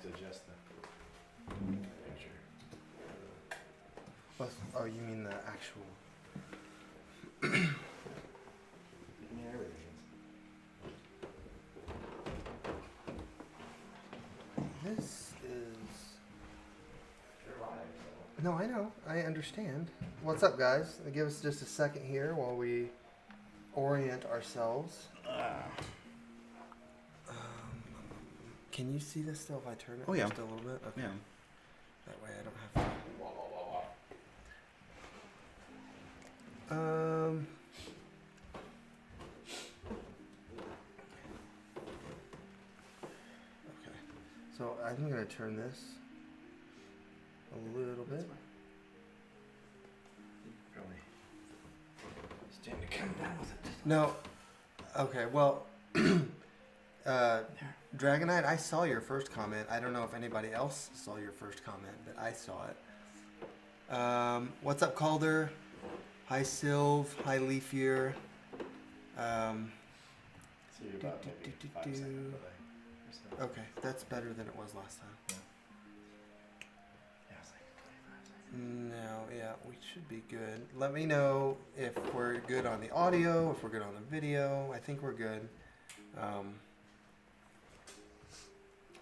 to adjust the picture. Oh, you mean the actual? Yeah, everything This is. You're live, so. No, I know. I understand. What's up, guys? Give us just a second here while we orient ourselves. Can you see this still if I turn it Oh, yeah. just a little bit? Okay. Yeah. That way I don't have to. Okay. So I'm going to turn this a little bit. Probably. Stand to come down with it. No. Okay, well, Dragonite, I saw your first comment. I don't know if anybody else saw your first comment, but I saw it. What's up, Calder? Hi, Sylv. Hi, Leafier. So you're about maybe 5 seconds delay. or so. Okay, that's better than it was last time. Yeah, it's like 25 seconds. No, yeah, we should be good. Let me know if we're good on the audio, if we're good on the video. I think we're good.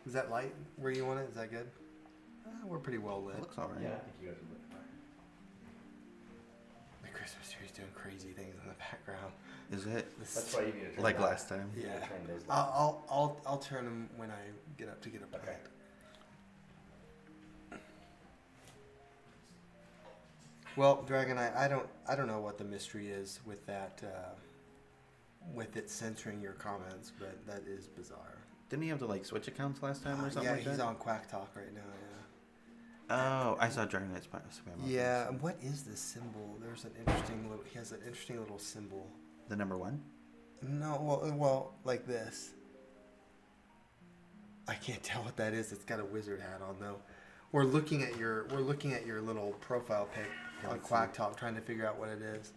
Is that light where you want it? Is that good? We're pretty well lit. It looks alright. Yeah, I think you guys are looking fine. The Christmas tree's doing crazy things in the background. Is it? That's why you need to turn Like it down. last time? You need to Yeah. turn those down. I'll turn them when I get up to get a plant. Okay. Well, Dragonite, I don't know what the mystery is with that, with it censoring your comments, but that is bizarre. Didn't he have to like switch accounts last time or something Yeah, like that? he's on Quack Talk right now. Oh, I saw Dragon Knight's spam. Yeah. And what is this symbol? There's an interesting little. He has an interesting little symbol. The number 1? No, well, like this. I can't tell what that is. It's got a wizard hat on though. We're looking at your little profile pic on Let's Quack see. Talk, trying to figure out what it is.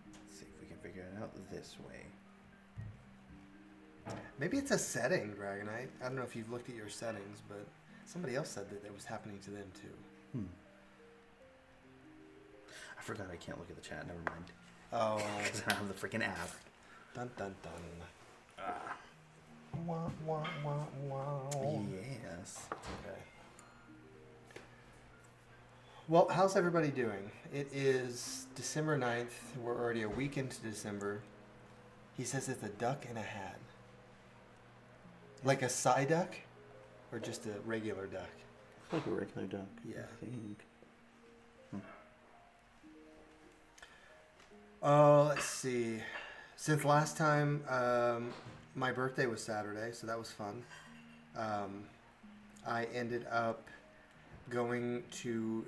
Let's see if we can figure it out this way. Maybe it's a setting, Dragonite. I don't know if you've looked at your settings, but somebody else said that it was happening to them too. I forgot I can't look at the chat. Never mind. Oh, Because I don't have the freaking app. dun dun dun. Wah, wah, wah, wah. Yes. Okay. Well, how's everybody doing? It is December 9th. We're already a week into December. He says it's a duck and a hat. Like a Psyduck? Or just a regular duck? Like a regular duck. Yeah. I think. Let's see. Since last time, my birthday was Saturday, so that was fun. I ended up going to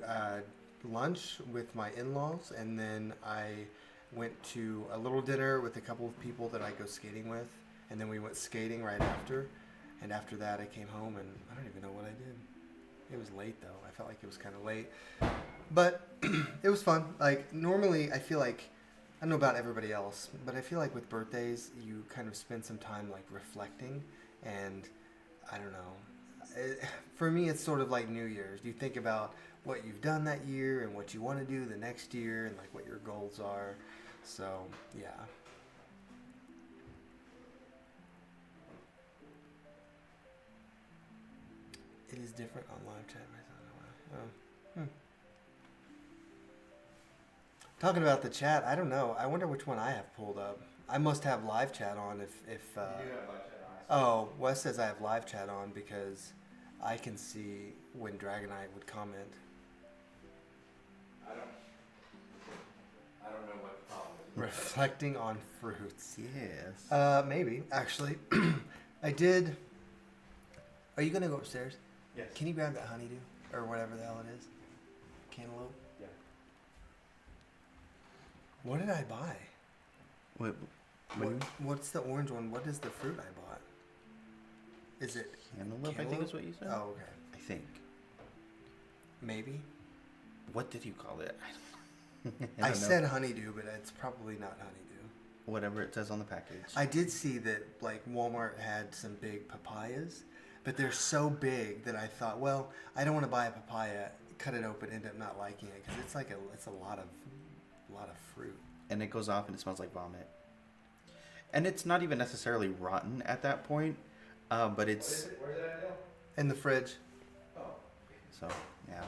lunch with my in-laws, and then I went to a little dinner with a couple of people that I go skating with, and then we went skating right after. And after that, I came home, and I don't even know what I did. It was late, though. I felt like it was kind of late. But it was fun. Like, normally, I feel like, I don't know about everybody else, but I feel like with birthdays, you kind of spend some time, like, reflecting. And, I don't know. For me, it's sort of like New Year's. You think about what you've done that year and what you want to do the next year and, like, what your goals are. So, yeah. It is different on live chat. Talking about the chat, I don't know. I wonder which one I have pulled up. I must have live chat on if You do have live chat on. oh, Wes says I have live chat on because I can see when Dragonite would comment. I don't know what the problem is. Reflecting on fruits. Yes. Maybe, actually. I did. Are you gonna go upstairs? Yes. Can you grab that honeydew? Or whatever the hell it is? Cantaloupe? Yeah. What did I buy? Wait, What's the orange one? What is the fruit I bought? Is it cantaloupe, I think is what you said? Oh, okay. I think. Maybe. What did you call it? I I don't know. said honeydew, but it's probably not honeydew. Whatever it says on the package. I did see that like Walmart had some big papayas, but they're so big that I thought, well, I don't want to buy a papaya, cut it open, end up not liking it because it's a lot of fruit. And it goes off and it smells like vomit. And it's not even necessarily rotten at that point, but it's... Where's it at, Dale? In the fridge. Oh. So, yeah.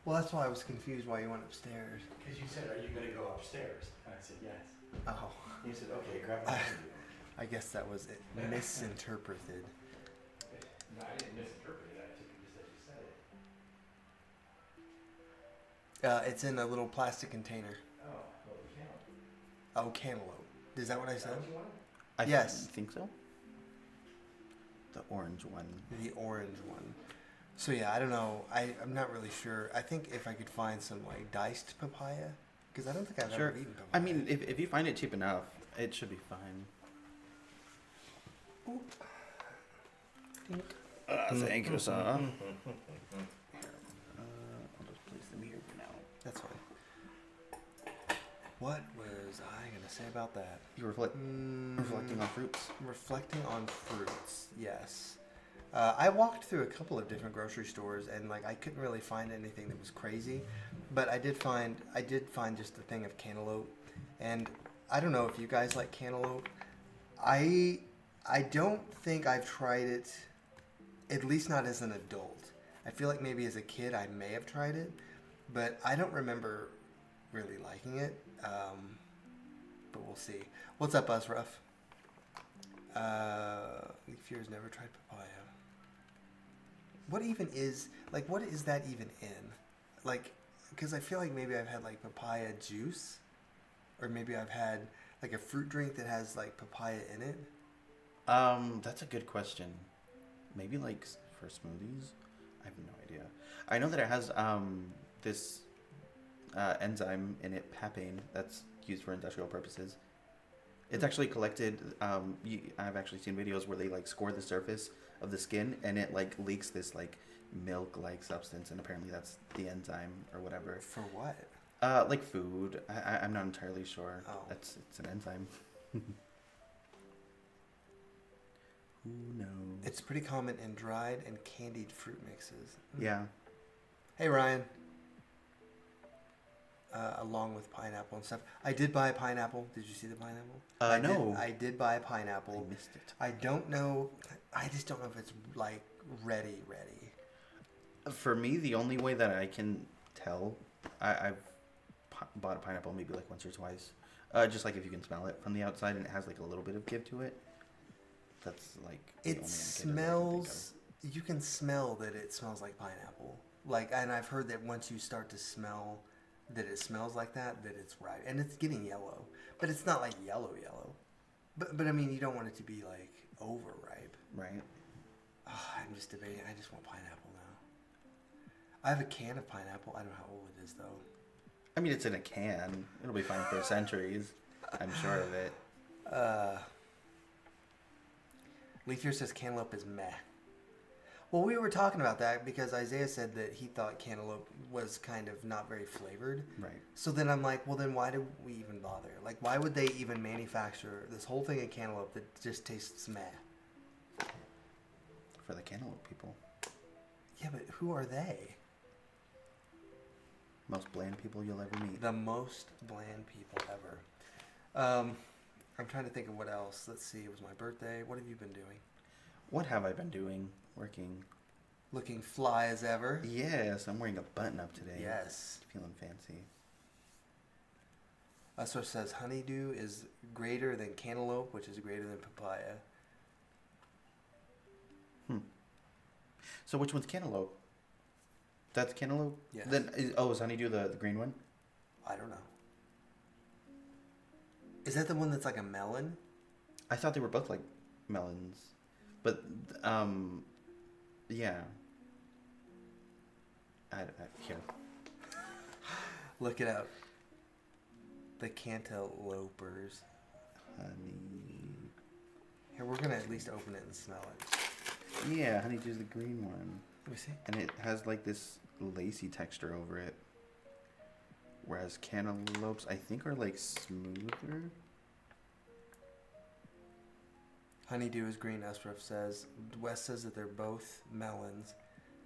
Well, that's why I was confused why you went upstairs. Because you said, are you going to go upstairs? And I said, yes. Oh. You said, okay, grab my I guess that was it. Misinterpreted. No, I didn't misinterpret it. I took it just as you said it. It's in a little plastic container. Oh, well, we can't. Oh, cantaloupe. Is that what I said? What you wanted? I Yes. think so. The orange one. The orange one. So yeah, I don't know. I'm not really sure. I think if I could find some like diced papaya, because I don't think I've Sure. ever eaten papaya. I mean, if you find it cheap enough, it should be fine. Thank you, sir. I'll just place them here for now. That's fine. What was I gonna say about that? You reflecting on fruits? Reflecting on fruits, yes. I walked through a couple of different grocery stores and like I couldn't really find anything that was crazy, but I did find just a thing of cantaloupe, and I don't know if you guys like cantaloupe. I don't think I've tried it, at least not as an adult. I feel like maybe as a kid I may have tried it, but I don't remember really liking it. But we'll see. What's up, Buzzruff? Leaf Year's never tried papaya. What even is, like, what is that even in? Like, because I feel like maybe I've had, like, papaya juice. Or maybe I've had, like, a fruit drink that has, like, papaya in it. That's a good question. Maybe, like, for smoothies? I have no idea. I know that it has, this, enzyme in it, papain, that's used for industrial purposes. It's actually collected, I've actually seen videos where they, like, score the surface of the skin and it, like, leaks this, like, milk-like substance, and apparently that's the enzyme or whatever. For what? Like food. I'm not entirely sure. Oh. It's an enzyme. Who knows? It's pretty common in dried and candied fruit mixes. Yeah. Hey, Ryan. Along with pineapple and stuff. I did buy a pineapple. Did you see the pineapple? No. I did buy a pineapple. I missed it. I don't know. I just don't know if it's like ready. For me, the only way that I can tell, I've bought a pineapple maybe like once or twice. Just like if you can smell it from the outside and it has like a little bit of give to it. That's like the It only indicator that I can smells. You can smell that it smells like pineapple. Like, and I've heard that once you start to smell that it smells like that it's ripe, and it's getting yellow, but it's not like yellow. But I mean, you don't want it to be like overripe. Right. Oh, I'm just debating. I just want pineapple now. I have a can of pineapple. I don't know how old it is though. I mean, it's in a can. It'll be fine for centuries. I'm sure of it. Leaf Year says cantaloupe is meh. Well, we were talking about that because Isaiah said that he thought cantaloupe was kind of not very flavored. Right. So then I'm like, well, then why do we even bother? Like, why would they even manufacture this whole thing of cantaloupe that just tastes meh? For the cantaloupe people. Yeah, but who are they? Most bland people you'll ever meet. The most bland people ever. I'm trying to think of what else. Let's see. It was my birthday. What have you been doing? What have I been doing? Working. Looking fly as ever. Yes, I'm wearing a button up today. Yes. Feeling fancy. Usher says honeydew is greater than cantaloupe, which is greater than papaya. So which one's cantaloupe? That's cantaloupe? Yes. Then is honeydew the green one? I don't know. Is that the one that's like a melon? I thought they were both like melons. But yeah. Here. Look it up. The cantaloupers. Honey. Here, we're gonna at least open it and smell it. Yeah, honeydew's the green one. Let me see. And it has like this lacy texture over it. Whereas cantaloupes, I think, are like smoother. Honeydew is green, Esref says. Wes says that they're both melons.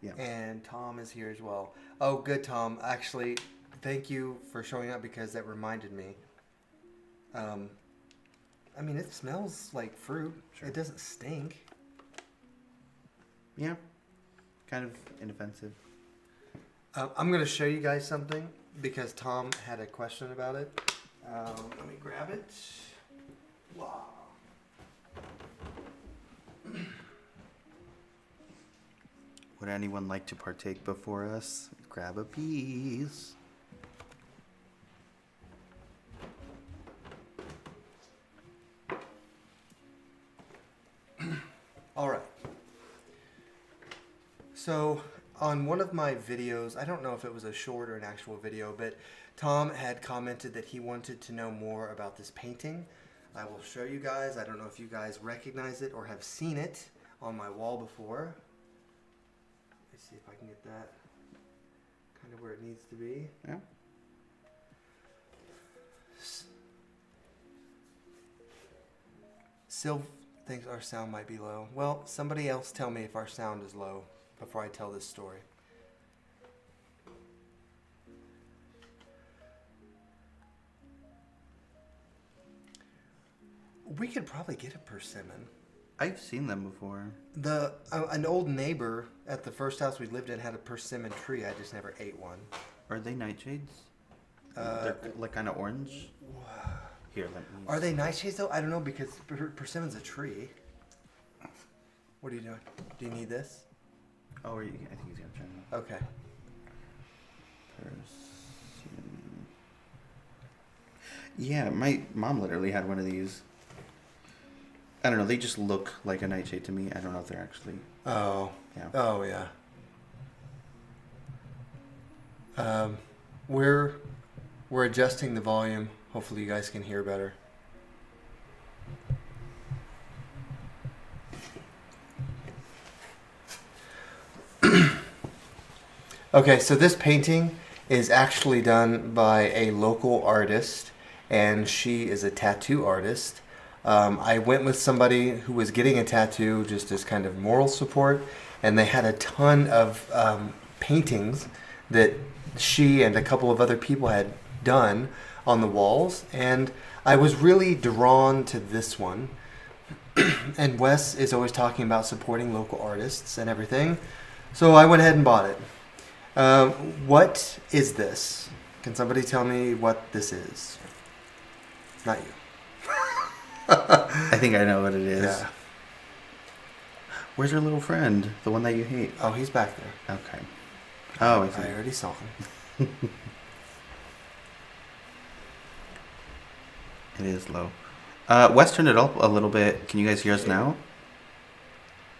Yeah. And Tom is here as well. Oh, good, Tom. Actually, thank you for showing up because that reminded me. I mean, it smells like fruit. Sure. It doesn't stink. Yeah. Kind of inoffensive. I'm going to show you guys something because Tom had a question about it. Let me grab it. Wow. Would anyone like to partake before us? Grab a piece. All right. So on one of my videos, I don't know if it was a short or an actual video, but Tom had commented that he wanted to know more about this painting. I will show you guys. I don't know if you guys recognize it or have seen it on my wall before. Let's see if I can get that kind of where it needs to be. Yeah. Sylv thinks our sound might be low. Well, somebody else tell me if our sound is low before I tell this story. We could probably get a persimmon. I've seen them before. An old neighbor at the first house we lived in had a persimmon tree. I just never ate one. Are they nightshades? They're like kind of orange. Here, let me. Are they nightshades though? I don't know because persimmon's a tree. What are you doing? Do you need this? Oh, I think he's gonna try that. Okay. Persimmon. Yeah, my mom literally had one of these. I don't know. They just look like a nightshade to me. I don't know if they're actually. Oh. Yeah. Oh yeah. We're adjusting the volume. Hopefully you guys can hear better. Okay, so this painting is actually done by a local artist, and she is a tattoo artist. I went with somebody who was getting a tattoo just as kind of moral support, and they had a ton of paintings that she and a couple of other people had done on the walls, and I was really drawn to this one. And Wes is always talking about supporting local artists and everything, so I went ahead and bought it. What is this? Can somebody tell me what this is? Not you. I think I know what it is. Yeah. Where's your little friend? The one that you hate? Oh, he's back there. Okay. Oh, I already saw him. It is low. Wes turned it up a little bit. Can you guys hear us now?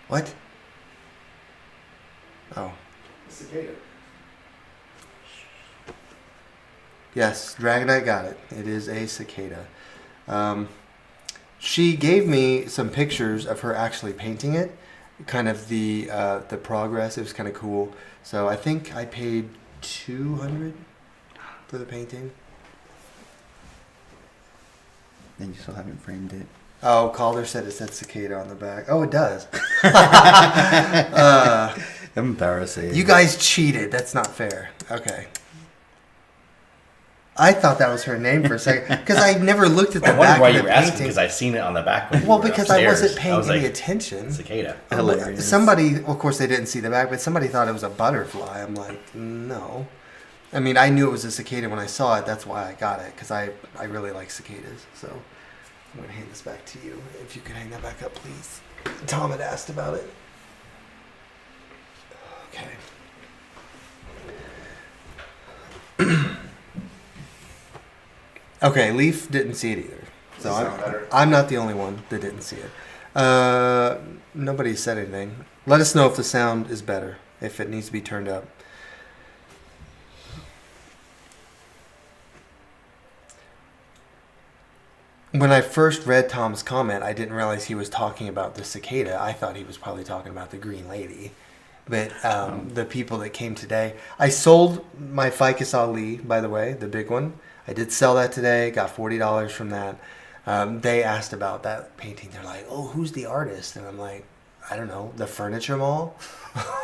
What? Oh. Cicada. Yes, Dragonite got it. It is a cicada. She gave me some pictures of her actually painting it, kind of the progress. It was kind of cool. So I think I paid $200 for the painting. And you still haven't framed it. Oh, Calder said it said cicada on the back. Oh, it does. Embarrassing. You guys cheated. That's not fair. Okay. I thought that was her name for a second because I never looked at the I wondered back why of you the were asking painting. because I seen it on the back. When Well, you were because I upstairs. wasn't paying was any like, attention. Cicada. Hilarious. Somebody, of course, they didn't see the back, but somebody thought it was a butterfly. I'm like, no. I mean, I knew it was a cicada when I saw it. That's why I got it because I really like cicadas. So I'm going to hand this back to you. If you could hang that back up, please. Tom had asked about it. Okay. Okay, Leaf didn't see it either. So I'm not the only one that didn't see it. Nobody said anything. Let us know if the sound is better, if it needs to be turned up. When I first read Tom's comment, I didn't realize he was talking about the cicada. I thought he was probably talking about the green lady. But the people that came today, I sold my Ficus Ali, by the way, the big one. I did sell that today, got $40 from that. They asked about that painting. They're like, "Oh, who's the artist?" And I'm like, "I don't know, the Furniture Mall."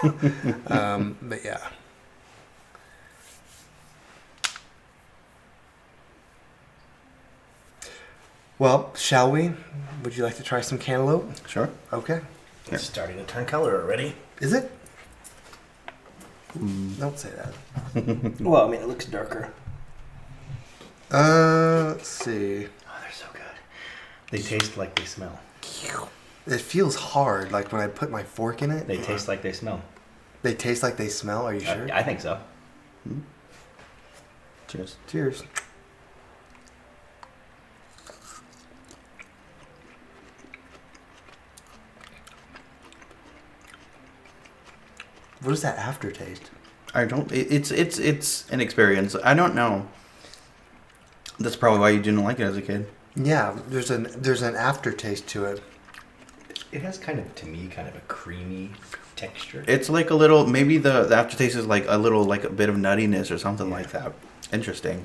But yeah. Well, shall we? Would you like to try some cantaloupe? Sure. Okay. It's starting to turn color already. Is it? Don't say that. Well, I mean, it looks darker. Let's see. Oh, they're so good. They taste like they smell. It feels hard, like when I put my fork in it. They taste like they smell. They taste like they smell. Are you sure? I think so. Cheers. Cheers. What is that aftertaste? I don't. It's an experience. I don't know. That's probably why you didn't like it as a kid. Yeah, there's an aftertaste to it. It has kind of, to me, kind of a creamy texture. It's like a little. Maybe the aftertaste is like a little, like a bit of nuttiness or something like that. Interesting.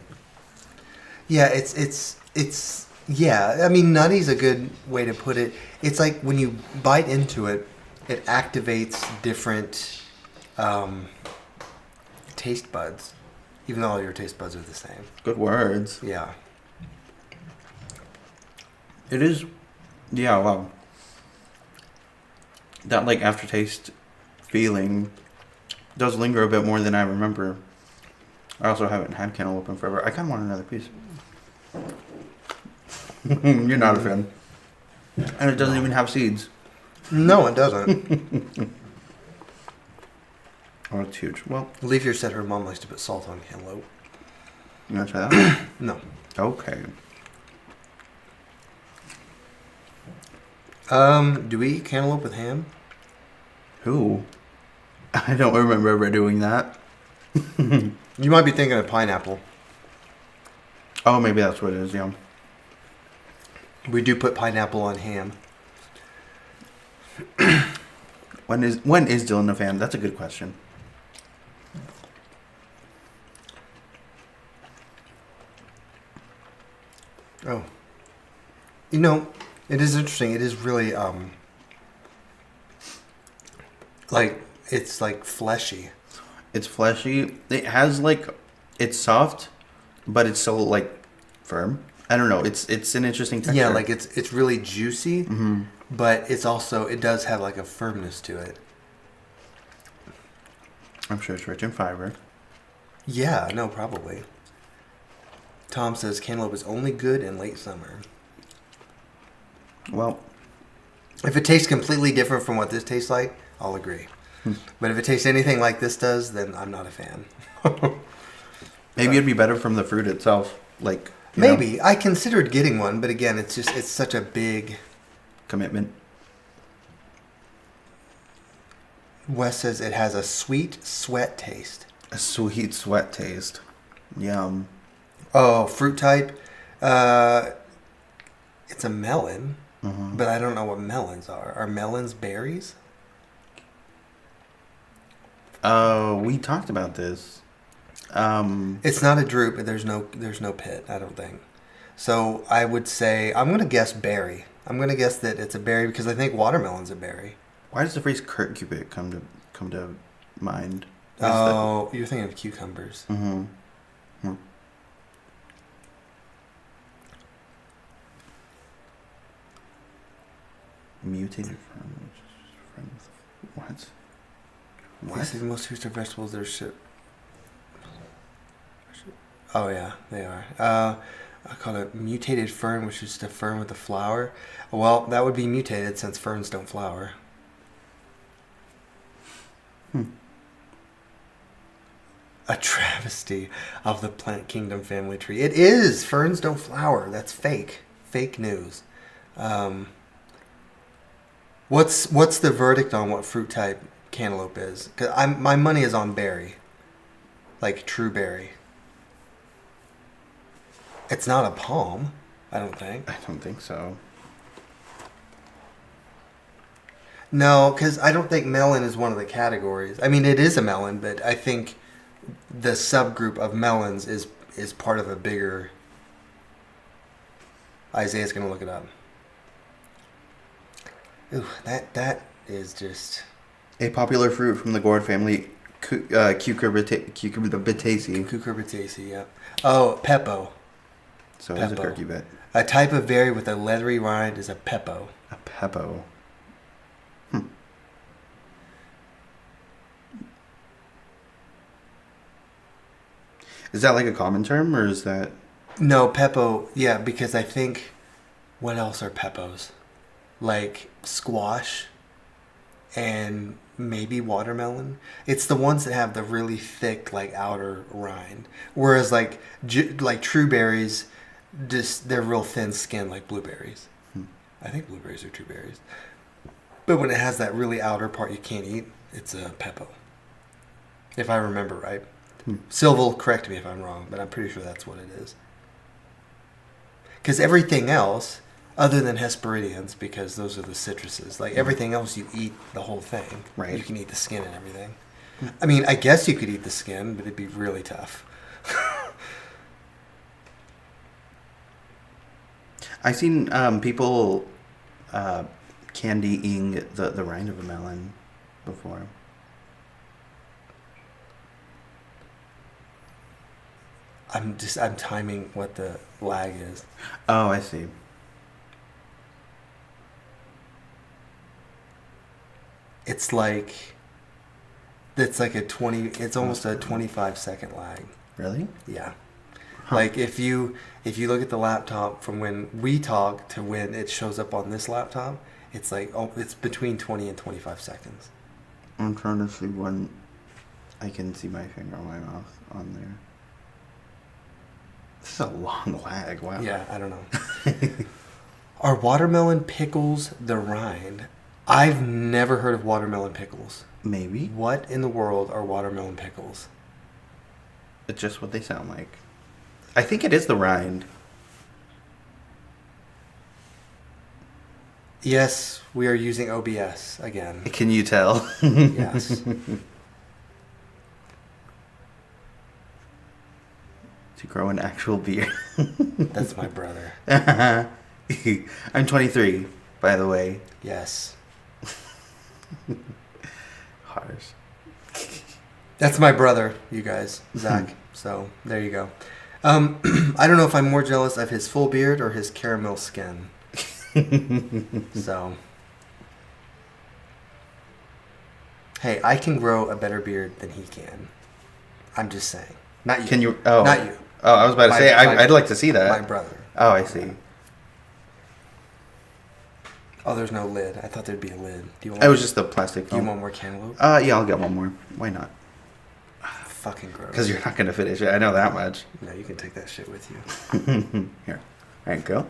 Yeah, it's yeah. I mean, nutty's a good way to put it. It's like when you bite into it, it activates different taste buds, even though all your taste buds are the same. Good words. Yeah. It is. Yeah. Wow. That like aftertaste feeling does linger a bit more than I remember. I also haven't had cantaloupe in forever. I kind of want another piece. You're not a fan. And it doesn't even have seeds. No, it doesn't. Oh, it's huge. Well, Leafear said her mom likes to put salt on cantaloupe. you want to try that? No. Okay. Do we eat cantaloupe with ham? Who? I don't remember ever doing that. You might be thinking of pineapple. Oh, maybe that's what it is, yeah. We do put pineapple on ham. When is Dylan a fan? That's a good question. Oh. You know, it is interesting. It is really, like, it's like fleshy. It's fleshy. It has like, it's soft, but it's so like firm. I don't know. It's an interesting texture. Yeah, like it's really juicy, but it's also, it does have like a firmness to it. I'm sure it's rich in fiber. Yeah, no, probably. Tom says cantaloupe is only good in late summer. Well, If it tastes completely different from what this tastes like, I'll agree. But if it tastes anything like this does, then I'm not a fan. maybe it'd be better from the fruit itself. Like Maybe. know, I considered getting one, but again, it's such a big... commitment. Wes says it has a sweet sweat taste. A sweet sweat taste. Yum. Oh, fruit type. It's a melon, but I don't know what melons are. Are melons berries? We talked about this. It's not a drupe, but there's no pit, I don't think. So I would say, I'm going to guess berry. I'm going to guess that it's a berry because I think watermelon's a berry. Why does the phrase Kurt Cupid come to mind? Oh, you're thinking of cucumbers. Mm-hmm. Mutated from what? What? They say most fruits are vegetables. They're shit. Oh yeah, they are. I call it mutated fern, which is the fern with the flower. Well, that would be mutated since ferns don't flower. A travesty of the plant kingdom family tree. It is. Ferns don't flower. That's fake. Fake news. What's the verdict on what fruit type cantaloupe is? 'Cause my money is on berry, like true berry. It's not a palm, I don't think. I don't think so. No, because I don't think melon is one of the categories. I mean, it is a melon, but I think the subgroup of melons is part of a bigger. Isaiah's gonna look it up. Ooh, that is just A popular fruit from the gourd family, cucurbitaceae. cucurbitaceae. Yeah. Oh, Peppo. So it's a Peppo. curcubit. A type of berry with a leathery rind is a Peppo. A peppo. Is that like a common term, or is that... No, Peppo. Yeah, because I think, what else are Peppos? Like squash and maybe watermelon. It's the ones that have the really thick, like, outer rind. Whereas, like true berries, just they're real thin skin, like blueberries. I think blueberries are true berries. But when it has that really outer part you can't eat, it's a Peppo. If I remember right. Silva will correct me if I'm wrong, but I'm pretty sure that's what it is. Because everything else, other than Hesperidians, because those are the citruses, like everything else you eat the whole thing. Right. You can eat the skin and everything. I mean, I guess you could eat the skin, but it'd be really tough. I've seen people candying the rind of a melon before. I'm timing what the lag is. Oh, I see. It's like it's almost a 25-second lag. Really? Yeah. Huh. Like if you look at the laptop from when we talk to when it shows up on this laptop, it's like it's between 20 and 25 seconds. I'm trying to see when I can see my finger on my mouth on there. This is a long lag. Wow. Yeah, I don't know. Are watermelon pickles the rind? I've never heard of watermelon pickles. Maybe. What in the world are watermelon pickles? It's just what they sound like. I think it is the rind. Yes, we are using OBS again. Can you tell? Yes. To grow an actual beard. That's my brother. I'm 23, by the way. Yes. Harsh. That's my brother, you guys, Zach. So there you go. I don't know if I'm more jealous of his full beard or his caramel skin. So, hey, I can grow a better beard than he can. I'm just saying. Not you. Can you? Oh, not you. Oh, I was about to say. I'd like to see that. My brother. Oh, I see. Oh, there's no lid. I thought there'd be a lid. Do you want? It was just the plastic Do you film. want more cantaloupe? Yeah, I'll get one more. Why not? Fucking gross. Because you're not gonna finish it. I know that much. No, you can take that shit with you. Here, all right, go.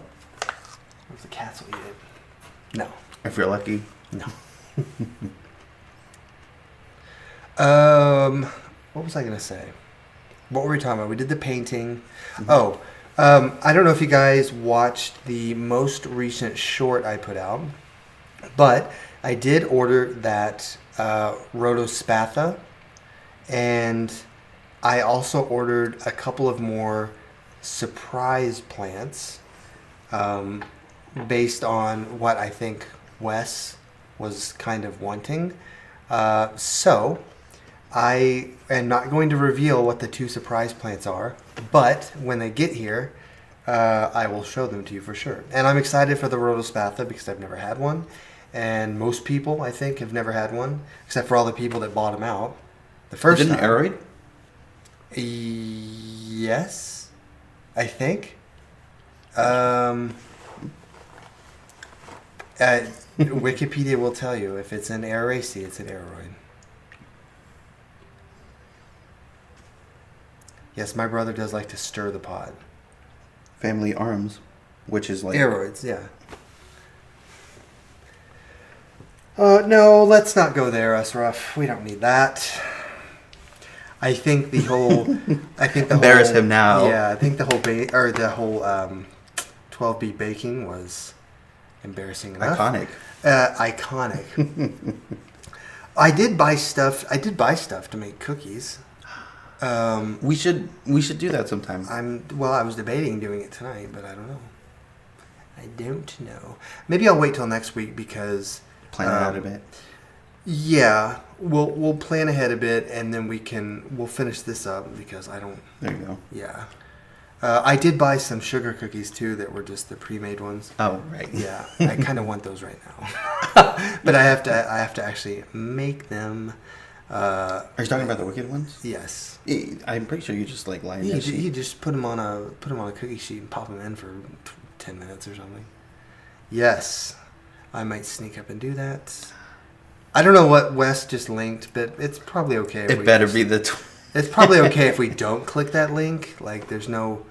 If the cats will eat it. No. If you're lucky. No. What was I gonna say? What were we talking about? We did the painting. Oh, I don't know if you guys watched the most recent short I put out, but I did order that Rhodospatha, and I also ordered a couple of more surprise plants based on what I think Wes was kind of wanting. So I am not going to reveal what the two surprise plants are, but when they get here, I will show them to you for sure. And I'm excited for the Rhodospatha because I've never had one. And most people, I think, have never had one, except for all the people that bought them out the first Is it an time. aeroid? Yes, I think. Wikipedia will tell you if it's an aeraceae, it's an aeroid. Yes, my brother does like to stir the pot. Family arms, which is like Aeroids, yeah. No, let's not go there, Asraf. We don't need that. I think the whole, Embarrass him now. Yeah, I think the whole 12B baking was embarrassing enough. iconic. Iconic. I did buy stuff to make cookies. We should do that sometime. I was debating doing it tonight, but I don't know. I don't know. Maybe I'll wait till next week because Plan it out a bit. Yeah, we'll plan ahead a bit, and then we'll finish this up because I don't. There you go. Yeah, I did buy some sugar cookies too that were just the pre-made ones. Oh, right. Yeah, I kind of want those right now, but I have to actually make them. Are you talking about the wicked ones? Yes. I'm pretty sure you just like line You, that sheet. you just put them on a cookie sheet and pop them in for 10 minutes or something. Yes, I might sneak up and do that. I don't know what Wes just linked, but it's probably okay. It better be the. It's probably okay if we don't click that link. Like, there's no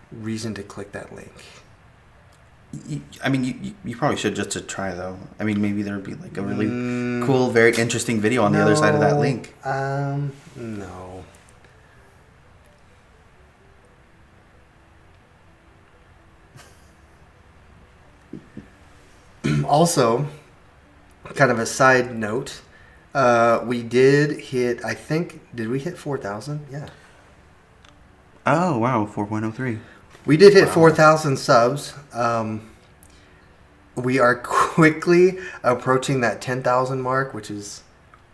reason to click that link. You probably should just to try though. I mean, maybe there would be like a really cool, very interesting video on the other side of that link. No. Also, kind of a side note, we did hit, I think, did we hit 4,000? Yeah. Oh, wow, 4.03. We did hit 4,000 subs. We are quickly approaching that 10,000 mark, which is...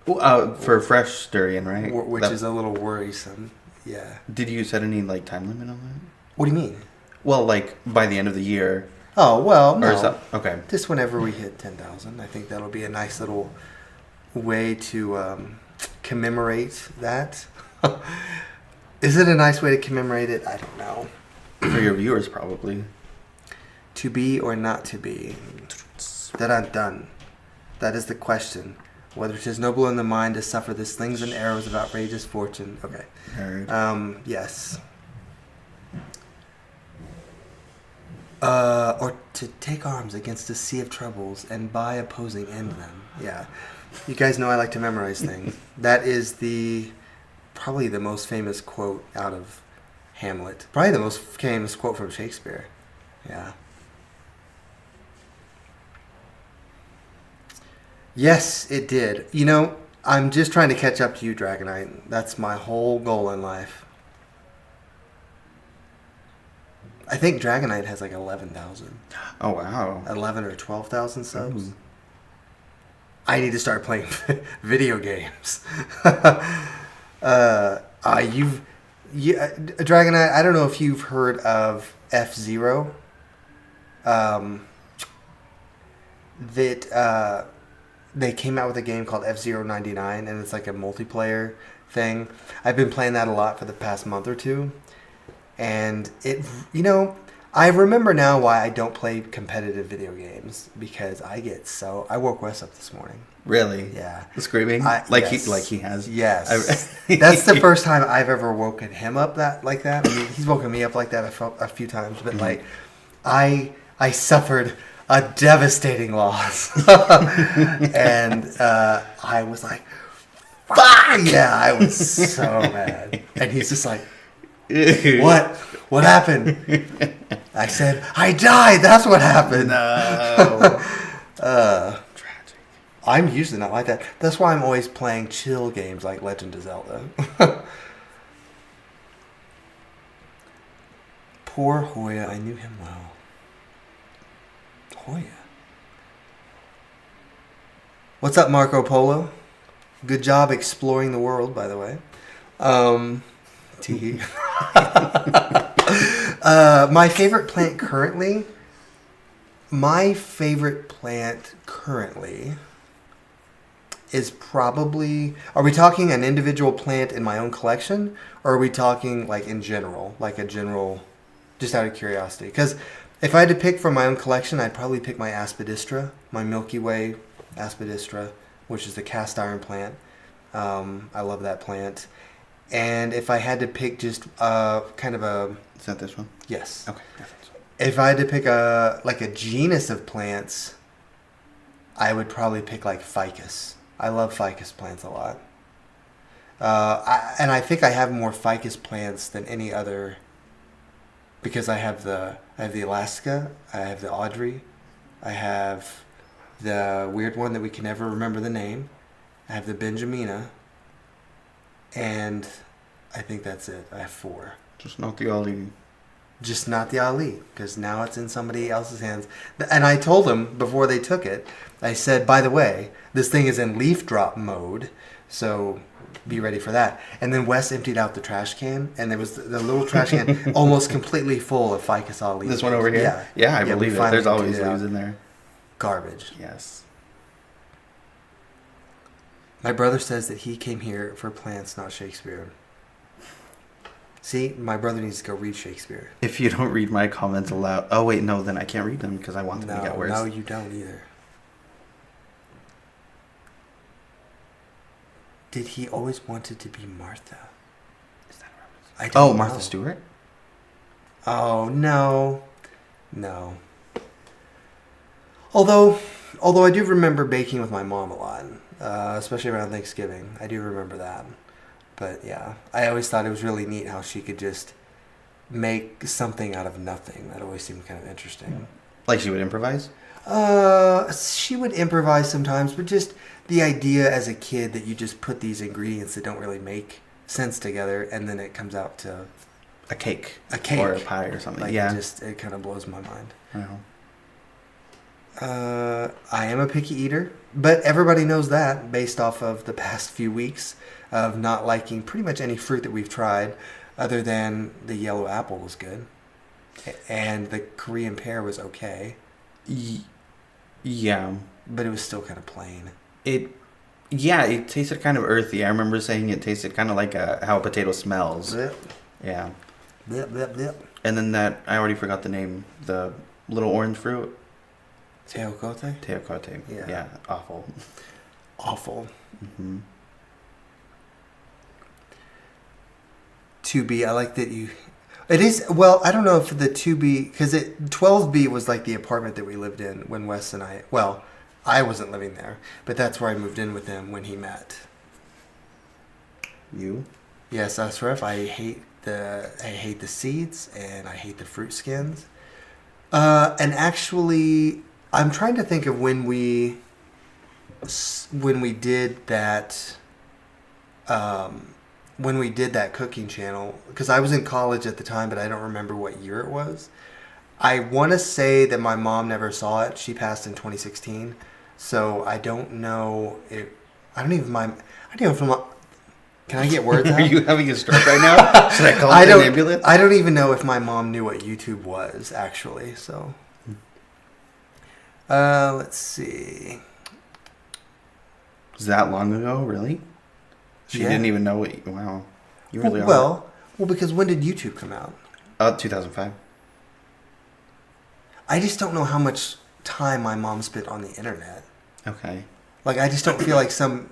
for fresh durian, right? Which is a little worrisome. Yeah. Did you set any like time limit on that? What do you mean? Well, like by the end of the year. Oh, well, no. Or is that, okay. Just whenever we hit 10,000. I think that'll be a nice little way to commemorate that. Is it a nice way to commemorate it? I don't know. For your viewers, probably. To be or not to be? Dun-dun-dun. That is the question. Whether 'tis noble in the mind to suffer the slings and arrows of outrageous fortune. Okay. Nerd. Yes. Or to take arms against a sea of troubles and by opposing end them. Yeah. You guys know I like to memorize things. That is probably the most famous quote out of Hamlet. Probably the most famous quote from Shakespeare. Yeah. Yes, it did. You know, I'm just trying to catch up to you, Dragonite. That's my whole goal in life. I think Dragonite has like 11,000. Oh, wow. 11 or 12,000 subs. Ooh. I need to start playing video games. Dragonite, I don't know if you've heard of F-Zero. They came out with a game called F-Zero 99, and it's like a multiplayer thing. I've been playing that a lot for the past month or two. And I remember now why I don't play competitive video games, because I woke Wes up this morning. Really? Yeah. Screaming? Yes. He has? Yes. That's the first time I've ever woken him up like that. I mean, he's woken me up like that a few times, but like I suffered a devastating loss. And I was like, fuck! Yeah, I was so mad. And he's just like, What? What happened? I said, I died. That's what happened. No. Tragic. I'm usually not like that. That's why I'm always playing chill games like Legend of Zelda. Poor Hoya. I knew him well. Hoya. What's up, Marco Polo? Good job exploring the world, by the way. Tee. My favorite plant currently is probably... Are we talking an individual plant in my own collection? Or are we talking like in general? Like a general... Just out of curiosity. Because if I had to pick from my own collection, I'd probably pick my Aspidistra. My Milky Way Aspidistra, which is the cast iron plant. I love that plant. And if I had to pick just kind of a... Is that this one? Yes. Okay. If I had to pick a genus of plants, I would probably pick like ficus. I love ficus plants a lot. And I think I have more ficus plants than any other, because I have the Alaska, I have the Audrey, I have the weird one that we can never remember the name, I have the Benjamina, and I think that's it. I have 4. Just not the Ollie. just not the Ali, because now it's in somebody else's hands. And I told them before they took it, I said, by the way, this thing is in leaf drop mode, so be ready for that. And then Wes emptied out the trash can, and there was the little trash can almost completely full of Ficus Ali. This one over here? Yeah, I believe it. There's always leaves in there. Garbage. Yes. My brother says that he came here for plants, not Shakespeare. See, my brother needs to go read Shakespeare. If you don't read my comments aloud... Oh, wait, no, then I can't read them because I want them to get worse. No, you don't either. Did he always wanted to be Martha? Is that a reference? Martha Stewart? Oh, no. No. Although I do remember baking with my mom a lot, especially around Thanksgiving. I do remember that. But yeah, I always thought it was really neat how she could just make something out of nothing. That always seemed kind of interesting. Like she would improvise? She would improvise sometimes, but just the idea as a kid that you just put these ingredients that don't really make sense together, and then it comes out to a cake or a pie or something. Like, yeah, it kind of blows my mind. I know. I am a picky eater, but everybody knows that based off of the past few weeks of not liking pretty much any fruit that we've tried, other than the yellow apple was good, and the Korean pear was okay. Yeah, but it was still kind of plain. It tasted kind of earthy. I remember saying it tasted kind of like how a potato smells. Blip. Yeah. Blip, blip, blip. And then that, I already forgot the name, the little orange fruit. Teocote? Teocote. Yeah. Awful. Awful. Mm-hmm. 2B, I like that you... It is, well, I don't know if the 2B, because 12B was like the apartment that we lived in when Wes and I wasn't living there, but that's where I moved in with him when he met. You? Yes, that's rough. I hate the seeds and I hate the fruit skins. And actually, I'm trying to think of when we did that. When we did that cooking channel, because I was in college at the time, but I don't remember what year it was. I want to say that my mom never saw it. She passed in 2016, so I don't know if I don't even mind. I don't know if can I get words out? Are you having a stroke right now? Should I call an ambulance? I don't even know if my mom knew what YouTube was actually. So, let's see. Was that long ago? Really? She didn't even know what... Wow. You really are. Well, because when did YouTube come out? 2005. I just don't know how much time my mom spent on the internet. Okay. Like, I just don't feel like some,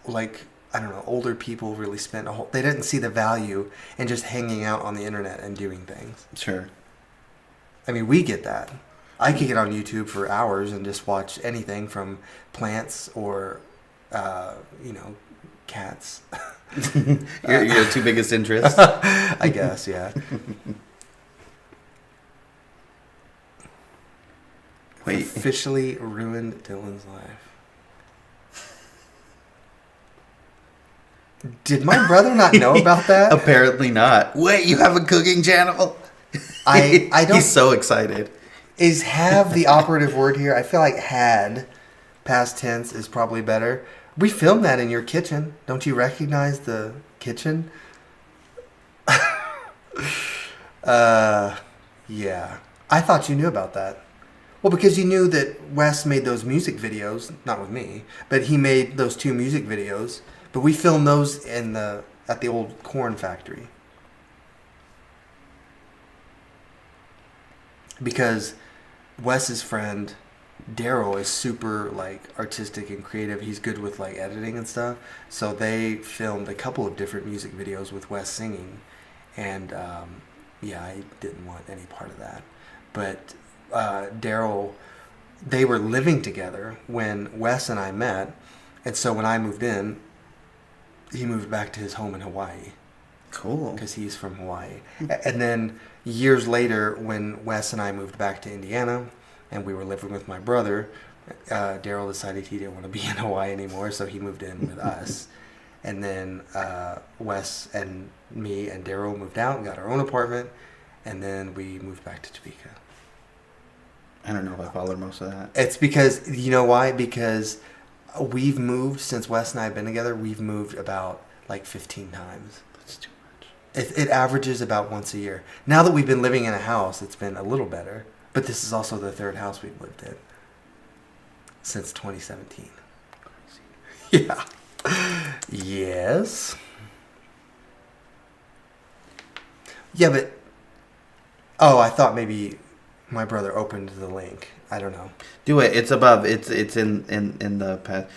like, I don't know, older people really spent they didn't see the value in just hanging out on the internet and doing things. Sure. I mean, we get that. I could get on YouTube for hours and just watch anything from plants or, cats. your two biggest interests. I guess, yeah. Wait. Officially ruined Dylan's life. Did my brother not know about that? Apparently not. Wait, you have a cooking channel? I don't. He's so excited. Is have the operative word here? I feel like had, past tense, is probably better. We filmed that in your kitchen. Don't you recognize the kitchen? Yeah. I thought you knew about that. Well, because you knew that Wes made those music videos, not with me, but he made those 2 music videos. But we filmed those at the old corn factory. Because Wes's friend Daryl is super like artistic and creative. He's good with like editing and stuff. So they filmed a couple of different music videos with Wes singing, and I didn't want any part of that. But Daryl, they were living together when Wes and I met, and so when I moved in, he moved back to his home in Hawaii. Cool. Because he's from Hawaii. And then years later, when Wes and I moved back to Indiana, and we were living with my brother, Daryl decided he didn't want to be in Hawaii anymore, so he moved in with us. And then Wes and me and Daryl moved out and got our own apartment. and then we moved back to Topeka. I don't know if I followed most of that. It's because, you know why? Because we've moved, since Wes and I have been together, we've moved about like 15 times. That's too much. It averages about once a year. Now that we've been living in a house, it's been a little better. But this is also the third house we've lived in since 2017. Crazy. Yeah. Yes. Yeah, but... Oh, I thought maybe my brother opened the link. I don't know. Do it. It's above. It's in the path.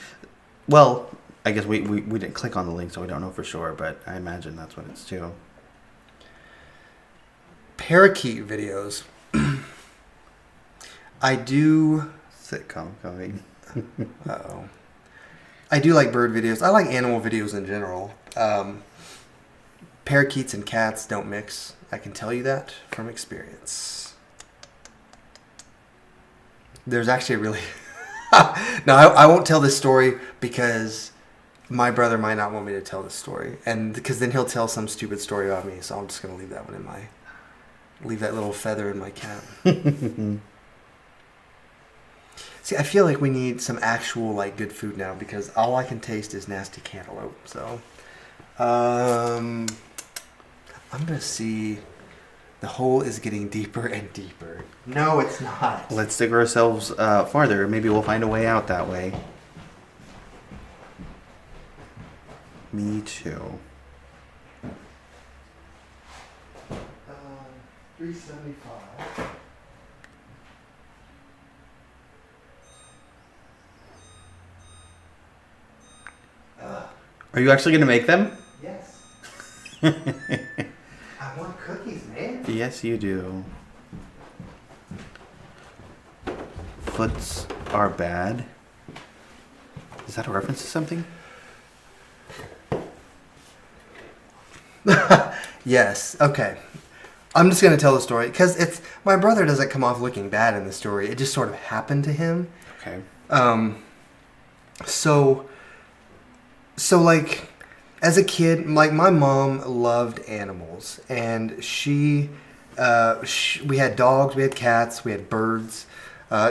Well, I guess we didn't click on the link, so we don't know for sure, but I imagine that's what it's to. Parakeet videos. I do... Sitcom coming. Uh-oh. I do like bird videos. I like animal videos in general. Parakeets and cats don't mix. I can tell you that from experience. There's actually really... No, I won't tell this story because my brother might not want me to tell this story. And because then he'll tell some stupid story about me. So I'm just going to leave that one in my... Leave that little feather in my cap. See, I feel like we need some actual, like, good food now because all I can taste is nasty cantaloupe. So, I'm going to see... The hole is getting deeper and deeper. No, it's not. Let's dig ourselves farther. Maybe we'll find a way out that way. Me too. 375. Are you actually going to make them? Yes. I want cookies, man. Yes, you do. Foots are bad. Is that a reference to something? Yes. Okay. I'm just going to tell the story because it's my brother doesn't come off looking bad in the story. It just sort of happened to him. Okay. So like as a kid, like my mom loved animals and she we had dogs, we had cats, we had birds.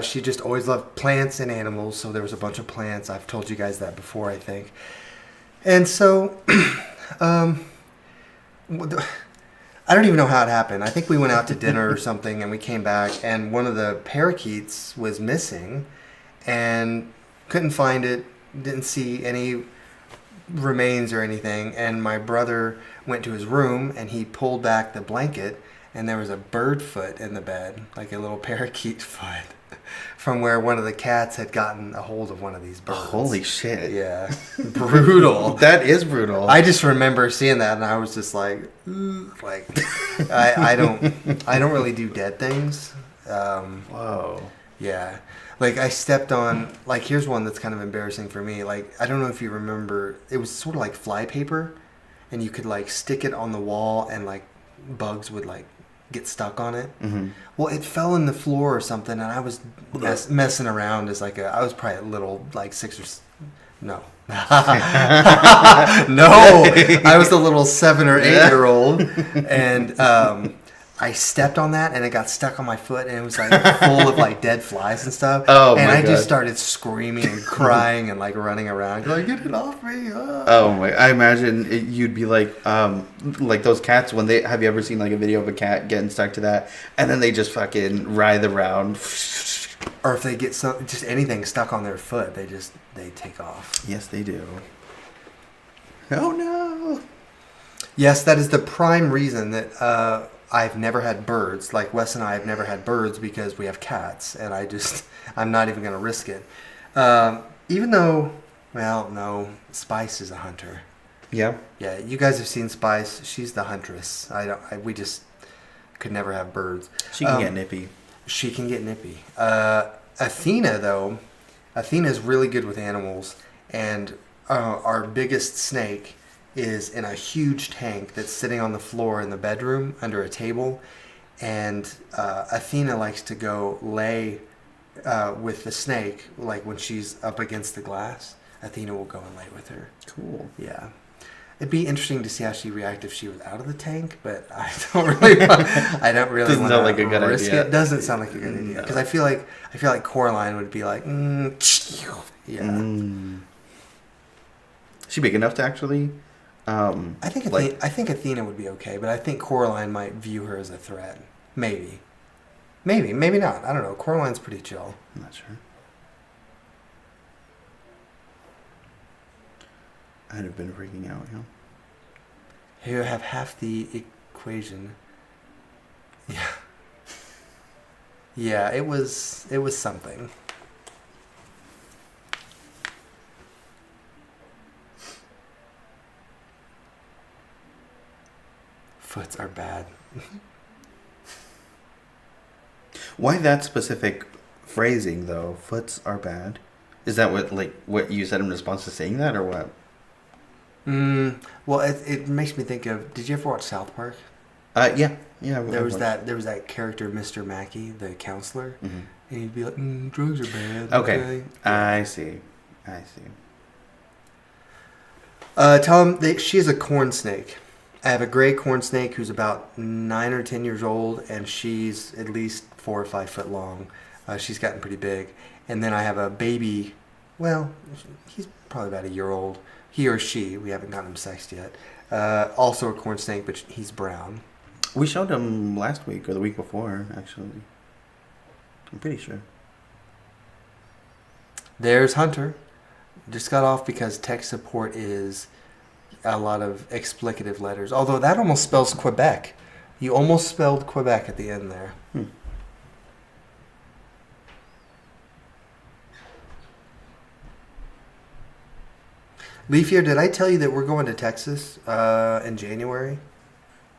She just always loved plants and animals. So there was a bunch of plants. I've told you guys that before, I think. And so, I don't even know how it happened. I think we went out to dinner or something and we came back and one of the parakeets was missing and couldn't find it. Didn't see any remains or anything. And my brother went to his room and he pulled back the blanket and there was a bird foot in the bed, like a little parakeet foot from where one of the cats had gotten a hold of one of these birds. Holy shit. Yeah. Brutal. That is brutal. I just remember seeing that and I was just like, ooh, like I don't really do dead things. Whoa. Yeah. Like I stepped on, like here's one that's kind of embarrassing for me. Like I don't know if you remember, it was sort of like fly paper and you could like stick it on the wall and like bugs would like get stuck on it. Mm-hmm. Well, it fell in the floor or something and I was messing around as like I was probably a little like 6 or no. No, I was a little 7 or 8-year-old and I stepped on that and it got stuck on my foot and it was like full of like dead flies and stuff. Oh, and my I God. just started screaming and crying and like running around like, get it off me. Ah. Oh my! I imagine you'd be like those cats when they have you ever seen like a video of a cat getting stuck to that and then they just fucking writhe around. Or if they get just anything stuck on their foot, they take off. Yes, they do. Oh no! Yes, that is the prime reason that I've never had birds. Like Wes and I have never had birds because we have cats, and I'm not even going to risk it. Even though, well, no, Spice is a hunter. Yeah. Yeah, you guys have seen Spice. She's the huntress. We just could never have birds. She can get nippy. She can get nippy. Athena, though, Athena's really good with animals, and our biggest snake is in a huge tank that's sitting on the floor in the bedroom under a table, and Athena likes to go lay with the snake, like when she's up against the glass. Athena will go and lay with her. Cool. Yeah. It'd be interesting to see how she react if she was out of the tank, but I don't really. I don't really Doesn't want sound like a to good risk idea. it. Doesn't sound like a good idea because I feel like Coraline would be like, yeah. She big enough to actually. I think Athena would be okay, but I think Coraline might view her as a threat. Maybe not. I don't know. Coraline's pretty chill. I'm not sure. I'd have been freaking out, you know. Here, have half the equation. Yeah. Yeah, it was something. Foots are bad. Why that specific phrasing though? Foots are bad. Is that what you said in response to saying that, or what? Well, it makes me think of. Did you ever watch South Park? Yeah. There was that character, Mr. Mackey, the counselor, and he'd be like, "Drugs are bad." Okay. I see. Tell him that she is a corn snake. I have a gray corn snake who's about 9 or 10 years old, and she's at least 4 or 5 foot long. She's gotten pretty big. And then I have a baby. Well, he's probably about a year old. He or she. We haven't gotten him sexed yet. Also a corn snake, but he's brown. We showed him last week or the week before, actually. I'm pretty sure. There's Hunter. Just got off because tech support is a lot of explicative letters. Although that almost spells Quebec. You almost spelled Quebec at the end there. Leafier, did I tell you that we're going to Texas in January?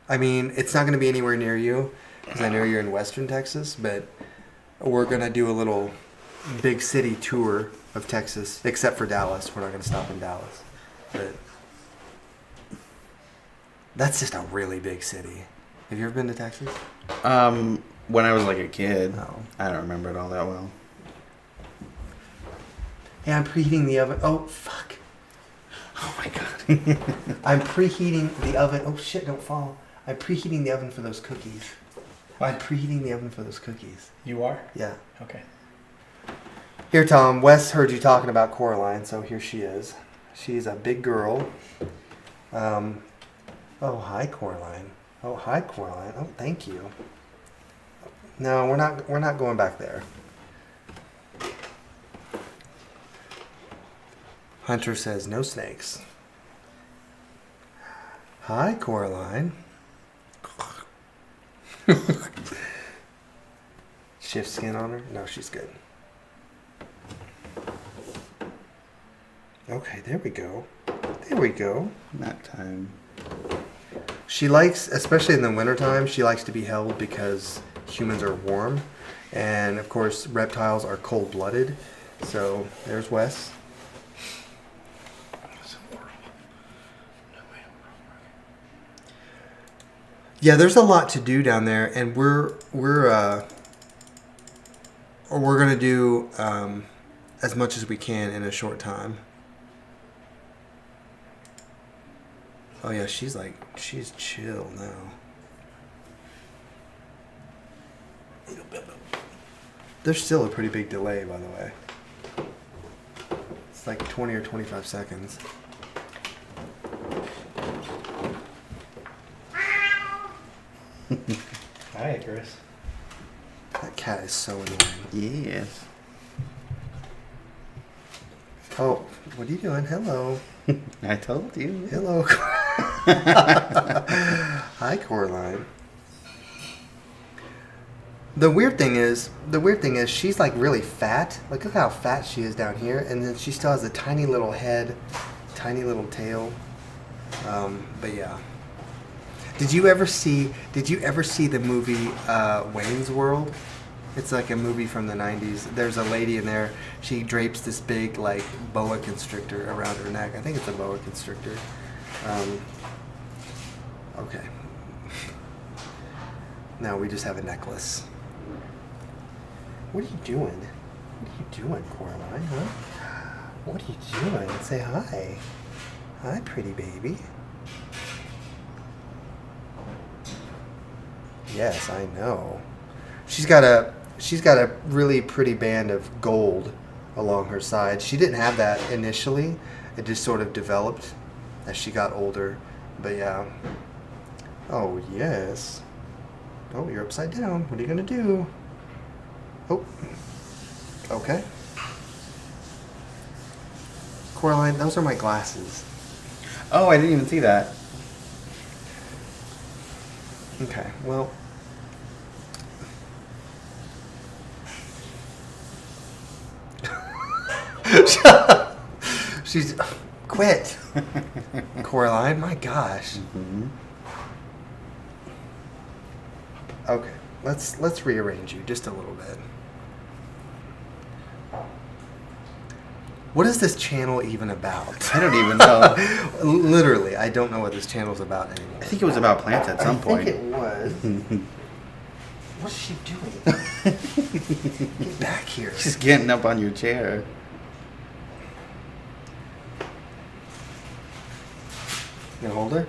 I mean, it's not going to be anywhere near you because I know you're in Western Texas, but we're going to do a little big city tour of Texas, except for Dallas. We're not going to stop in Dallas. But that's just a really big city. Have you ever been to Texas? When I was like a kid. No. I don't remember it all that well. Yeah, I'm preheating the oven. Oh, fuck. Oh my god. I'm preheating the oven. Oh, shit, don't fall. I'm preheating the oven for those cookies. I'm preheating the oven for those cookies. You are? Yeah. Okay. Here, Tom. Wes heard you talking about Coraline, so here she is. She's a big girl. Oh, hi, Coraline. Oh, hi, Coraline. Oh, thank you. No, we're not going back there. Hunter says no snakes. Hi, Coraline. Shift skin on her? No, she's good. Okay, there we go. There we go. Nap time. She likes, especially in the wintertime, she likes to be held because humans are warm. And, of course, reptiles are cold-blooded. So, there's Wes. Yeah, there's a lot to do down there, and we're gonna do as much as we can in a short time. Oh yeah, she's chill now. There's still a pretty big delay, by the way. It's like 20 or 25 seconds. Hi, Chris. That cat is so annoying. Yes. Oh, what are you doing? Hello. I told you. Hello. Hi, Coraline. The weird thing is, she's like really fat. Look at how fat she is down here, and then she still has a tiny little head, tiny little tail. But yeah. Did you ever see the movie Wayne's World? It's like a movie from the 90s. There's a lady in there. She drapes this big like boa constrictor around her neck. I think it's a boa constrictor. Okay. Now we just have a necklace. What are you doing? What are you doing, Coraline? Huh? What are you doing? Say hi. Hi, pretty baby. Yes, I know. She's got a really pretty band of gold along her side. She didn't have that initially. It just sort of developed as she got older. But yeah. Oh, yes. Oh, you're upside down. What are you going to do? Oh. Okay. Coraline, those are my glasses. Oh, I didn't even see that. Okay, well. She's quit. Coraline, my gosh. Mm-hmm. Okay, let's rearrange you just a little bit. What is this channel even about? I don't even know. Literally, I don't know what this channel's about anymore. I think it was about plants at some point. I think it was. What's she doing? Get back here. She's getting up on your chair. You gonna hold her?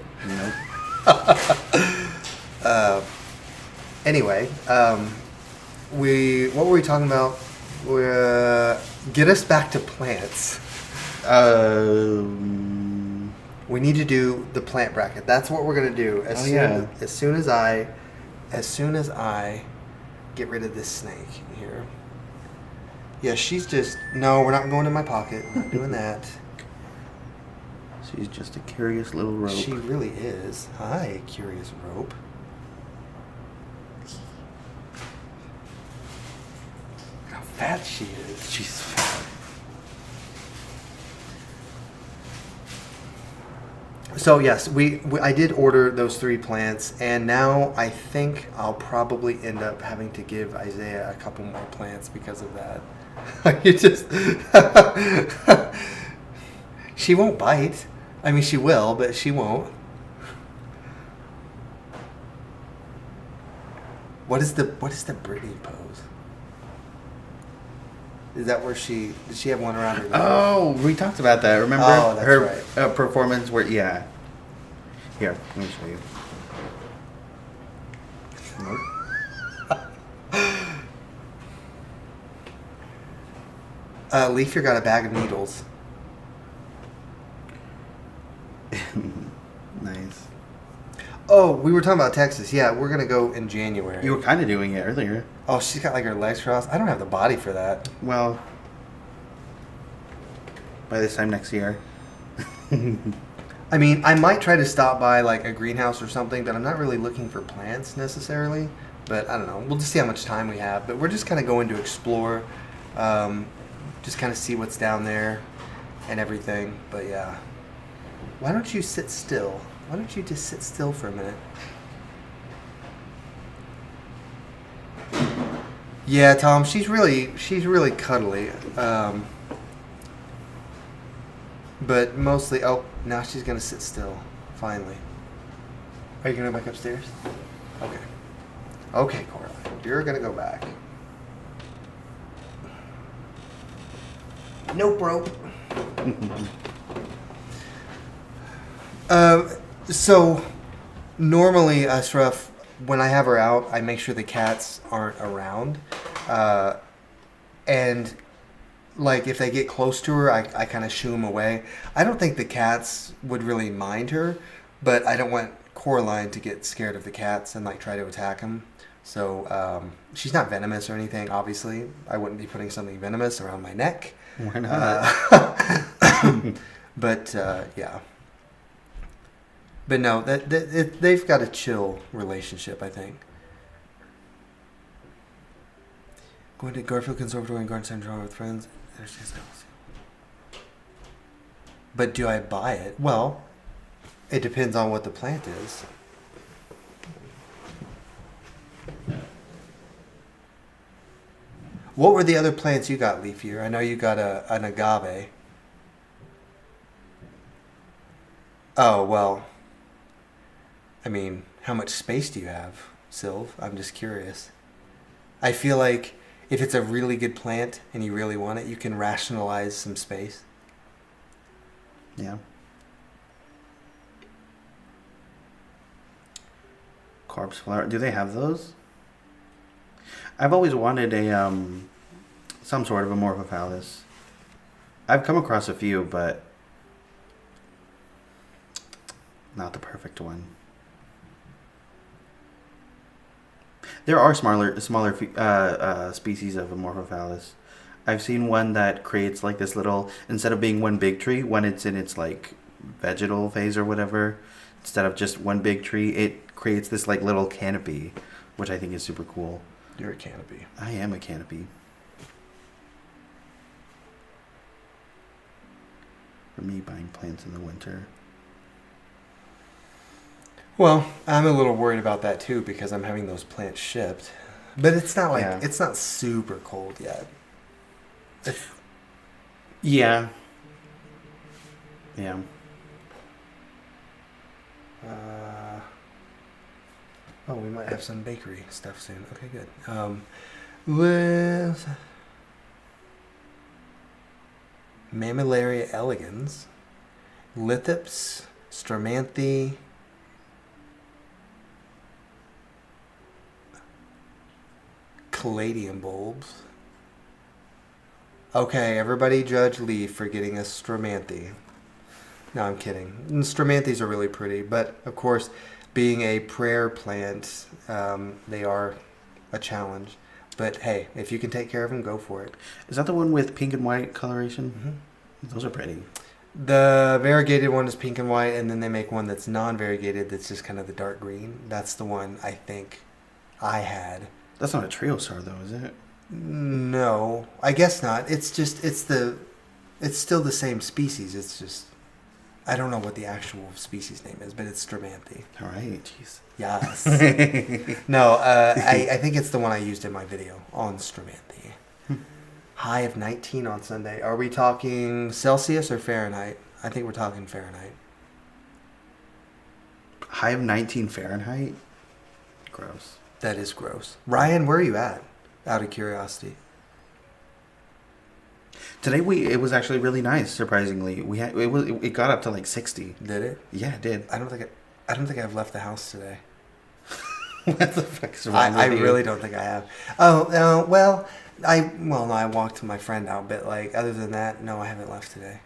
Nope. Anyway, what were we talking about? Get us back to plants. We need to do the plant bracket. That's what we're gonna do. As soon as I get rid of this snake here. Yeah, she's just no. We're not going in my pocket. We're not doing that. She's just a curious little rope. She really is. Hi, curious rope. Look how fat she is. She's fat. So yes, I did order those 3 plants, and now I think I'll probably end up having to give Isaiah a couple more plants because of that. You just she won't bite. I mean, she will, but she won't. What is the Britney pose? Is that where did she have one around her neck? Oh, we talked about that. Remember Oh, that's her right. performance where yeah. Here, let me show you. Nope. Leaf, you got a bag of needles. Nice. Oh, we were talking about Texas. Yeah, we're gonna go in January. You were kind of doing it earlier. Oh, she's got like her legs crossed. I don't have the body for that. Well, by this time next year. I mean, I might try to stop by like a greenhouse or something, but I'm not really looking for plants necessarily. But I don't know. We'll just see how much time we have. But we're just kind of going to explore, just kind of see what's down there and everything. But yeah. Why don't you sit still? Why don't you just sit still for a minute? Yeah, Tom, she's really cuddly. But mostly, oh, now she's gonna sit still. Finally. Are you gonna go back upstairs? Okay. Okay, Coraline, you're gonna go back. Nope, rope. So normally, Ashraf, when I have her out, I make sure the cats aren't around. And like if they get close to her, I kind of shoo them away. I don't think the cats would really mind her, but I don't want Coraline to get scared of the cats and like try to attack them. So she's not venomous or anything, obviously. I wouldn't be putting something venomous around my neck. Why not? But yeah. But no, they've got a chill relationship, I think. Going to Garfield Conservatory and Garden Center with friends. But do I buy it? Well, it depends on what the plant is. What were the other plants you got, Leafier? I know you got an agave. Oh, well. I mean, how much space do you have, Sylv? I'm just curious. I feel like if it's a really good plant and you really want it, you can rationalize some space. Yeah. Corpse flower. Do they have those? I've always wanted a some sort of Amorphophallus. I've come across a few, but not the perfect one. There are smaller species of Amorphophallus. I've seen one that creates like this little, instead of being one big tree, when it's in its like vegetal phase or whatever, instead of just one big tree, it creates this like little canopy, which I think is super cool. You're a canopy. I am a canopy. For me, buying plants in the winter. Well, I'm a little worried about that too because I'm having those plants shipped. But it's not like it's not super cold yet. Yeah. Yeah. Oh, we might have some bakery stuff soon. Okay, good. With Mammillaria elegans, lithops, stramanthe, caladium bulbs. Okay, everybody judge Lee for getting a stramanthe. No, I'm kidding. Stramanthes are really pretty, but of course, being a prayer plant, they are a challenge. But hey, if you can take care of them, go for it. Is that the one with pink and white coloration? Mm-hmm. Those are pretty. The variegated one is pink and white, and then they make one that's non-variegated that's just kind of the dark green. That's the one I think I had. That's not a trio star though, is it? No, I guess not. It's just it's still the same species. It's just I don't know what the actual species name is, but it's stramanthe. All right, jeez. Yes. No, I think it's the one I used in my video on stramanthe. High of 19 on Sunday. Are we talking Celsius or Fahrenheit? I think we're talking Fahrenheit. High of 19 Fahrenheit? Gross. That is gross. Ryan, where are you at? Out of curiosity. Today it was actually really nice. Surprisingly, it got up to like 60. Did it? Yeah, it did. I don't think I've left the house today. What the fuck is wrong I with you? really don't think I have. Oh, well, no, I walked my friend out, but like other than that, no, I haven't left today.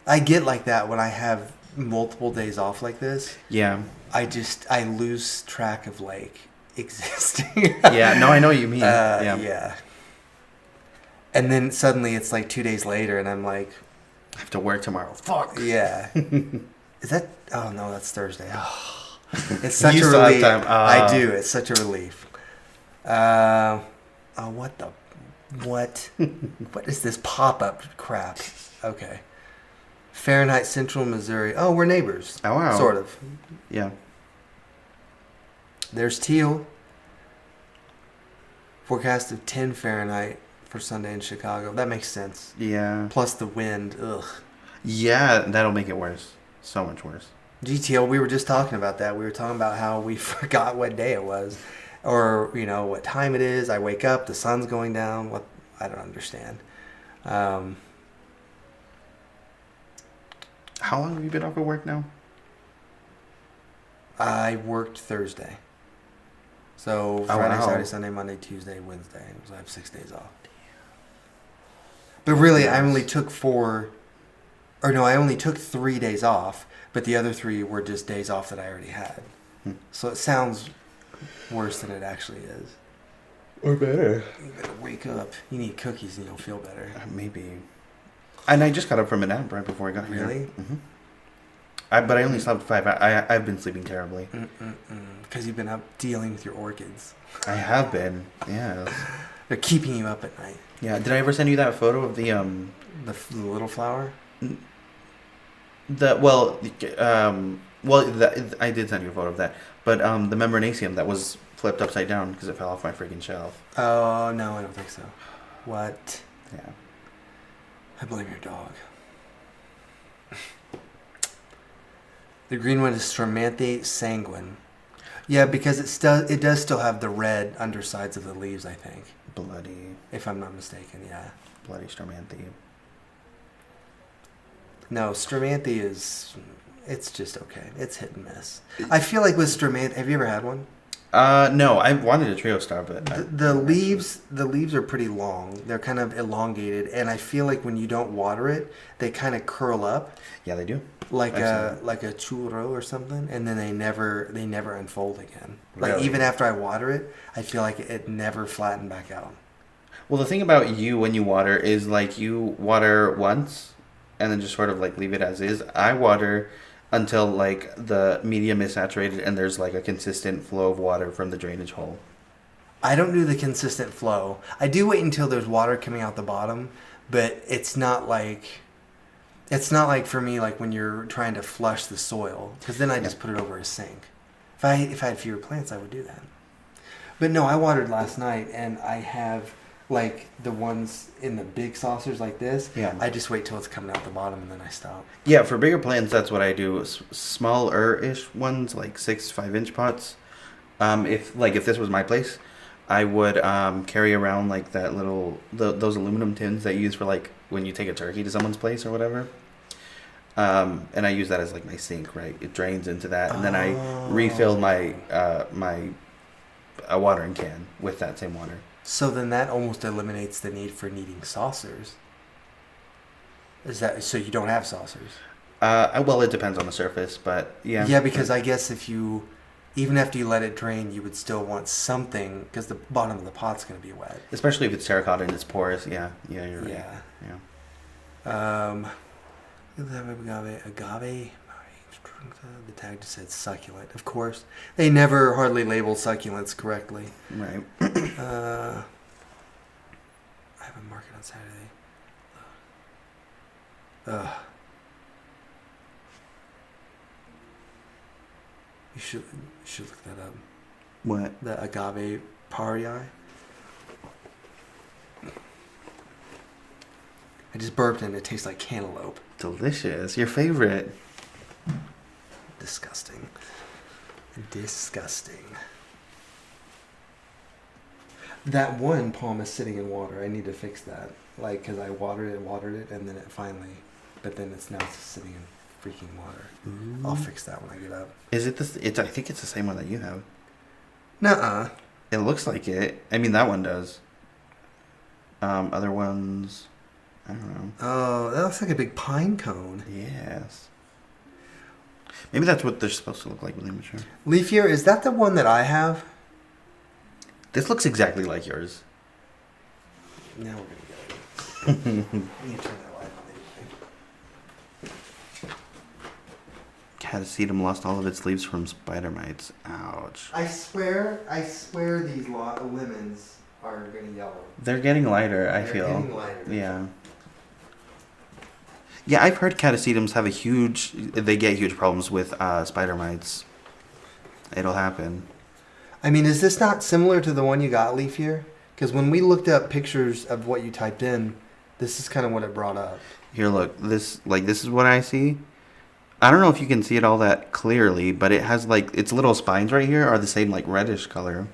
I get like that when I have multiple days off like this. Yeah. I lose track of like existing. Yeah. No, I know what you mean. Yeah. And then suddenly it's like 2 days later, and I'm like, I have to work tomorrow. Fuck. yeah. Is that? Oh no, that's Thursday. Oh. It's such You a still have relief. time. I do. It's such a relief. What the? What? What is this pop-up crap? Okay. Fahrenheit, Central Missouri. Oh, we're neighbors. Oh, wow. Sort of. Yeah. There's teal. Forecast of 10 Fahrenheit for Sunday in Chicago. That makes sense. Yeah. Plus the wind. Ugh. Yeah, that'll make it worse. So much worse. GTL, we were just talking about that. We were talking about how we forgot what day it was. Or, what time it is. I wake up, the sun's going down. What? I don't understand. How long have you been off of work now? I worked Thursday. So Friday, wow. Saturday, Sunday, Monday, Tuesday, Wednesday. So I have 6 days off. But really, I only took 3 days off. But the other 3 were just days off that I already had. So it sounds worse than it actually is. Or better. You better wake up. You need cookies and you'll feel better. Maybe. And I just got up from a nap right before I got here. Really? Mm-hmm. But I only slept 5 hours. I've been sleeping terribly. Because you've been up dealing with your orchids. I have been. Yeah. They're keeping you up at night. Yeah. Did I ever send you that photo of the The little flower? I did send you a photo of that. But the membranaceum that was flipped upside down because it fell off my freaking shelf. Oh, no, I don't think so. What? Yeah. I blame your dog. The green one is Stramanthe sanguine. Yeah, because it does still have the red undersides of the leaves, I think. Bloody. If I'm not mistaken, yeah. Bloody Stramanthe. No, Stramanthe it's just okay. It's hit and miss. I feel like with Stramanthe, have you ever had one? No, I wanted a trio star, but The leaves are pretty long. They're kind of elongated, and I feel like when you don't water it, they kind of curl up yeah, they do. like I've a churro or something, and then they never unfold again. Like Really? even after I water it, I feel like it never flattened back out. Well, the thing about you when you water is like you water once, and then just sort of like leave it as is. I water until like the medium is saturated and there's like a consistent flow of water from the drainage hole. I don't do the consistent flow. I do wait until there's water coming out the bottom, but it's not like for me like when you're trying to flush the soil, because then I just put it over a sink. If I had fewer plants, I would do that. But no, I watered last night, and I have like the ones in the big saucers like this. Yeah. I just wait till it's coming out the bottom, and then I stop. Yeah, for bigger plants, that's what I do. Smaller-ish ones, like 5-inch pots. If this was my place, I would carry around like that those aluminum tins that you use for like when you take a turkey to someone's place or whatever. And I use that as like my sink, right? It drains into that, and then I refill my watering can with that same water. So then that almost eliminates the need for needing saucers. Is that so? You don't have saucers? Well, it depends on the surface, but yeah. Yeah, because I guess even after you let it drain, you would still want something, because the bottom of the pot's going to be wet. Especially if it's terracotta and it's porous. Yeah, you're right. Yeah. Agave. The tag just said succulent. Of course, they never hardly label succulents correctly. Right. I have a market on Saturday. You should look that up. What? The agave parii. I just burped and it tastes like cantaloupe. Delicious. Your favorite. Disgusting. That one palm is sitting in water. I need to fix that. Like, because I watered it, and then it finally... But then it's now sitting in freaking water. Ooh. I'll fix that when I get up. Is it this? I think it's the same one that you have. Nuh-uh. It looks like it. I mean, that one does. Other ones... I don't know. Oh, that looks like a big pine cone. Yes. Maybe that's what they're supposed to look like really mature. Leaf year, is that the one that I have? This looks exactly like yours. Now we're going to get it. You need to turn that light on. Catasetum lost all of its leaves from spider mites. Ouch. I swear these lemons are getting yellow. They're getting lighter, I feel. They're getting lighter. Yeah. Yeah, I've heard catasetums they get huge problems with spider mites. It'll happen. I mean, is this not similar to the one you got, Leaf Year? Because when we looked up pictures of what you typed in, this is kind of what it brought up. Here, look. This is what I see. I don't know if you can see it all that clearly, but it has like its little spines right here are the same like reddish color.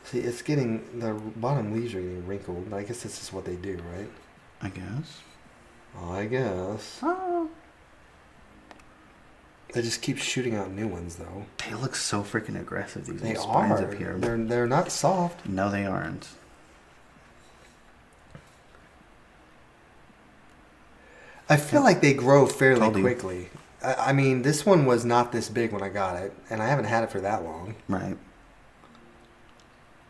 See, it's getting, the bottom leaves are getting wrinkled. I guess this is what they do, right? I guess. I guess. Oh. They just keep shooting out new ones, though. They look so freaking aggressive. These They little spines are. up here. They're not soft. No, they aren't. I feel like they grow fairly Told you. quickly. I mean, this one was not this big when I got it, and I haven't had it for that long. Right.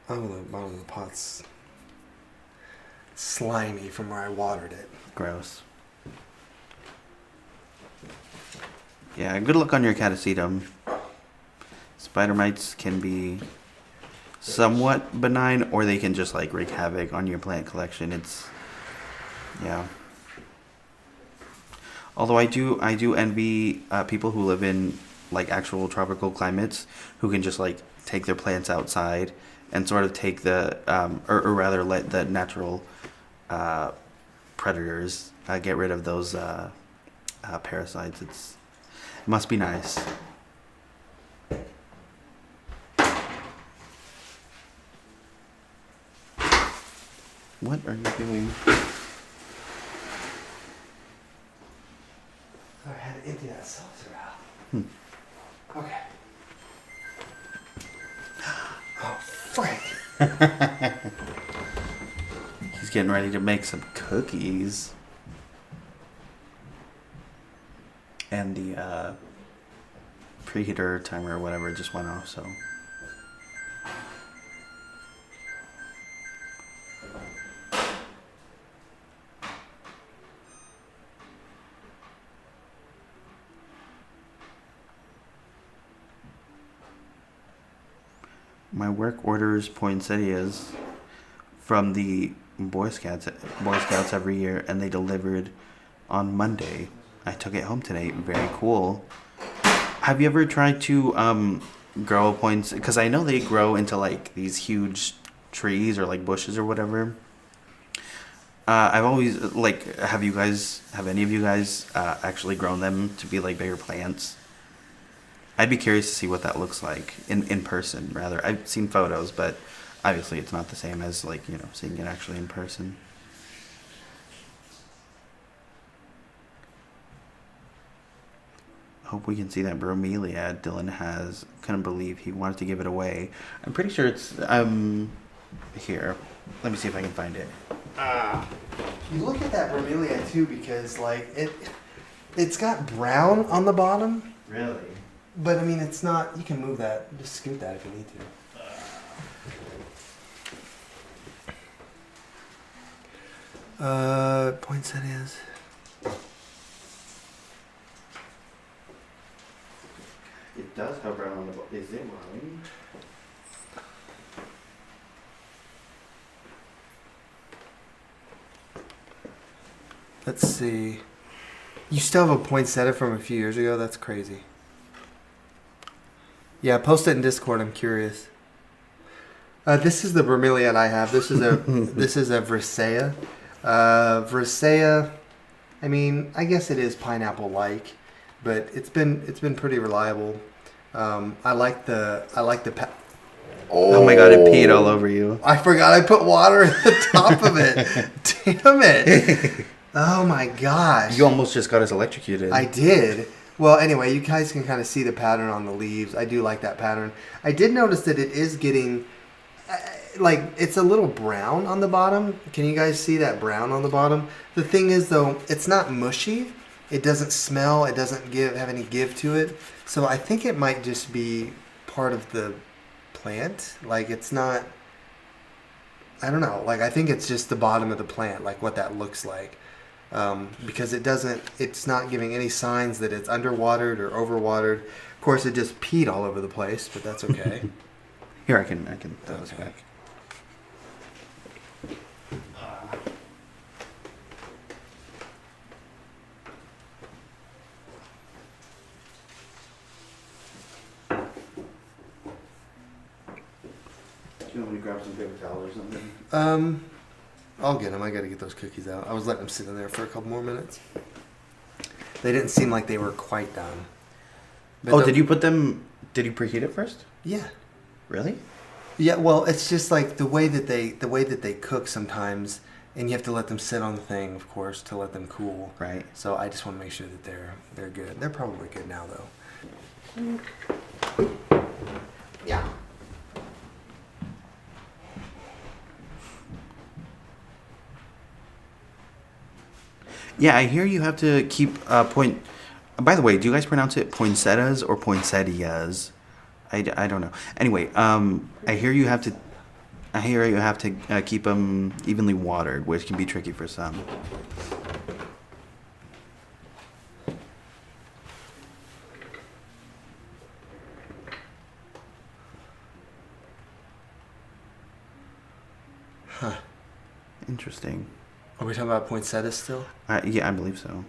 Oh, the bottom of the pot's slimy from where I watered it. Gross. Yeah, good luck on your catasetum. Spider mites can be somewhat benign, or they can just like wreak havoc on your plant collection. Yeah. Although I do envy people who live in like actual tropical climates who can just like take their plants outside and sort of take the or rather let the natural predators get rid of those parasites. It must be nice. What are you doing? I had to empty empty that seltzer out. Okay. Oh, frick. He's getting ready to make some cookies. And the preheater timer or whatever just went off, so. My work orders poinsettias from the Boy Scouts every year, and they delivered on Monday. I took it home today. Very cool. Have you ever tried to grow points? Because I know they grow into like these huge trees or like bushes or whatever. I've always like. Have any of you guys actually grown them to be like bigger plants? I'd be curious to see what that looks like in person, rather. I've seen photos, but obviously it's not the same as, like, you know, seeing it actually in person. Hope we can see that bromelia Dylan has. Couldn't believe he wanted to give it away. I'm pretty sure it's, here. Let me see if I can find it. You look at that bromelia, too, because, like, it's got brown on the bottom. Really? But, I mean, it's not... You can move that. Just scoot that if you need to. Poinsettias. It does have brown on the bottom. Is it growing? Let's see. You still have a poinsettia from a few years ago? That's crazy. Yeah, post it in Discord. I'm curious. This is the bromeliad I have. This is a Vricea. Vricea. I mean, I guess it is pineapple-like, but it's been pretty reliable. I like the. Oh my god! It peed all over you. I forgot I put water at the top of it. Damn it! Oh my gosh! You almost just got us electrocuted. I did. Well, anyway, you guys can kind of see the pattern on the leaves. I do like that pattern. I did notice that it is getting, like, it's a little brown on the bottom. Can you guys see that brown on the bottom? The thing is, though, it's not mushy. It doesn't smell. It doesn't have any give to it. So I think it might just be part of the plant. Like, it's not, I don't know. Like, I think it's just the bottom of the plant, like what that looks like. Because it's not giving any signs that it's underwatered or overwatered. Of course, it just peed all over the place, but that's okay. Here, I can throw this back. Do you want me to grab some paper towels or something? I'll get them. I got to get those cookies out. I was letting them sit in there for a couple more minutes. They didn't seem like they were quite done. But did you put them? Did you preheat it first? Yeah. Really? Yeah. Well, it's just like the way that they cook sometimes, and you have to let them sit on the thing, of course, to let them cool. Right. So I just want to make sure that they're good. They're probably good now, though. Yeah. Yeah, I hear you have to keep point. By the way, do you guys pronounce it poinsettias or poinsettias? I don't know. Anyway, I hear you have to keep them evenly watered, which can be tricky for some. Huh. Interesting. Are we talking about poinsettias still? Yeah, I believe so.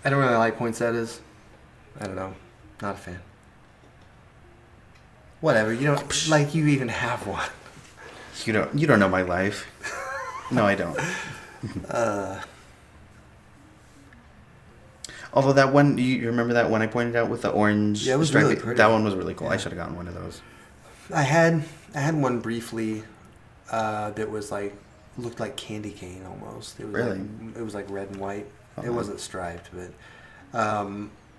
I don't really like poinsettias. I don't know. Not a fan. Whatever. You don't like. You even have one. You don't know my life. No, I don't. Although that one, you remember that one I pointed out with the orange? Yeah, it was really pretty. That one was really cool. Yeah. I should have gotten one of those. I had one briefly that was like looked like candy cane almost. It was Really? it was like red and white. Oh, It wasn't striped, but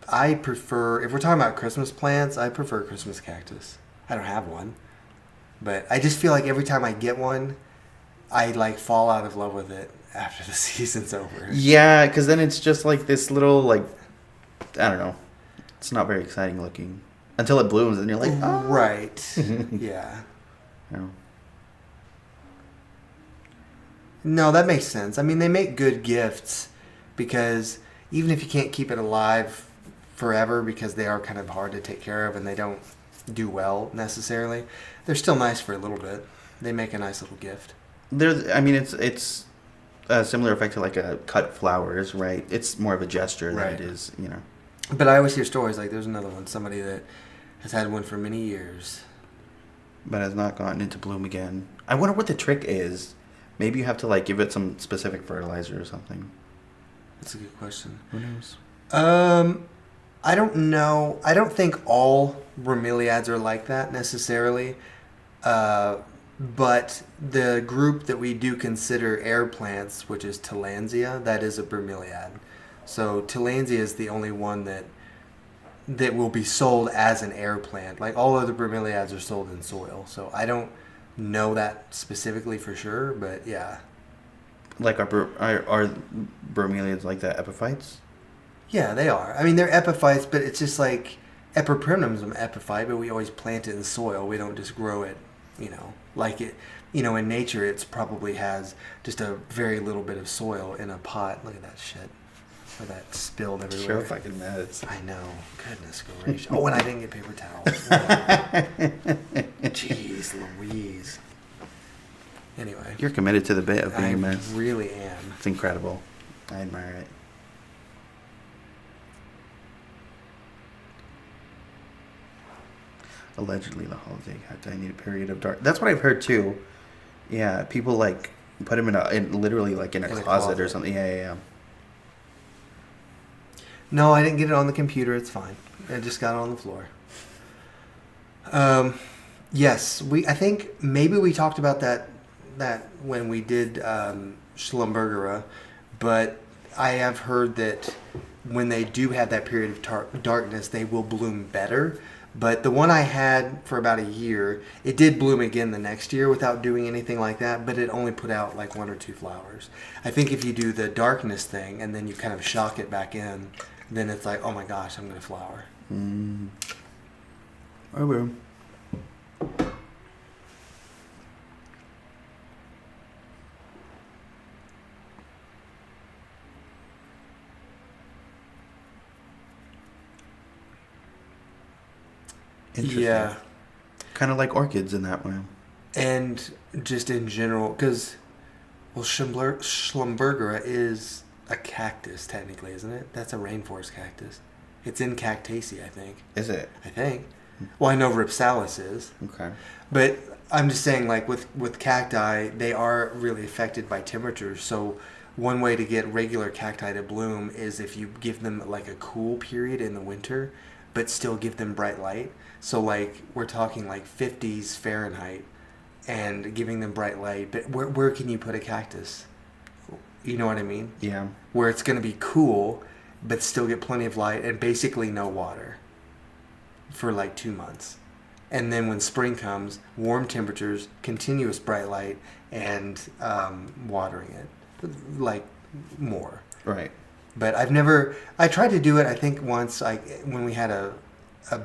I prefer, if we're talking about Christmas plants, I prefer Christmas cactus. I don't have one, but I just feel like every time I get one, I like fall out of love with it after the season's over. Yeah, because then it's just like this little, like, I don't know. It's not very exciting looking until it blooms, and you're like, oh. Right. Yeah. No. No, that makes sense. I mean, they make good gifts because even if you can't keep it alive forever because they are kind of hard to take care of and they don't do well necessarily, they're still nice for a little bit. They make a nice little gift. I mean, it's a similar effect to like a cut flowers, right? It's more of a gesture than it is, you know. But I always hear stories like there's another one, somebody that has had one for many years, But has not gotten into bloom again. I wonder what the trick is. Maybe you have to like give it some specific fertilizer or something. That's a good question. Who knows? I don't know. I don't think all bromeliads are like that necessarily. But the group that we do consider air plants, which is Tillandsia, that is a bromeliad. So Tillandsia is the only one that will be sold as an air plant. Like all other bromeliads are sold in soil. So I don't know that specifically for sure, but yeah. Like are bromeliads like the epiphytes? Yeah, they are. I mean, they're epiphytes, but it's just like Epiprimnum's an epiphyte, but we always plant it in soil. We don't just grow it, like it. In nature, it's probably has just a very little bit of soil in a pot. Look at that shit. Or that spilled everywhere. Sure fucking mess. I know. Goodness gracious. Oh, and I didn't get paper towels. Jeez Louise. Anyway. You're committed to the bit of being I a mess. really am. It's incredible. I admire it. Allegedly, the holiday cacti need a period of dark. That's what I've heard too. Yeah, people like put them in literally like in a closet or something. Yeah. No, I didn't get it on the computer. It's fine. I just got it on the floor. Yes, I think maybe we talked about that when we did Schlumbergera, but I have heard that when they do have that period of darkness, they will bloom better. But the one I had for about a year, it did bloom again the next year without doing anything like that, but it only put out like 1 or 2 flowers. I think if you do the darkness thing and then you kind of shock it back in, then it's like, oh my gosh, I'm going to flower. Oh, well. Interesting. Yeah. Kind of like orchids in that way. And just in general, because, well, Schlumbergera is a cactus, technically, isn't it? That's a rainforest cactus. It's in Cactaceae, I think. Is it? I think. Well, I know Ripsalis is. Okay. But I'm just saying, like, with cacti, they are really affected by temperatures. So one way to get regular cacti to bloom is if you give them, like, a cool period in the winter, but still give them bright light. So, like, we're talking, like, 50s Fahrenheit and giving them bright light. But where can you put a cactus? You know what I mean? Yeah. Where it's going to be cool, but still get plenty of light and basically no water for, like, 2 months. And then when spring comes, warm temperatures, continuous bright light, and watering it, like, more. Right. But I tried to do it, I think, once, when we had a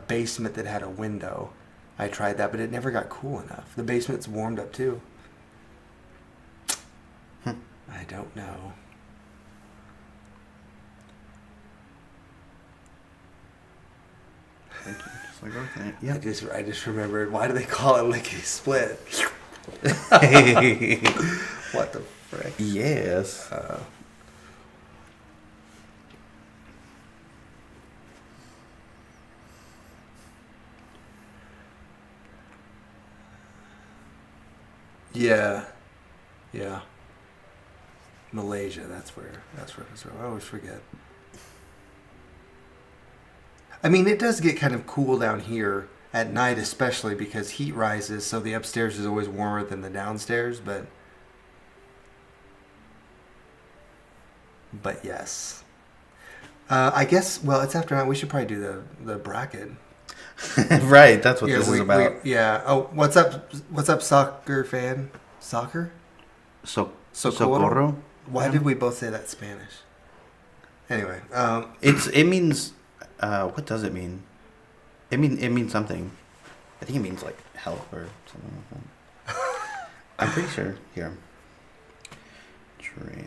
basement that had a window. I tried that, but it never got cool enough. The basement's warmed up, too. I don't know. Thank you. Just like okay. Yeah. I just remembered, why do they call it lickety split? What the frick? Yes. Yeah. Malaysia, that's where I always forget. I mean, it does get kind of cool down here at night, especially because heat rises, so the upstairs is always warmer than the downstairs, but But yes. I guess, well, it's after 9. We should probably do the bracket. Right, that's what this is about. Yeah. Oh, what's up? What's up, soccer fan? Soccer? Socorro? Why did we both say that Spanish? Anyway, It means what does it mean? It means something. I think it means like help or something like that. I'm pretty sure. Here. Translate.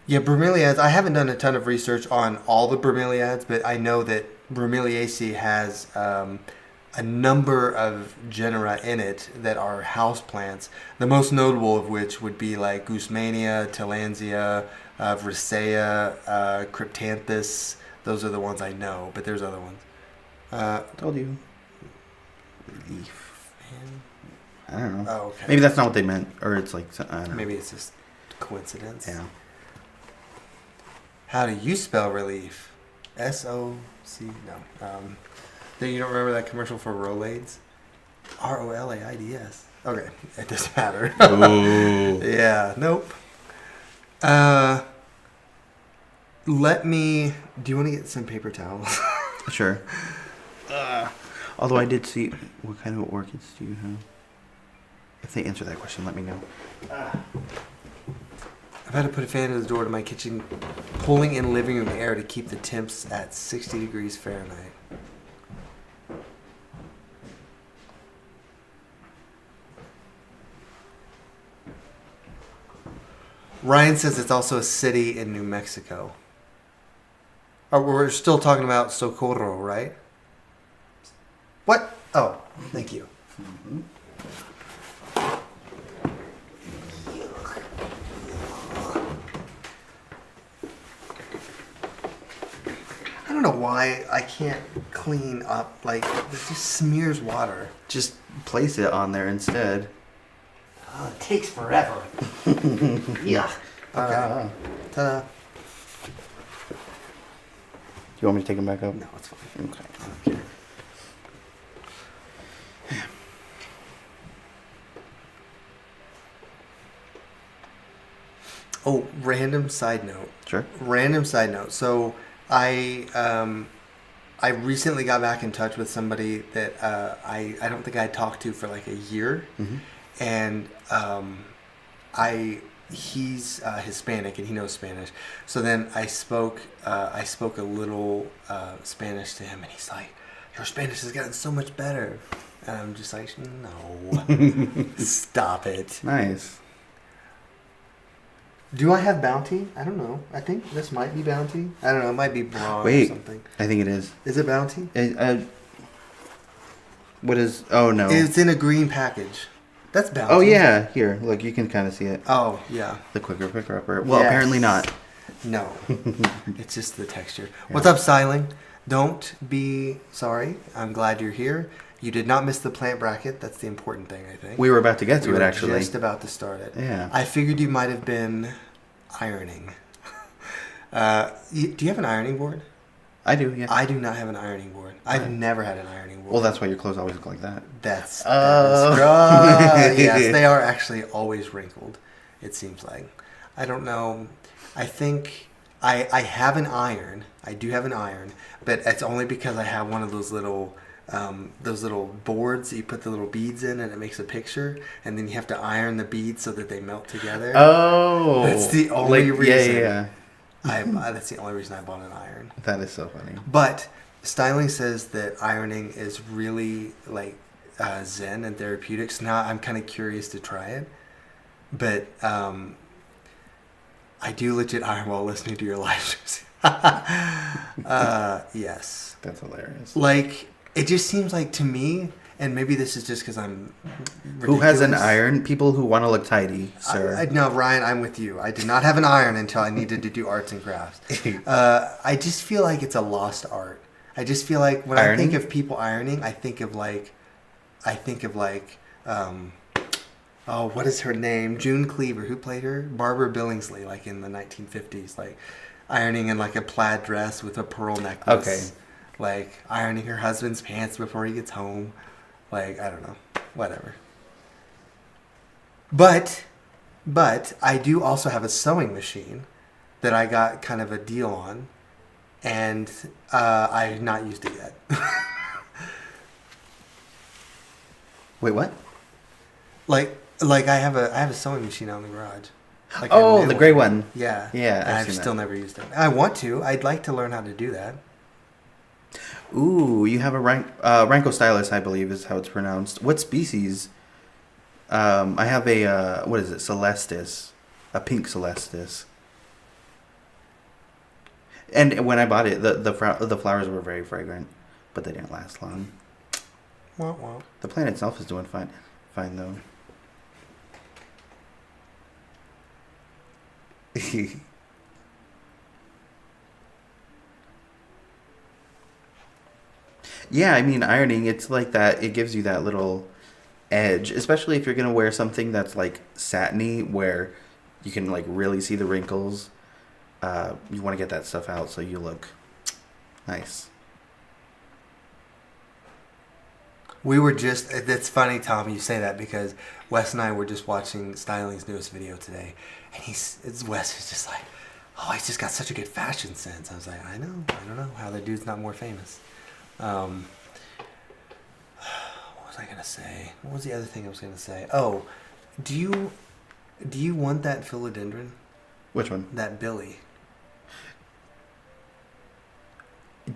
yeah, bromeliads. I haven't done a ton of research on all the bromeliads, but I know that Bromeliaceae has a number of genera in it that are houseplants. The most notable of which would be like Guzmania, Tillandsia, Vricea, Cryptanthus. Those are the ones I know, but there's other ones. Told you. Relief. I don't know. Oh, okay. Maybe that's not what they meant, or it's like I don't know. Maybe it's just coincidence. Yeah. How do you spell relief? S-O-C? No. You don't remember that commercial for Rolaids? R-O-L-A-I-D-S. Okay, it doesn't matter. Ooh. Yeah, nope. Do you want to get some paper towels? Sure. Although I did see, what kind of orchids do you have? If they answer that question, let me know. I've had to put a fan in the door to my kitchen, pulling in living room air to keep the temps at 60 degrees Fahrenheit. Ryan says it's also a city in New Mexico. Oh, we're still talking about Socorro, right? What? Oh, thank you. Mm-hmm. I don't know why I can't clean up. Like, it just smears water. Just place it on there instead. Oh, it takes forever. Yeah. Okay. Ta-da. You want me to take them back up? No, it's fine. Okay. I don't care. Oh, random side note. Sure. Random side note. So I recently got back in touch with somebody that I don't think I talked to for like a year, Mm-hmm. and he's Hispanic and he knows Spanish. So then I spoke a little Spanish to him, and he's like, "Your Spanish has gotten so much better." And I'm just like, "No, stop it." Nice. Do I have Bounty? I don't know. I think this might be Bounty. I don't know. It might be Braun or something. I think it is. Is it Bounty? What is? Oh no. It's in a green package. That's Bounty. Oh yeah, here. Look, you can kind of see it. Oh yeah. The quicker picker upper. Well, Yes. apparently not. No. It's just the texture. Yeah. What's up, Styling? Don't be sorry. I'm glad you're here. You did not miss the plant bracket. That's the important thing, I think. We were about to get to We it were actually. just about to start it. Yeah. I figured you might have been ironing. Do you have an ironing board? I do. Yeah. I do not have an ironing board. I've Right. never had an ironing board. Well, that's why your clothes always look like that. That's Oh. yes, they are actually always wrinkled. It seems like. I don't know. I think I have an iron. I do have an iron, but it's only because I have one of those little boards that you put the little beads in, and it makes a picture, and then you have to iron the beads so that they melt together. Oh. That's the only reason. Yeah. That's the only reason I bought an iron. That is so funny. But Styling says that ironing is really like zen and therapeutic. So now I'm kind of curious to try it. But I do legit iron while listening to your live streams. Yes. That's hilarious. Like, it just seems like to me, and maybe this is just because I'm ridiculous. Who has an iron? People who want to look tidy, sir. No, Ryan, I'm with you. I did not have an iron until I needed to do arts and crafts. I just feel like it's a lost art. I just feel like when Ironing? I think of people ironing, I think of what is her name? June Cleaver. Who played her? Barbara Billingsley, like in the 1950s, like ironing in like a plaid dress with a pearl necklace. Okay. Like ironing her husband's pants before he gets home. Like, I don't know. Whatever. But I do also have a sewing machine. that I got kind of a deal on, and I've not used it yet. Wait, what? Like I have a sewing machine out in the garage. Like Oh, the gray one. Yeah. Yeah, And I've I've seen still that. never used it. I want to. I'd like to learn how to do that. Ooh, you have a Ranko stylus, I believe is how it's pronounced. What species? I have a what is it? Celestis, a pink Celestis. And when I bought it, the flowers were very fragrant, but they didn't last long. Wah, wah. The plant itself is doing fine though. Yeah, I mean ironing, it's like that. It gives you that little edge, especially if you're gonna wear something that's like satiny, where you can like really see the wrinkles. You want to get that stuff out so you look nice. We were just, it's funny, Tom, you say that because Wes and I were just watching Styling's newest video today. And Wes is just like, oh, he's just got such a good fashion sense. I was like, I don't know how the dude's not more famous. What was I going to say? What was the other thing I was going to say? Oh, do you want that philodendron? Which one? That Billy.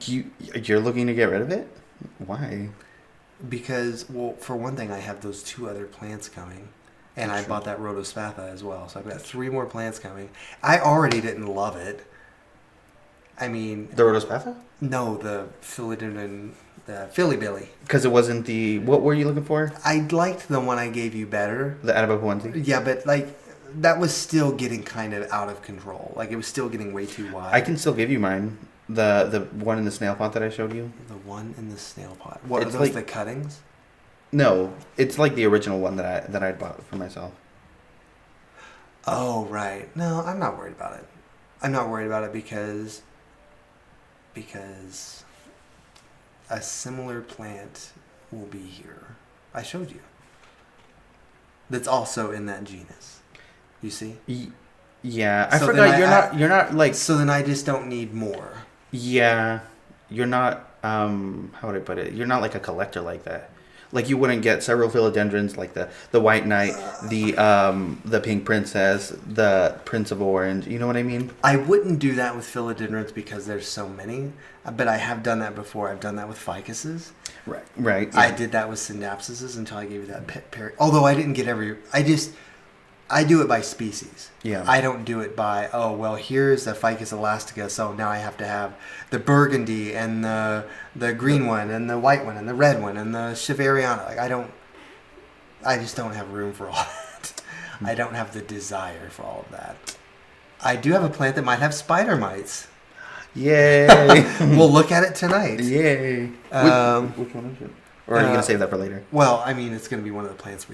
You're looking to get rid of it? Why? Because, well, for one thing, I have those 2 other plants coming. And I bought that rhodospatha as well. So I've got 3 more plants coming. I already didn't love it. I mean... The rhodospatha? No, the philodendron, the Philly Billy. Because it wasn't the... What were you looking for? I liked the one I gave you better. The Adaba onesie? Yeah, but, like, that was still getting kind of out of control. Like, it was still getting way too wide. I can still give you mine. The one in the snail pot that I showed you. The one in the snail pot. What, It's are those like- the cuttings? No, it's like the original one that I bought for myself. Oh, right. No, I'm not worried about it. I'm not worried about it because a similar plant will be here. I showed you. That's also in that genus. You see? Yeah, I So forgot then you're not like So then I just don't need more. yeah, you're not how would I put it? You're not like a collector like that. Like you wouldn't get several philodendrons like the White Knight, the Pink Princess, the Prince of Orange. You know what I mean? I wouldn't do that with philodendrons because there's so many, but I have done that before. I've done that with ficuses. Right. Yeah. I did that with synapsises until I gave you that although I didn't get I do it by species. Yeah. I don't do it by, oh, well, here's the Ficus elastica, so now I have to have the burgundy and the green one and the white one and the red one and the Chiveriana. Like, I just don't have room for all that. I don't have the desire for all of that. I do have a plant that might have spider mites. Yay! We'll look at it tonight. Yay! Which one is it? Or are you gonna save that for later? Well, I mean, it's going to be one of the plants that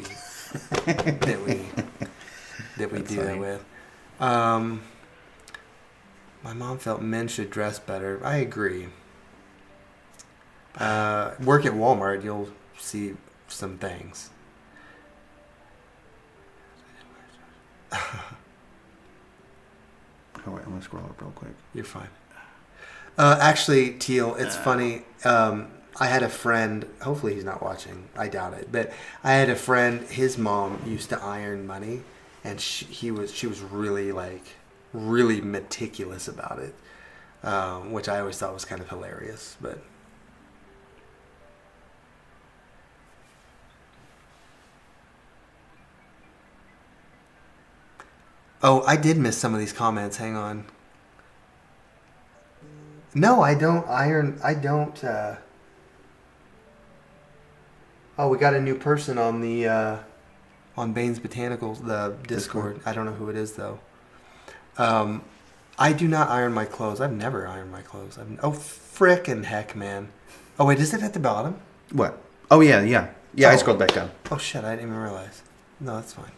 we That's do funny. that with. My mom felt men should dress better. I agree. Work at Walmart, you'll see some things. Oh wait, I'm gonna scroll up real quick. You're fine. Actually, Teal, it's funny. I had a friend. Hopefully, he's not watching. I doubt it. But I had a friend. His mom used to iron money, and she was really meticulous about it, which I always thought was kind of hilarious. But oh, I did miss some of these comments. Hang on. No, I don't iron. I don't. Oh, we got a new person on the on Bane's Botanicals, the Discord. I don't know who it is though. I do not iron my clothes. I've never ironed my clothes. Oh, frickin' heck, man. Oh wait, is it at the bottom? What? Oh yeah. I Oh. scrolled back down. Oh shit, I didn't even realize. No, that's fine.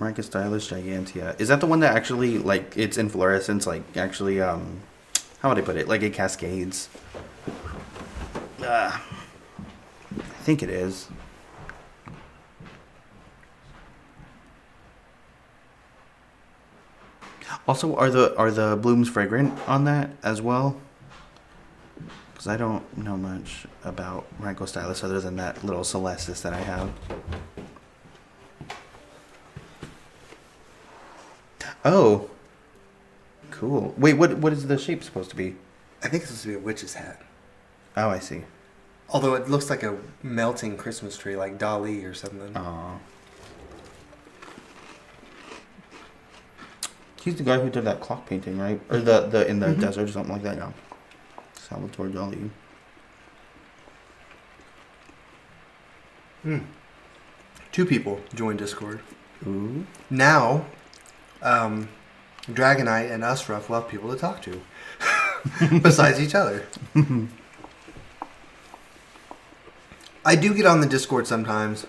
Marcus Stylish Gigantea. Is that the one that actually like it's in fluorescence? Like actually, how would I put it? Like it cascades. I think it is. Also, are the blooms fragrant on that as well? Because I don't know much about Ranko Stylus other than that little Celestis that I have. Oh, cool. Wait, what is the shape supposed to be? I think it's supposed to be a witch's hat. Oh, I see. Although it looks like a melting Christmas tree, like Dali or something. Aw. He's the guy who did that clock painting, right? Or the in the desert or something like that, yeah. Salvatore Dali. Two people joined Discord. Ooh. Now, Dragonite and Usruff will have people to talk to. Besides each other. I do get on the Discord sometimes.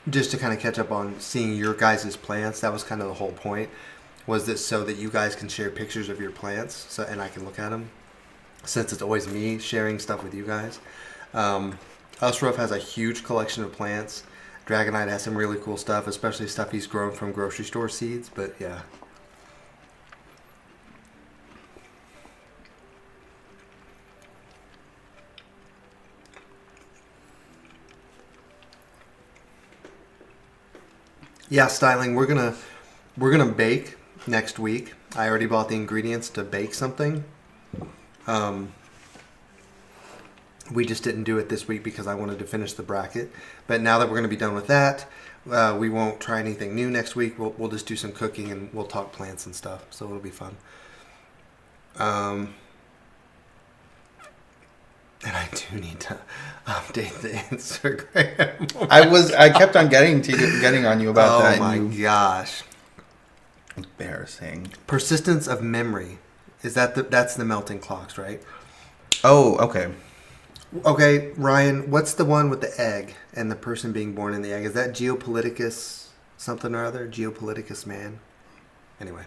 Just to kind of catch up on seeing your guys' plants. That was kind of the whole point. Was this so that you guys can share pictures of your plants, and I can look at them, since it's always me sharing stuff with you guys. Usruff has a huge collection of plants. Dragonite has some really cool stuff, especially stuff he's grown from grocery store seeds. But yeah. Yeah, styling. We're gonna bake next week. I already bought the ingredients to bake something. We just didn't do it this week because I wanted to finish the bracket. But now that we're gonna be done with that, we won't try anything new next week. We'll just do some cooking and we'll talk plants and stuff. So it'll be fun. And I do need to update the Instagram. I kept on getting on you about that. Oh my gosh. Embarrassing. Persistence of memory. That's the melting clocks, right? Oh, okay. Okay, Ryan, what's the one with the egg and the person being born in the egg? Is that Geopoliticus something or other? Geopoliticus man? Anyway.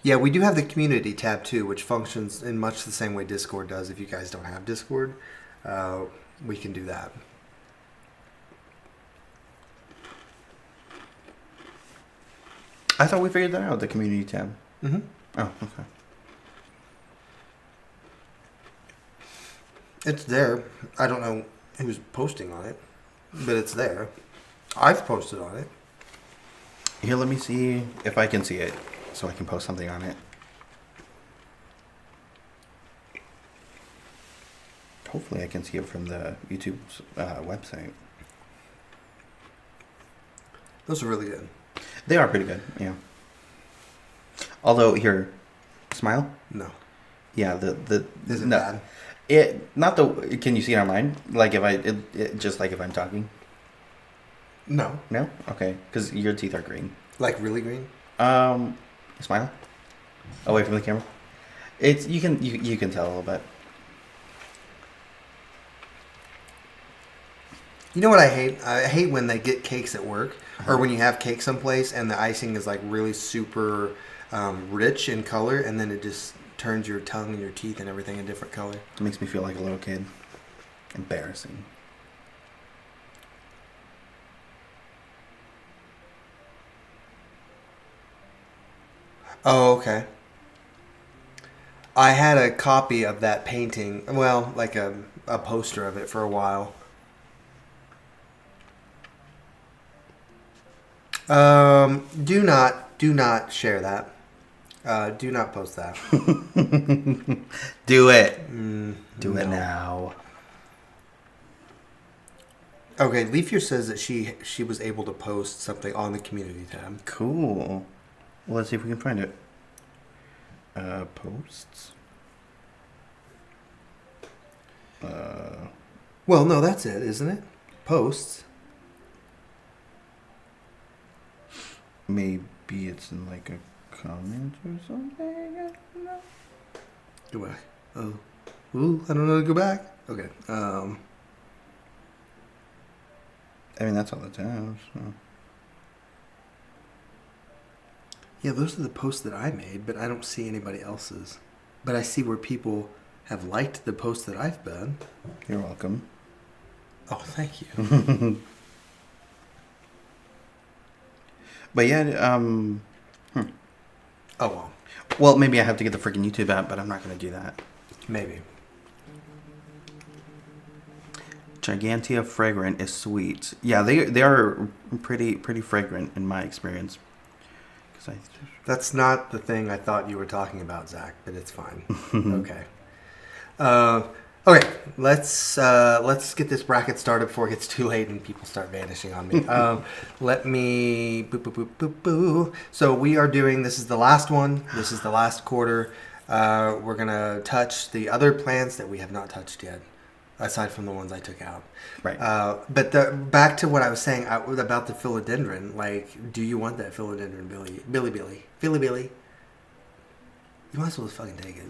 Yeah, we do have the community tab too, which functions in much the same way Discord does. If you guys don't have Discord, we can do that. I thought we figured that out, the community tab. Mm-hmm. Oh, okay. It's there. I don't know who's posting on it, but it's there. I've posted on it. Here, let me see if I can see it, so I can post something on it. Hopefully I can see it from the YouTube website. Those are really good. They are pretty good, yeah. Although, here, smile? No. Yeah, Is it no. bad? Can you see it on mine? Like just like if I'm talking? No. No? Okay, because your teeth are green. Like really green? Smile? Away from the camera. You can tell a little bit. You know what I hate? I hate when they get cakes at work, or when you have cake someplace and the icing is like really super rich in color, and then it just turns your tongue and your teeth and everything a different color. It makes me feel like a little kid. Embarrassing. Oh, okay. I had a copy of that painting, well, like a poster of it for a while. Do not share that. Do not post that. Do it. Do no. it now. Okay, Leafier says that she was able to post something on the community tab. Cool. Well, let's see if we can find it. Posts. Well, no, that's it, isn't it? Posts. Maybe it's in like a comment or something. I don't know. Go back. Oh. Ooh, I don't know to go back. Okay. I mean, that's all it has. So. Yeah, those are the posts that I made, but I don't see anybody else's. But I see where people have liked the posts that I've done. You're welcome. Oh, thank you. But yeah, Oh well, well, maybe I have to get the freaking YouTube app, but I'm not gonna do that. maybe. Gigantea fragrant is sweet. Yeah, they are pretty fragrant in my experience. 'Cause That's not the thing I thought you were talking about, Zach, but it's fine. Okay. Okay, let's get this bracket started before it gets too late and people start vanishing on me. Let me So we are doing. This is the last one. This is the last quarter. We're gonna touch the other plants that we have not touched yet, aside from the ones I took out. Right. But back to what I was saying about the philodendron. Like, do you want that philodendron, Billy? You might as well just fucking take it.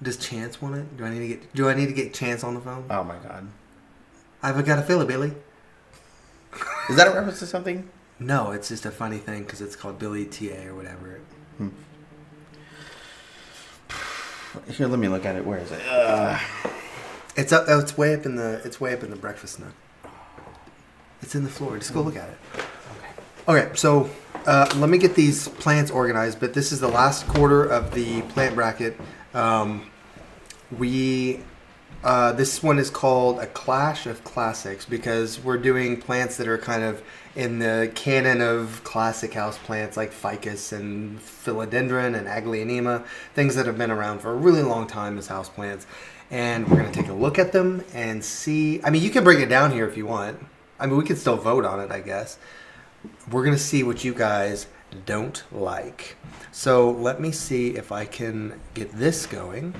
Does Chance want it? Do I need to get Chance on the phone? Oh my god. I've got a Billy. Is that a reference to something? No, it's just a funny thing because it's called Billy TA or whatever. Here, let me look at it. Where is it? It's up. Oh, it's way up in the. It's way up in the breakfast nook. It's in the floor. Just go look at it. Okay. So let me get these plants organized. But this is the last quarter of the plant bracket. This one is called a clash of classics because we're doing plants that are kind of in the canon of classic house plants like ficus and philodendron and aglaonema, things that have been around for a really long time as house plants. And we're going to take a look at them and see. I mean, you can break it down here if you want. I mean, we can still vote on it, I guess. We're going to see what you guys don't like. So let me see if I can get this going.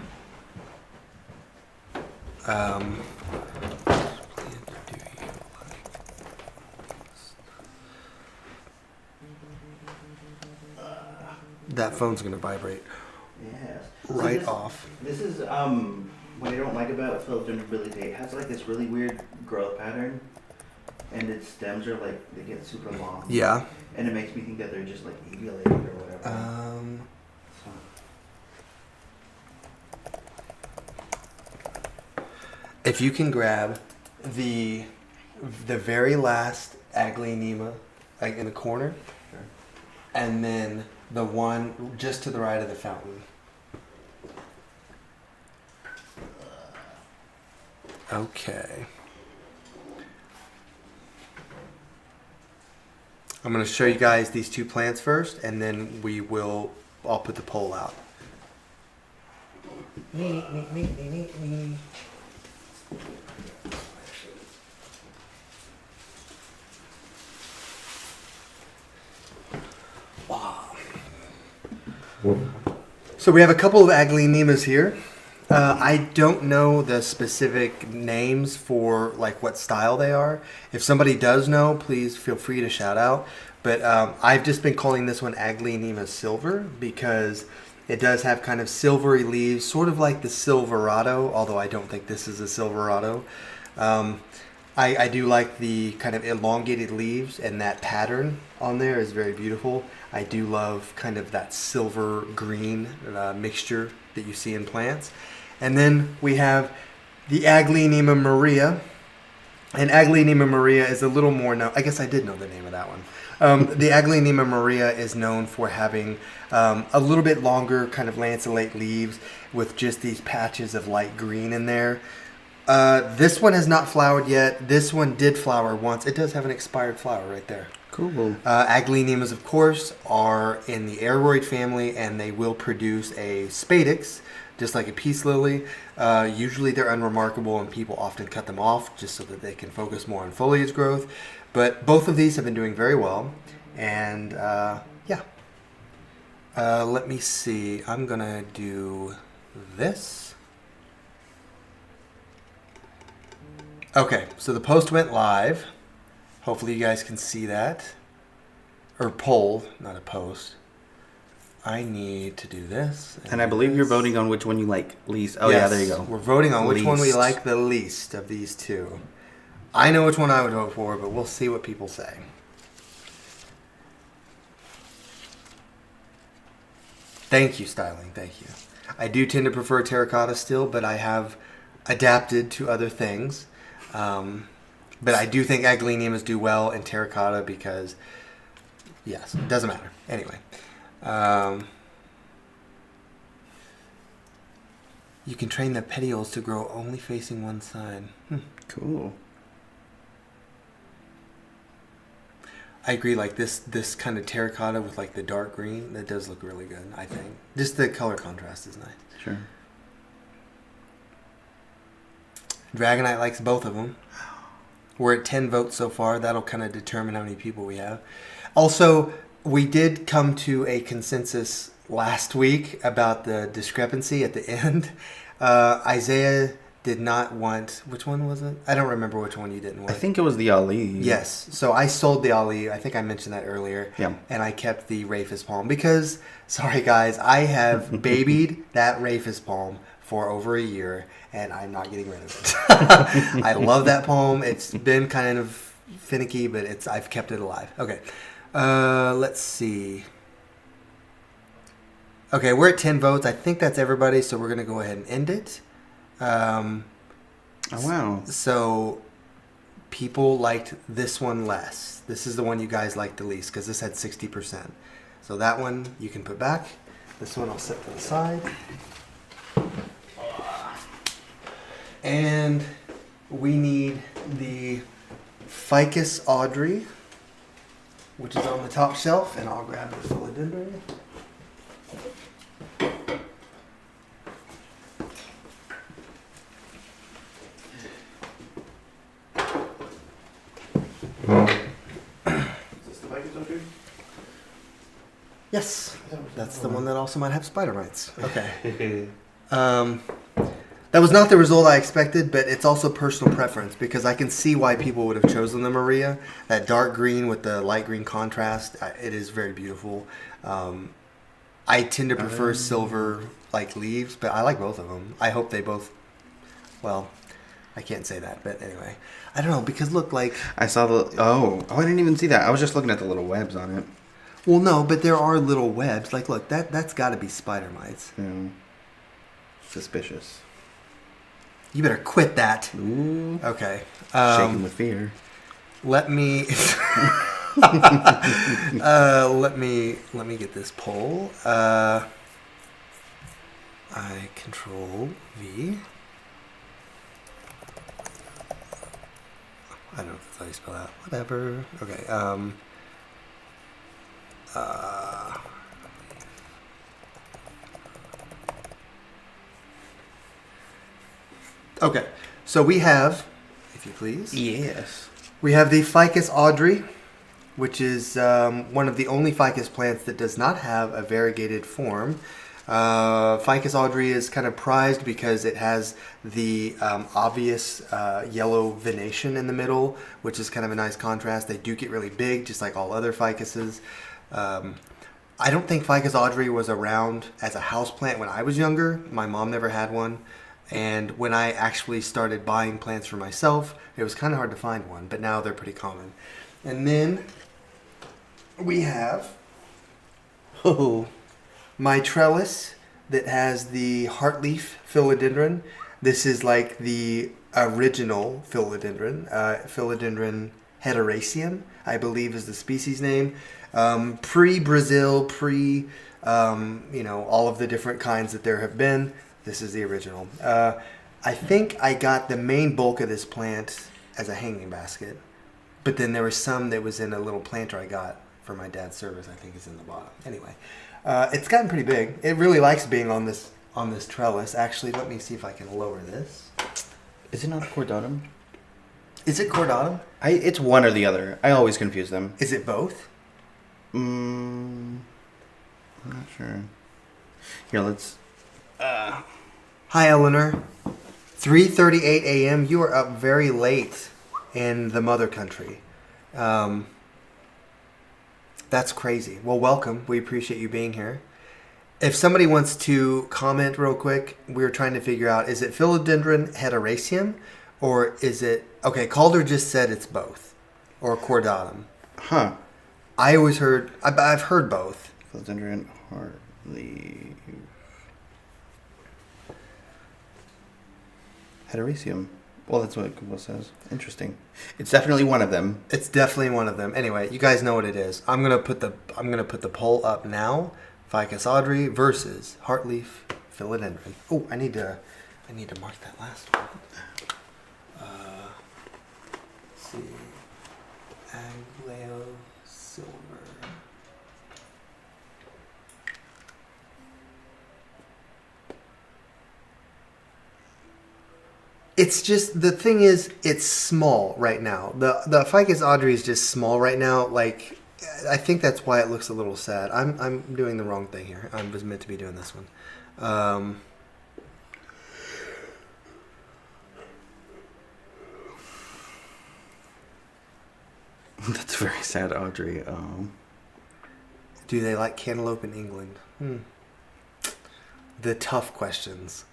That phone's gonna vibrate Yes. right this, off. This is what I don't like about philodendron Billy Tate. It has like this really weird growth pattern, and its stems are like they get super long. Yeah. And it makes me think that they're just like ovulating or whatever. If you can grab the very last aglaonema, like in the corner, Sure. and then the one just to the right of the fountain. Okay. I'm going to show you guys these two plants first, and then I'll put the poll out. So we have a couple of aglaonemas here. I don't know the specific names for like what style they are. If somebody does know, please feel free to shout out. But I've just been calling this one Aglaonema Silver because it does have kind of silvery leaves, sort of like the Silverado, although I don't think this is a Silverado. I do like the kind of elongated leaves, and that pattern on there is very beautiful. I do love kind of that silver green mixture that you see in plants. And then we have the Aglaonema Maria. And Aglaonema Maria is a little more known. I guess I did know the name of that one. The Aglaonema Maria is known for having a little bit longer kind of lanceolate leaves with just these patches of light green in there. This one has not flowered yet. This one did flower once. It does have an expired flower right there. Cool. Aglaonemas, of course, are in the aroid family, and they will produce a spadix, just like a peace lily. Usually they're unremarkable, and people often cut them off just so that they can focus more on foliage growth. But both of these have been doing very well, and yeah. Let me see. I'm going to do this. Okay, so the post went live. Hopefully you guys can see that. Or poll, not a post. I need to do this. And I believe you're voting on which one you like least. Oh, yes, yeah, there you go. We're voting on which one we Least. like the least of these two. I know which one I would vote for, but we'll see what people say. Thank you, Styling. Thank you. I do tend to prefer terracotta still, but I have adapted to other things. But I do think aggleniums do well in terracotta because, yes, it doesn't matter. Anyway. You can train the petioles to grow only facing one side. Cool. I agree, like this kind of terracotta with like the dark green, that does look really good, I think. Just the color contrast is nice. Sure. Dragonite likes both of them. We're at 10 votes so far. That'll kind of determine how many people we have. Also, we did come to a consensus last week about the discrepancy at the end. Isaiah did not want... Which one was it? I don't remember which one you didn't want. I think it was the Ali. Yes. So I sold the Ali. I think I mentioned that earlier. Yeah. And I kept the Rafus Palm because, sorry guys, I have babied that Rafus Palm for over a year, and I'm not getting rid of it. I love that palm. It's been kind of finicky, but I've kept it alive. Okay. Let's see. Okay, we're at 10 votes. I think that's everybody, so we're going to go ahead and end it. Oh, wow. So people liked this one less. This is the one you guys liked the least because this had 60%. So that one you can put back. This one I'll set to the side. And we need the Ficus Audrey, which is on the top shelf, and I'll grab the philodendron. Yes, that's the one that also might have spider mites. Okay. That was not the result I expected, but it's also personal preference because I can see why people would have chosen the Maria. That dark green with the light green contrast, it is very beautiful. I tend to prefer silver like leaves, but I like both of them. I hope they both, well, I can't say that, but anyway. I don't know, because look, like... I saw the... Oh, I didn't even see that. I was just looking at the little webs on it. Well, no, but there are little webs. Like, look, that's got to be spider mites. Yeah. Suspicious. You better quit that. Ooh. Okay. Shaking with fear. Let me... let me get this poll. I control V. I don't know if that's how you spell that. Whatever. Okay. Okay. So we have, if you please. Yes. We have the Ficus Audrey, which is one of the only ficus plants that does not have a variegated form. Ficus Audrey is kind of prized because it has the obvious yellow venation in the middle, which is kind of a nice contrast. They do get really big, just like all other ficuses. I don't think Ficus Audrey was around as a houseplant when I was younger. My mom never had one. And when I actually started buying plants for myself, it was kind of hard to find one, but now they're pretty common. And then we have my trellis that has the heartleaf philodendron. This is like the original philodendron. Philodendron hederaceum, I believe is the species name. Pre-Brazil, all of the different kinds that there have been. This is the original. I think I got the main bulk of this plant as a hanging basket, but then there was some that was in a little planter I got for my dad's service. I think is in the bottom. Anyway, it's gotten pretty big. It really likes being on this trellis. Actually, let me see if I can lower this. Is it not cordatum? Is it cordatum? It's one or the other. I always confuse them. Is it both? I'm not sure. Here, let's... Hi, Eleanor. 3:38 a.m. You are up very late in the mother country. That's crazy. Well, welcome. We appreciate you being here. If somebody wants to comment real quick, we're trying to figure out, is it Philodendron hederaceum or is it... Okay, Calder just said it's both. Or cordatum. Huh. I always heard... I've heard both. Philodendron heartleaf. Hederaceum. Well, that's what Google says. Interesting. It's definitely one of them. It's definitely one of them. Anyway, you guys know what it is. I'm gonna put the poll up now. Ficus Audrey versus Heartleaf Philodendron. Oh, I need to mark that last one. Let's see, Agleo Silver. It's just, the thing is, it's small right now. The Ficus Audrey is just small right now. Like, I think that's why it looks a little sad. I'm doing the wrong thing here. I was meant to be doing this one. That's very sad, Audrey. Do they like cantaloupe in England? The tough questions.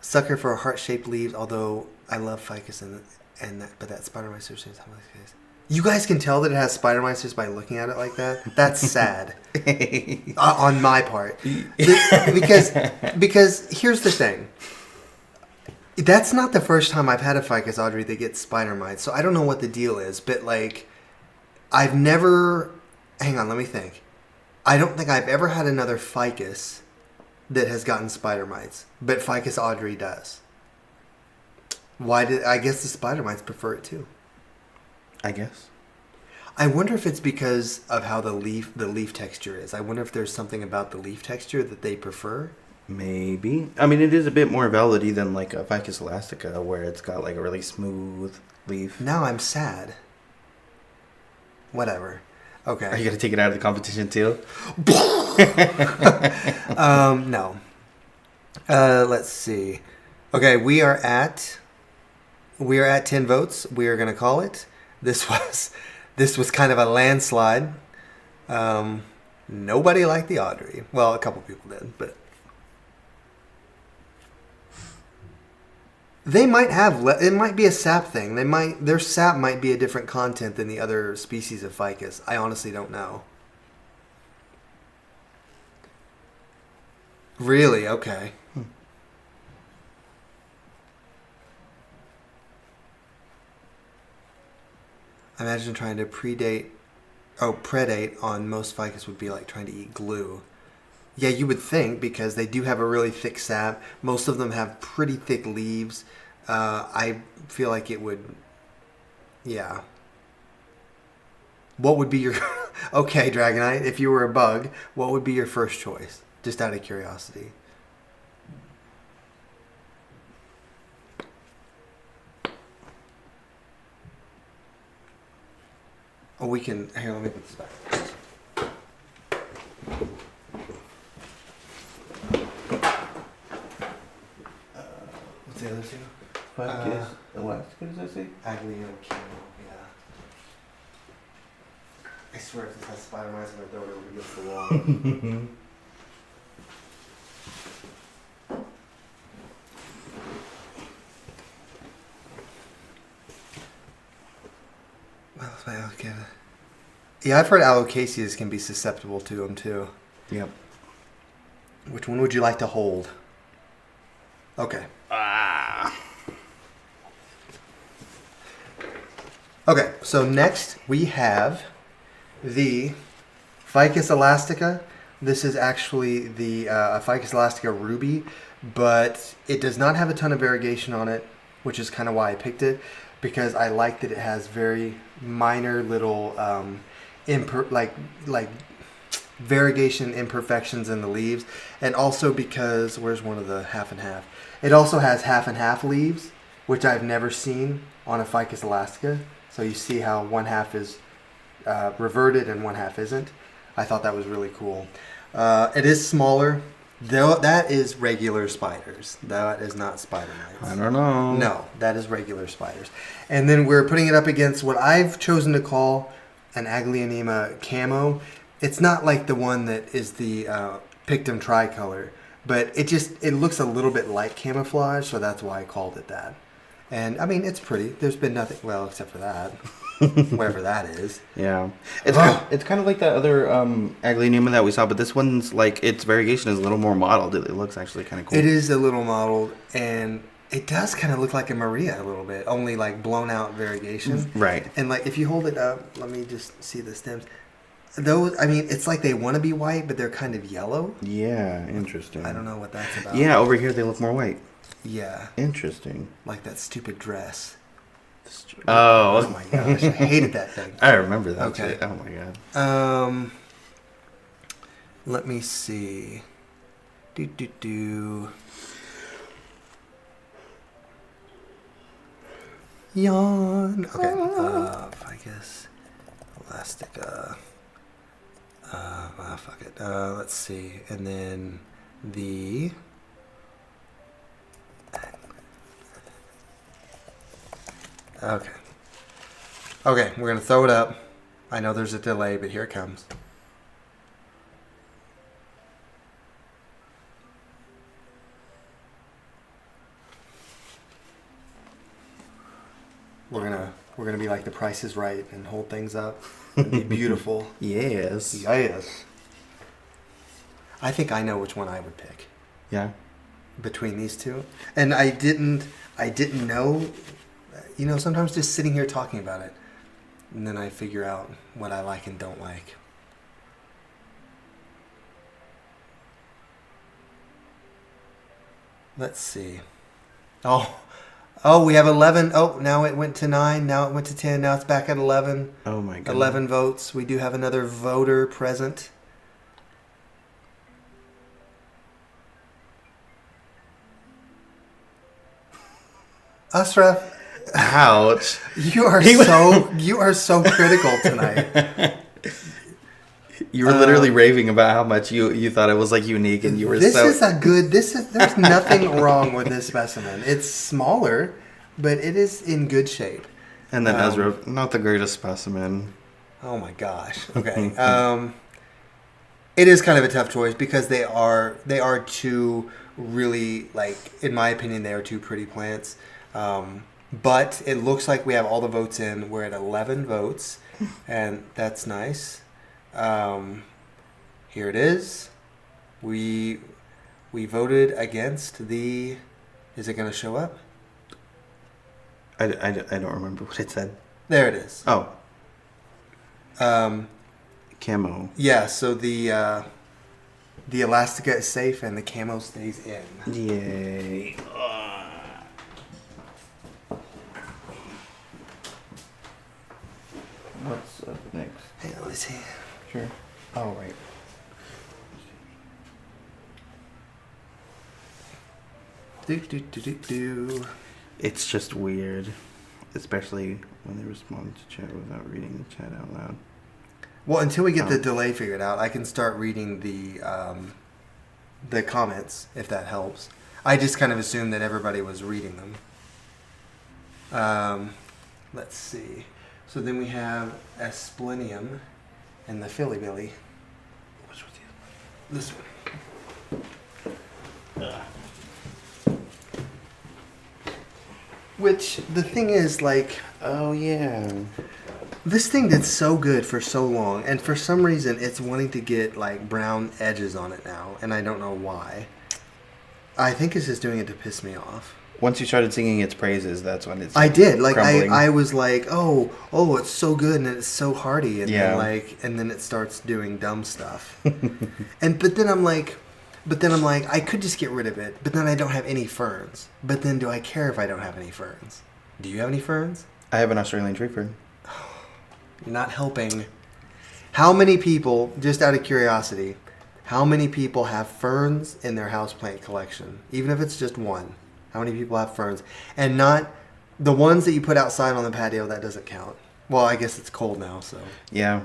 Sucker for heart-shaped leaves, although I love ficus but that spider mice are how much guys. You guys can tell that it has spider mice just by looking at it like that. That's sad. On my part. Because here's the thing. That's not the first time I've had a Ficus Audrey that gets spider mites, so I don't know what the deal is, but like, I've never, hang on, let me think. I don't think I've ever had another ficus that has gotten spider mites, but Ficus Audrey does. I guess the spider mites prefer it too. I guess. I wonder if it's because of how the leaf texture is. I wonder if there's something about the leaf texture that they prefer. Maybe. I mean, it is a bit more velvety than like a Ficus elastica, where it's got like a really smooth leaf. Now I'm sad. Whatever. Okay. Are you gonna take it out of the competition too? No. Let's see. Okay, we are at 10 votes. We are gonna call it. This was kind of a landslide. Nobody liked the Audrey. Well, a couple people did, but they might have. It might be a sap thing. Their sap might be a different content than the other species of ficus. I honestly don't know. Really? Okay. Imagine trying to predate on most ficus would be like trying to eat glue. Yeah, you would think, because they do have a really thick sap. Most of them have pretty thick leaves. I feel like it would, yeah. What would be your, okay, Dragonite, if you were a bug, what would be your first choice? Just out of curiosity. Oh, we can, here, let me put this back. What's the other two? Ficus elastica, does that say? Agleo Camo, yeah. I swear if this has spider mites, I'm going to throw it over against the wall. Well, it's my Alocasia. Yeah, I've heard Alocasias can be susceptible to them too. Yep. Which one would you like to hold? Okay. Okay, so next we have the Ficus elastica. This is actually the Ficus elastica ruby, but it does not have a ton of variegation on it, which is kind of why I picked it, because I like that it has very minor little variegation imperfections in the leaves, and also because, where's one of the half and half? It also has half and half leaves, which I've never seen on a Ficus elastica. So you see how one half is reverted and one half isn't. I thought that was really cool. It is smaller. Though that is regular spiders. That is not spider mites. I don't know. No, that is regular spiders. And then we're putting it up against what I've chosen to call an Aglaonema camo. It's not like the one that is the Pictum tricolor, but it looks a little bit like camouflage, so that's why I called it that. And I mean, it's pretty. There's been nothing, well, except for that. Whatever that is. Yeah. It's kind of like that other Aglaonema that we saw, but this one's like, its variegation is a little more mottled. It looks actually kind of cool. It is a little mottled, and It does kind of look like a Maria a little bit, only like blown out variegation. Right. And like if you hold it up, let me just see the stems. Those, I mean, it's like they want to be white, but they're kind of yellow. Yeah, interesting. I don't know what that's about. Yeah, over here they look more white. Yeah. Interesting. Like that stupid dress. Oh. Oh my gosh, I hated that thing. I remember that. Okay. Too. Oh my god. Let me see. Yawn. Okay. I guess elastic. Fuck it. Let's see. And then the. Okay. Okay, we're gonna throw it up. I know there's a delay, but here it comes. We're gonna be like The Price is Right and hold things up and be beautiful. Yes. Yes. I think I know which one I would pick Yeah. between these two, and I didn't know. You know, sometimes just sitting here talking about it, and then I figure out what I like and don't like. Let's see. Oh, we have 11. Oh, now it went to 9. Now it went to 10. Now it's back at 11. Oh my god. 11 votes. We do have another voter present. Ashraf, Ouch. you are so critical tonight. You were literally raving about how much you thought it was like unique, and you were There's nothing wrong with this specimen. It's smaller, but it is in good shape. And then Ezra, not the greatest specimen. Oh my gosh. Okay. It is kind of a tough choice because they are two really, like, in my opinion, they are two pretty plants. But it looks like we have all the votes in. We're at 11 votes, and that's nice. Here it is. We voted against the. Is it going to show up? I don't remember what it said. There it is. Oh. Camo. Yeah. So the Elastica is safe and the camo stays in. Yay. What's up next? Hey, let me see. Sure. Oh, right. It's just weird, especially when they respond to chat without reading the chat out loud. Well, until we get the delay figured out, I can start reading the comments if that helps. I just kind of assumed that everybody was reading them. Let's see. So then we have Asplenium and the Philly Billy. Which one's the other one? This one. Which, the thing is, like... Oh, yeah. This thing did so good for so long, and for some reason it's wanting to get, like, brown edges on it now, and I don't know why. I think it's just doing it to piss me off. Once you started singing its praises, that's when it's I did. Like, crumbling. I was like, oh, it's so good, and it's so hearty, and Yeah. then it starts doing dumb stuff. But then I'm like, I could just get rid of it, but then I don't have any ferns. But then do I care if I don't have any ferns? Do you have any ferns? I have an Australian tree fern. You're not helping. How many people, just out of curiosity, how many people have ferns in their houseplant collection? Even if it's just one. How many people have ferns? And not the ones that you put outside on the patio, that doesn't count. Well, I guess it's cold now, so. Yeah.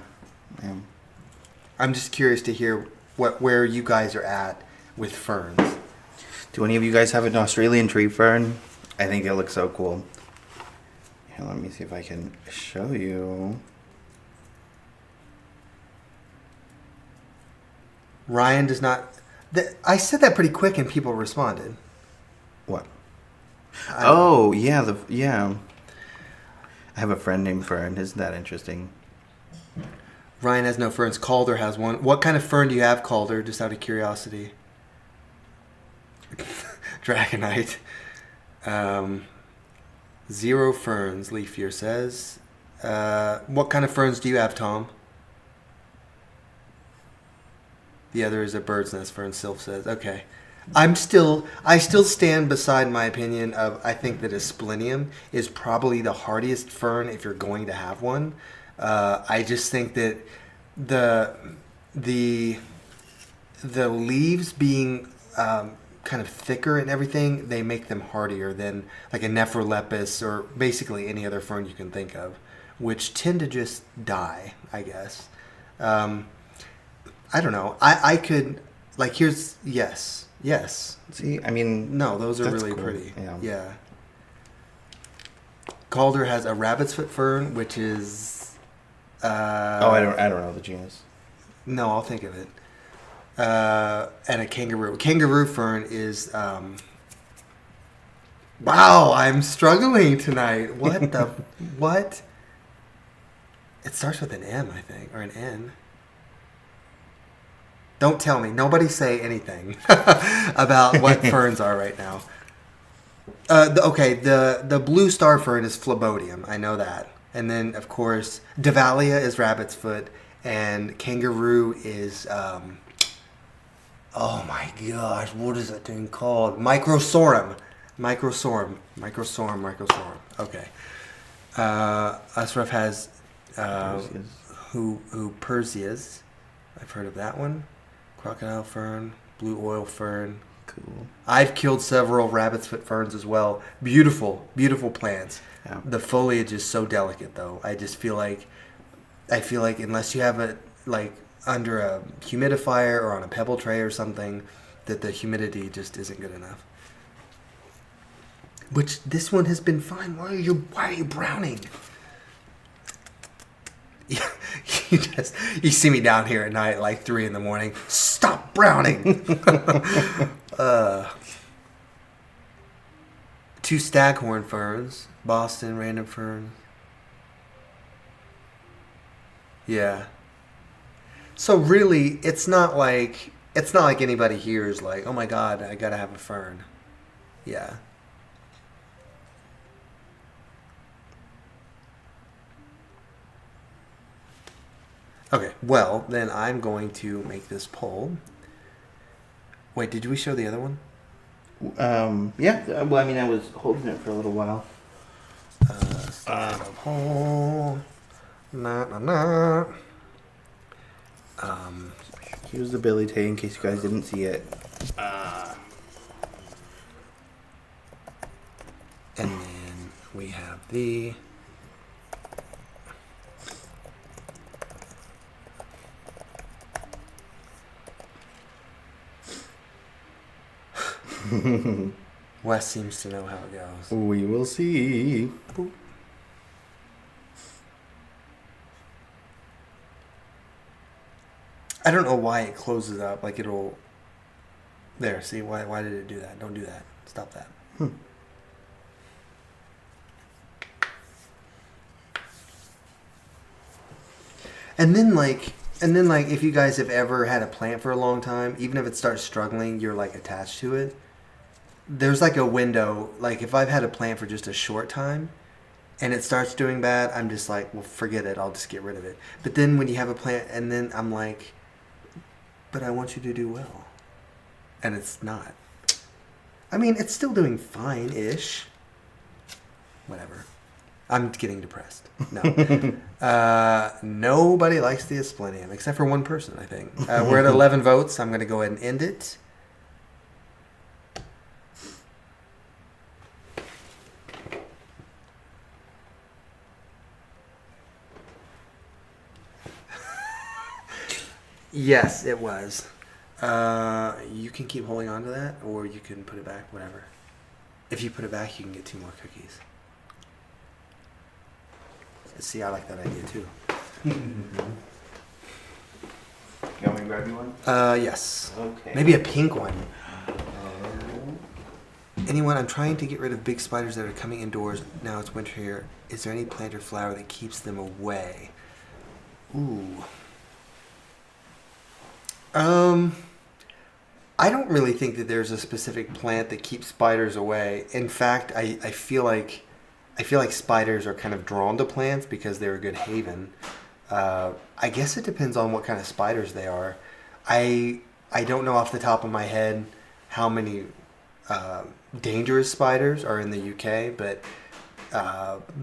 I'm just curious to hear where you guys are at with ferns. Do any of you guys have an Australian tree fern? I think it looks so cool. Here, let me see if I can show you. Ryan does not... I said that pretty quick and people responded. What? Oh, yeah, yeah. I have a friend named Fern. Isn't that interesting? Ryan has no ferns. Calder has one. What kind of fern do you have, Calder? Just out of curiosity. Dragonite. 0 ferns, Leaf Fear says. What kind of ferns do you have, Tom? The other is a bird's nest fern, Sylph says. Okay. I still stand beside my opinion of I think that Asplenium is probably the hardiest fern if you're going to have one. I just think that the leaves being kind of thicker and everything, they make them hardier than like a Nephrolepis or basically any other fern you can think of, which tend to just die, I guess. I don't know. I could, like, here's, yes. See, I mean... No, those are really cool. Pretty. Yeah. Calder has a rabbit's foot fern, which is... I don't know the genus. No, I'll think of it. And a kangaroo. Kangaroo fern is... Wow, I'm struggling tonight. What the... What? It starts with an M, I think, or an N. Don't tell me. Nobody say anything about what ferns are right now. The blue star fern is Phlebodium. I know that. And then, of course, Dahlia is rabbit's foot, and kangaroo is... oh my gosh, what is that thing called? Microsorum. Okay. Asraf has Perseus. I've heard of that one. Crocodile fern, blue oil fern. Cool. I've killed several rabbit's foot ferns as well. Beautiful, beautiful plants. Yeah. The foliage is so delicate, though. I feel like unless you have it like under a humidifier or on a pebble tray or something, that the humidity just isn't good enough. Which this one has been fine. Why are you browning? You see me down here at night at like 3 a.m. Stop browning. 2 staghorn ferns, Boston random ferns. Yeah. So really, it's not like anybody here is like, oh my God, I gotta have a fern. Yeah. Okay, well, then I'm going to make this poll. Wait, did we show the other one? Yeah. Well, I mean, I was holding it for a little while. Start a poll. Nah. Here's the Billy Tay in case you guys didn't see it. And then we have the... Wes seems to know how it goes. We will see. Boop. I don't know why it closes up. Like it'll... There, see? Why did it do that? Don't do that. Stop that. And then if you guys have ever had a plant for a long time, even if it starts struggling, you're like attached to it. There's like a window, like if I've had a plant for just a short time and it starts doing bad, I'm just like, well, forget it. I'll just get rid of it. But then when you have a plant and then I'm like, but I want you to do well. And it's not. I mean, it's still doing fine-ish. Whatever. I'm getting depressed. No. Nobody likes the Asplenium, except for one person, I think. We're at 11 votes. I'm going to go ahead and end it. Yes, it was. You can keep holding on to that, or you can put it back, whatever. If you put it back, you can get 2 more cookies. See, I like that idea too. You want me to grab you one? Yes. Okay. Maybe a pink one. Anyone, I'm trying to get rid of big spiders that are coming indoors. Now it's winter here. Is there any plant or flower that keeps them away? Ooh. I don't really think that there's a specific plant that keeps spiders away. In fact, I feel like spiders are kind of drawn to plants because they're a good haven. I guess it depends on what kind of spiders they are. I don't know off the top of my head how many dangerous spiders are in the UK, but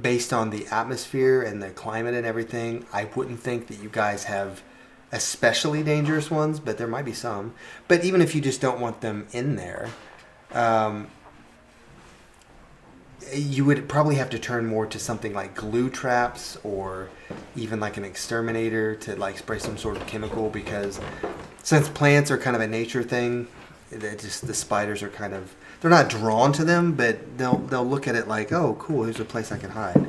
based on the atmosphere and the climate and everything, I wouldn't think that you guys have especially dangerous ones, but there might be some. But even if you just don't want them in there, you would probably have to turn more to something like glue traps or even like an exterminator to like spray some sort of chemical, because since plants are kind of a nature thing, the spiders are kind of, they're not drawn to them, but they'll look at it like, oh cool, here's a place I can hide.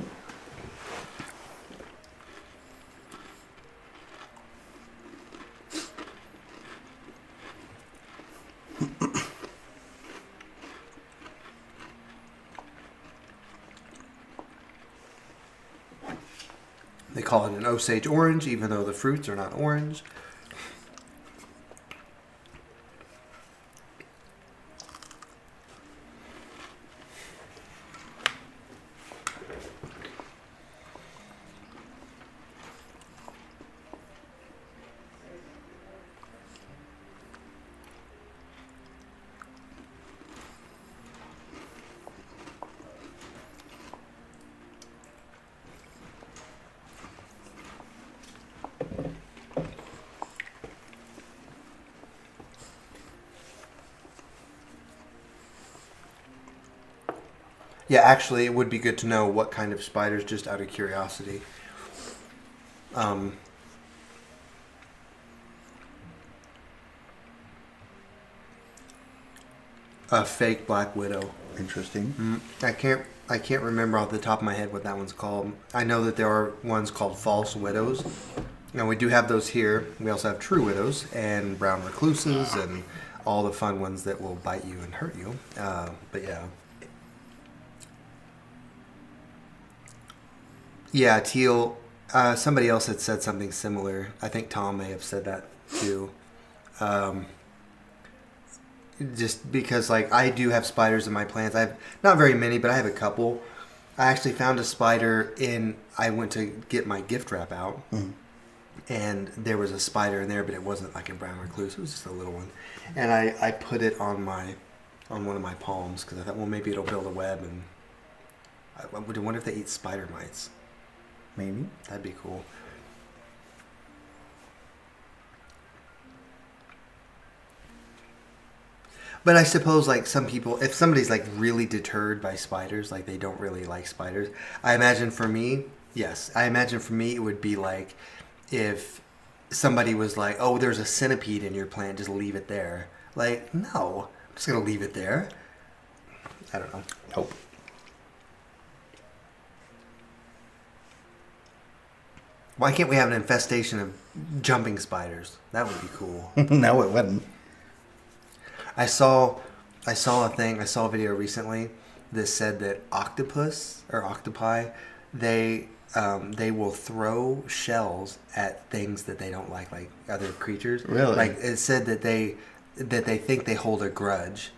They call it an Osage orange, even though the fruits are not orange. Yeah, actually, it would be good to know what kind of spiders, just out of curiosity. A fake black widow. Interesting. I can't remember off the top of my head what that one's called. I know that there are ones called false widows. And we do have those here. We also have true widows and brown recluses and all the fun ones that will bite you and hurt you. But yeah. Yeah, teal. Somebody else had said something similar. I think Tom may have said that too. Just because, like, I do have spiders in my plants. I have not very many, but I have a couple. I actually found a spider I went to get my gift wrap out, and there was a spider in there, but it wasn't like a brown recluse. It was just a little one, and I put it on one of my palms because I thought, well, maybe it'll build a web, and I wonder if they eat spider mites. Maybe. That'd be cool. But I suppose, like, some people, if somebody's like really deterred by spiders, like they don't really like spiders, I imagine for me it would be like if somebody was like, oh, there's a centipede in your plant, just leave it there. Like, no, I'm just gonna leave it there. I don't know. Nope. Why can't we have an infestation of jumping spiders? That would be cool. No, it wouldn't. I saw a video recently that said that octopi, they will throw shells at things that they don't like other creatures. Really? Like, it said that they think they hold a grudge,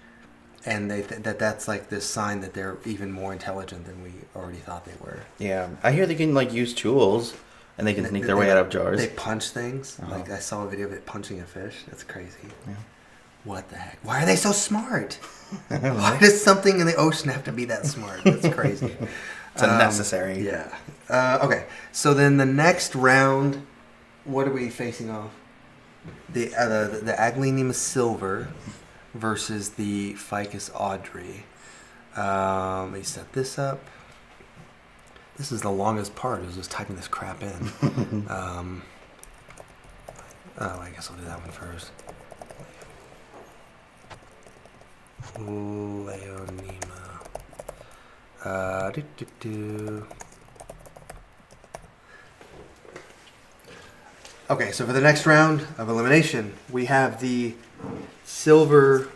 and that's like this sign that they're even more intelligent than we already thought they were. Yeah, I hear they can like use tools, and they can sneak their way out of jars. They punch things. Uh-huh. Like, I saw a video of it punching a fish. That's crazy. Yeah. What the heck? Why are they so smart? Why does something in the ocean have to be that smart? That's crazy. It's unnecessary. Yeah. Okay. So then the next round, what are we facing off? The Aglaonema silver versus the Ficus Audrey. Let me set this up. This is the longest part. I was just typing this crap in. I guess I'll do that one first. Leonema. Okay, so for the next round of elimination, we have the silver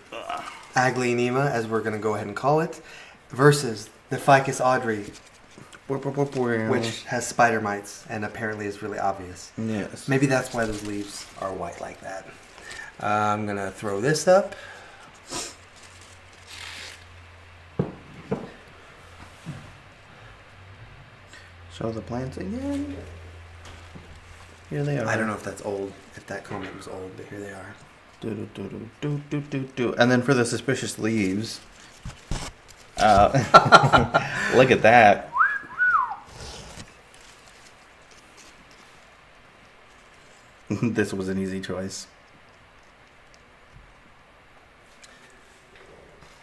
Aglaonema, as we're going to go ahead and call it, versus the Ficus Audrey, which has spider mites and apparently is really obvious. Yes. Maybe that's why those leaves are white like that. I'm going to throw this up. Show the plants again. Here they are. I don't know if that's old, if that comment was old, but here they are. Do, do, do, do, do, do, do. And then for the suspicious leaves, look at that. This was an easy choice.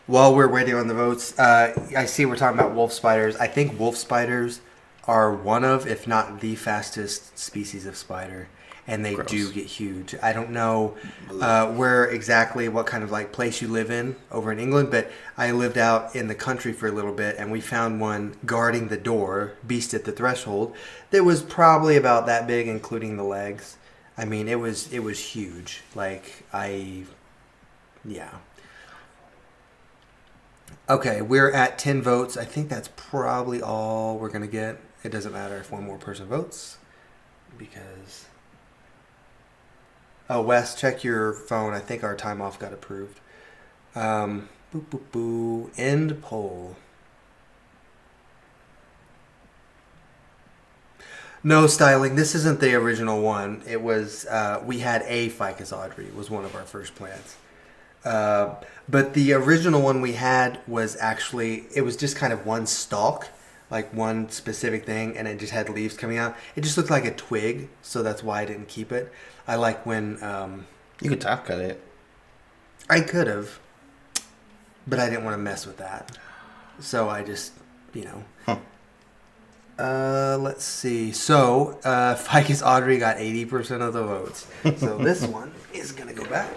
While we're waiting on the votes, I see we're talking about wolf spiders. I think wolf spiders are one of, if not the fastest species of spider, and they Gross. do get huge. I don't know where exactly, what kind of like place you live in over in England, but I lived out in the country for a little bit, and we found one guarding the door, beast at the threshold, that was probably about that big, including the legs. I mean, it was huge. Like yeah. Okay, we're at 10 votes. I think that's probably all we're going to get. It doesn't matter if one more person votes because... Oh, Wes, check your phone. I think our time off got approved. Boo, boo, boo. End poll. No, Styling, this isn't the original one. It was, we had a Ficus Audrey. It was one of our first plants. But the original one we had was actually, it was just kind of one stalk, like one specific thing, and it just had leaves coming out. It just looked like a twig, so that's why I didn't keep it. I like when... You could top cut it. I could have, but I didn't want to mess with that. So I just, let's see. So, Ficus Audrey got 80% of the votes. So this one is going to go back.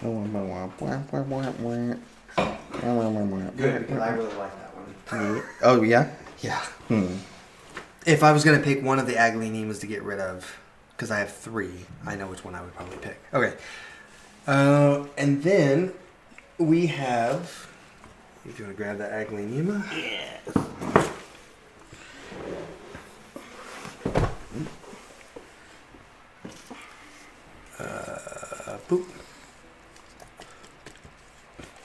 Good, because I really like that one. Oh, yeah? Yeah. If I was going to pick one of the Aglaenemas to get rid of, because I have 3, I know which one I would probably pick. Okay. And then we have... If you want to grab that Aglaenema. Yeah. Boop.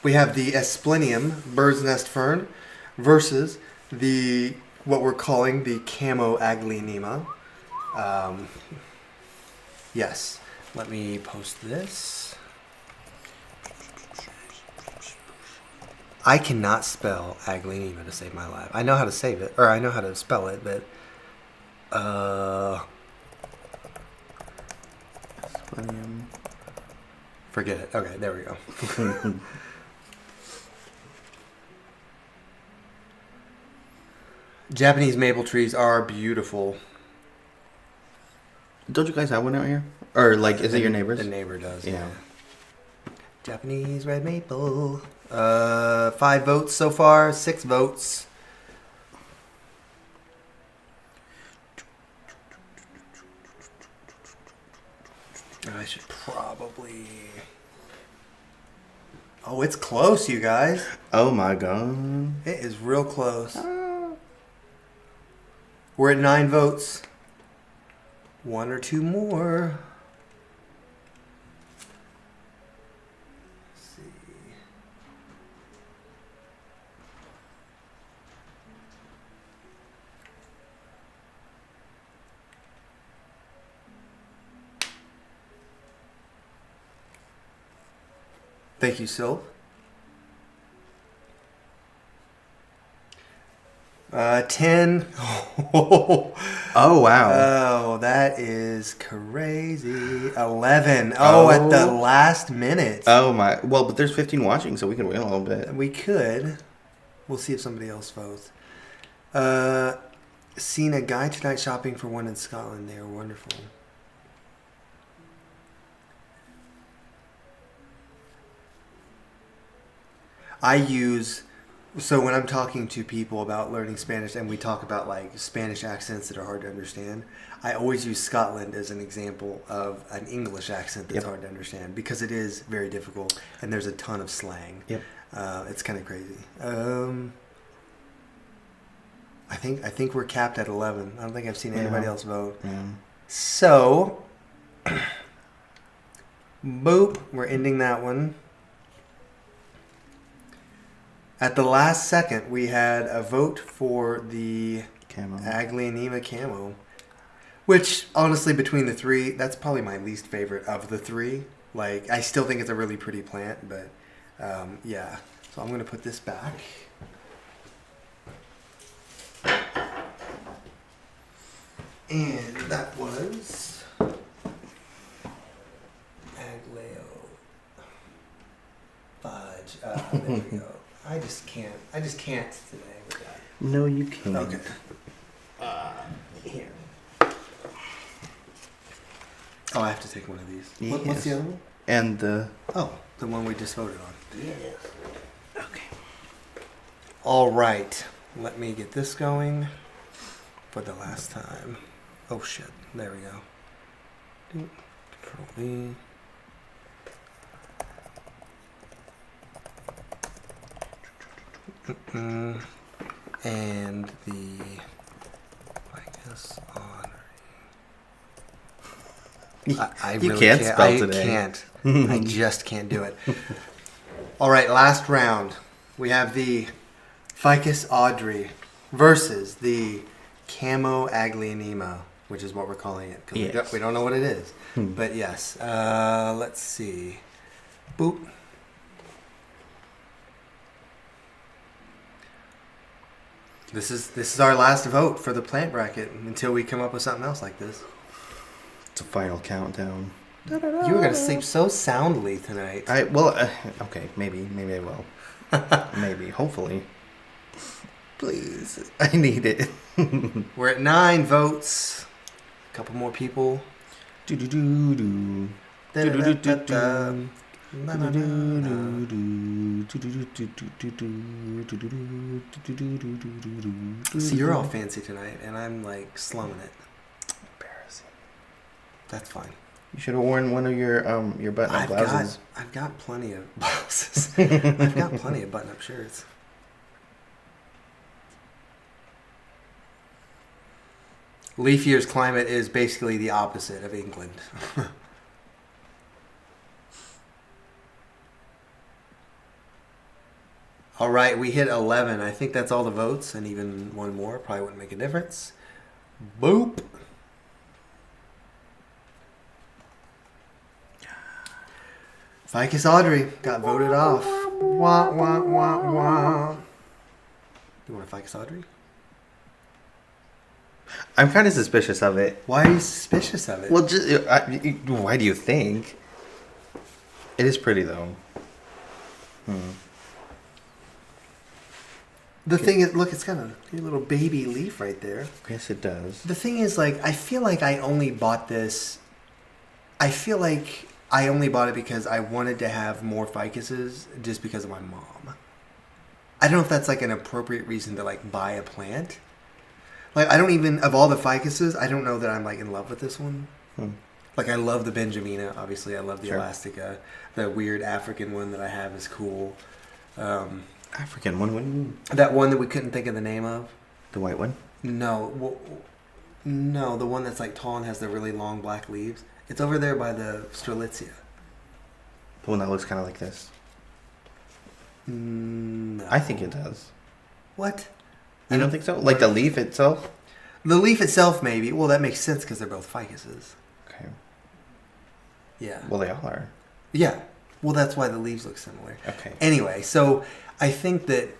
We have the Asplenium bird's nest fern versus the what we're calling the camo Aglaenema. Yes. Let me post this. I cannot spell Aglaenema to save my life. I know how to save it, or I know how to spell it, but forget it. Okay, there we go. Japanese maple trees are beautiful. Don't you guys have one out here? Or, like, is it your neighbor's? The neighbor does, yeah. Japanese red maple. 5 votes so far, 6 votes. I should probably... Oh, it's close, you guys. Oh, my God. It is real close. We're at 9 votes. 1 or 2 more. Let's see. Thank you, Sylv. 10. Oh, wow. Oh, that is crazy. 11. Oh, at the last minute. Oh, my. Well, but there's 15 watching, so we can wait a little bit. We could. We'll see if somebody else votes. Seen a guy tonight shopping for one in Scotland. They are wonderful. I use... So when I'm talking to people about learning Spanish and we talk about like Spanish accents that are hard to understand, I always use Scotland as an example of an English accent that's hard to understand because it is very difficult and there's a ton of slang. Yep. It's kind of crazy. I think we're capped at 11. I don't think I've seen anybody else vote. Yeah. So Boop. We're ending that one. At the last second, we had a vote for the Camo. Aglianema camo. Which, honestly, between the three, that's probably my least favorite of the three. Like, I still think it's a really pretty plant, but yeah. So I'm going to put this back. And that was Agleo Fudge. There we go. I just can't today with that. No, you can't. Okay. Here. Oh, I have to take one of these. What's the Yes. other one? And the... Oh, the one we just voted on. Yeah. Okay. All right. Let me get this going for the last time. Oh, shit. There we go. Control V. And the Ficus Honorary. I You really can't spell I today. can't. I just can't do it. All right, last round. We have the Ficus Audrey versus the Camo Aglianema, which is what we're calling it. 'Cause Yes. we don't know what it is. But yes. Let's see. Boop. This is our last vote for the plant bracket until we come up with something else like this. It's a final countdown. You were gonna sleep so soundly tonight. Okay, maybe I will. Maybe, hopefully. Please, I need it. We're at 9 votes. A couple more people. Do do do do. Da-da-da-da-da. See, you're all fancy tonight, and I'm like slumming it. Embarrassing. That's fine. You should have worn one of your button-up blouses. I've got plenty of blouses. I've got plenty of button-up shirts. Leaf year's climate is basically the opposite of England. All right, we hit 11. I think that's all the votes, and even one more probably wouldn't make a difference. Boop. Ficus Audrey got voted off. Wah, wah, wah, wah. You want a Ficus Audrey? I'm kind of suspicious of it. Why are you suspicious of it? Well, why do you think? It is pretty though. The thing is, look, it's got a little baby leaf right there. Yes, it does. The thing is, like, I feel like I only bought this. I feel like I only bought it because I wanted to have more ficuses just because of my mom. I don't know if that's like an appropriate reason to like buy a plant. Like, I don't even, of all the ficuses, I don't know that I'm like in love with this one. Like, I love the Benjamina, obviously. I love the Elastica. The weird African one that I have is cool. African one. That one that we couldn't think of the name of. The white one? No, no, the one that's like tall and has the really long black leaves. It's over there by the Strelitzia. The one that looks kind of like this. No. I think it does. What? You don't think so? Like the leaf itself? The leaf itself, maybe. Well, that makes sense because they're both ficuses. Okay. Yeah. Well, they all are. Yeah. Well, that's why the leaves look similar. Okay. Anyway, so I think that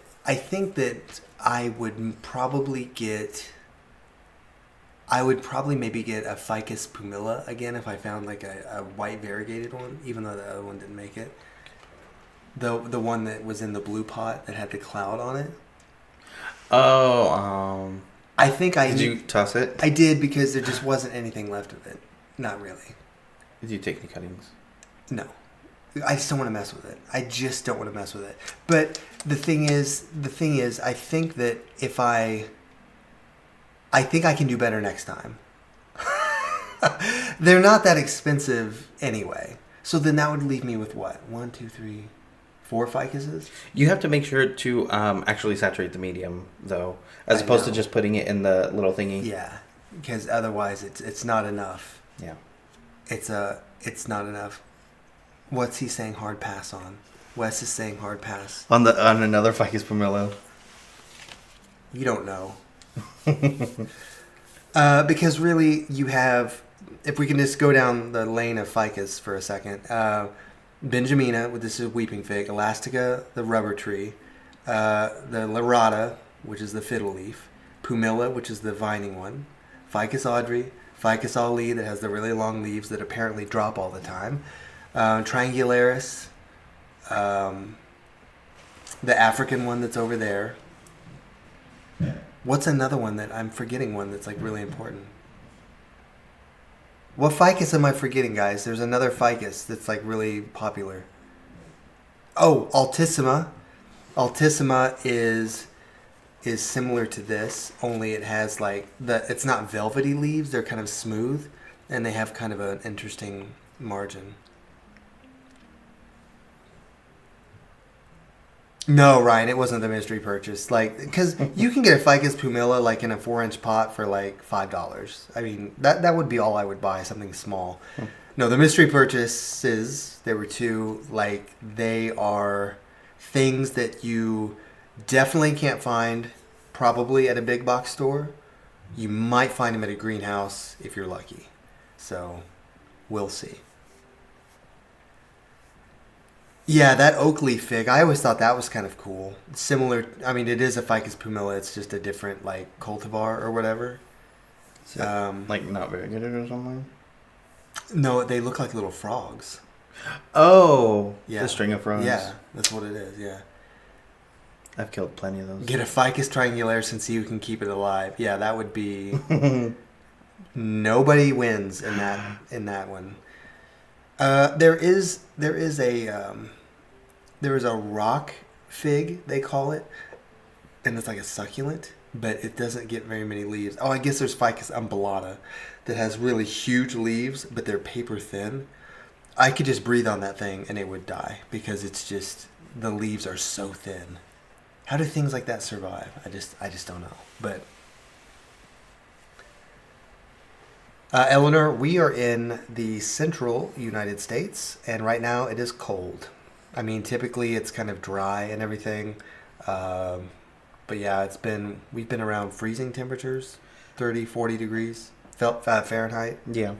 I would probably maybe get a Ficus pumila again if I found like a white variegated one, even though the other one didn't make it. The one that was in the blue pot that had the cloud on it. Oh, I think Did you toss it? I did because there just wasn't anything left of it. Not really. Did you take any cuttings? No. I just don't want to mess with it. I just don't want to mess with it. But the thing is, I think that I think I can do better next time. They're not that expensive anyway. So then that would leave me with what? 1, 2, 3, 4 ficuses? You have to make sure to actually saturate the medium, though, as opposed to just putting it in the little thingy. Yeah, because otherwise it's not enough. Yeah. It's not enough. What's he saying hard pass on? Wes is saying hard pass. On another Ficus pumila. You don't know. Because really, you have... If we can just go down the lane of ficus for a second. Benjamina, this is weeping fig. Elastica, the rubber tree. The Lyrata, which is the fiddle leaf. Pumila, which is the vining one. Ficus audrey. Ficus ali, that has the really long leaves that apparently drop all the time. Triangularis. The African one that's over there. What's another one that I'm forgetting? One that's like really important. What ficus am I forgetting, guys? There's another ficus that's like really popular. Oh, Altissima. Altissima is similar to this, only it has like it's not velvety leaves. They're kind of smooth, and they have kind of an interesting margin. No, Ryan, it wasn't the mystery purchase. Like, because you can get a Ficus pumila like in a 4-inch pot for like $5. I mean, that would be all I would buy, something small. No, the mystery purchases, there were two. Like, they are things that you definitely can't find probably at a big box store. You might find them at a greenhouse if you're lucky. So, we'll see. Yeah, that oak leaf fig, I always thought that was kind of cool. Similar, I mean, it is a Ficus pumila. It's just a different, like, cultivar or whatever. Like, not variegated or something? No, they look like little frogs. Oh, yeah. The string of frogs. Yeah, that's what it is, yeah. I've killed plenty of those. Get a Ficus triangularis and see who can keep it alive. Yeah, that would be... Nobody wins in that one. There is a rock fig, they call it, and it's like a succulent, but it doesn't get very many leaves. Oh, I guess there's Ficus umbellata that has really huge leaves, but they're paper thin. I could just breathe on that thing and it would die because it's just, the leaves are so thin. How do things like that survive? I just don't know. But Eleanor, we are in the central United States, and right now it is cold. I mean, typically it's kind of dry and everything, but yeah, we've been around freezing temperatures, 30, 40 degrees Fahrenheit. Yeah.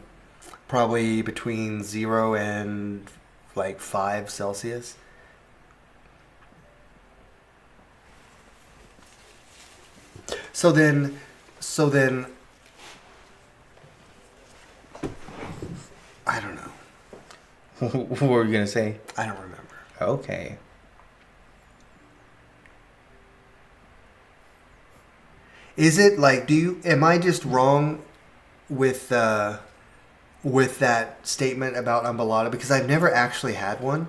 Probably between 0 and like 5 Celsius. So then, I don't know. What were you going to say? I don't remember. Okay. Is it like, am I just wrong with that statement about umbellata? Because I've never actually had one.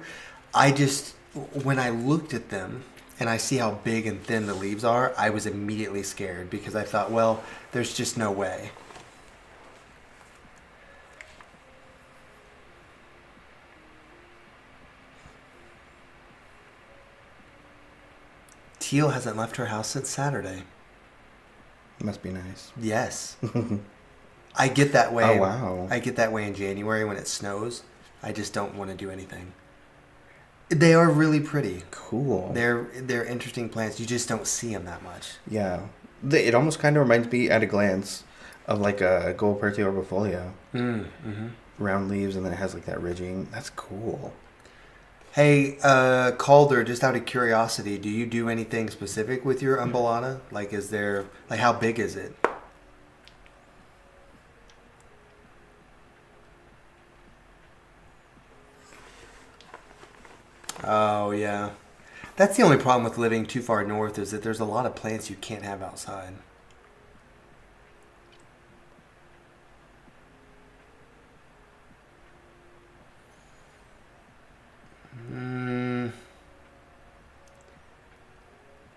When I looked at them and I see how big and thin the leaves are, I was immediately scared because I thought, well, there's just no way. Teal hasn't left her house since Saturday. Must be nice. Yes. I get that way. Oh, wow. I get that way in January when it snows. I just don't want to do anything. They are really pretty. Cool. They're interesting plants. You just don't see them that much. Yeah. It almost kind of reminds me at a glance of like a Goldpertia orbifolia. Mm-hmm. Round leaves, and then it has like that ridging. That's cool. Hey, Calder, just out of curiosity, do you do anything specific with your umbellata? Like, how big is it? Oh, yeah. That's the only problem with living too far north is that there's a lot of plants you can't have outside.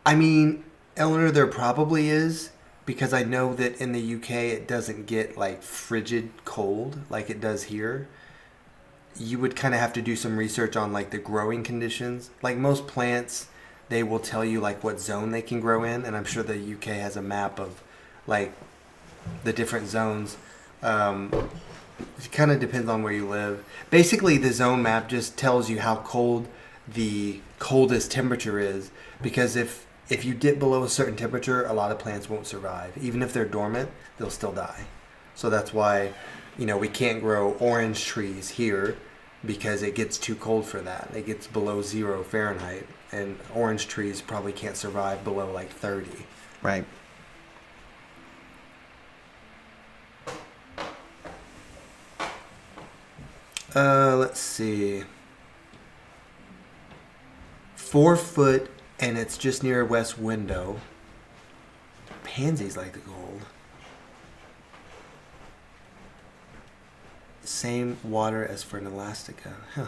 I mean, Eleanor, there probably is, because I know that in the UK it doesn't get like frigid cold like it does here. You would kind of have to do some research on like the growing conditions. Like most plants, they will tell you like what zone they can grow in, and I'm sure the UK has a map of like the different zones. It kind of depends on where you live. Basically, the zone map just tells you how cold the coldest temperature is, because if you dip below a certain temperature, a lot of plants won't survive. Even if they're dormant, they'll still die. So that's why, we can't grow orange trees here, because it gets too cold for that. It gets below 0 Fahrenheit, and orange trees probably can't survive below like 30. Right. Let's see. 4 foot, and it's just near a west window. Pansies like the gold. Same water as for an elastica. Huh.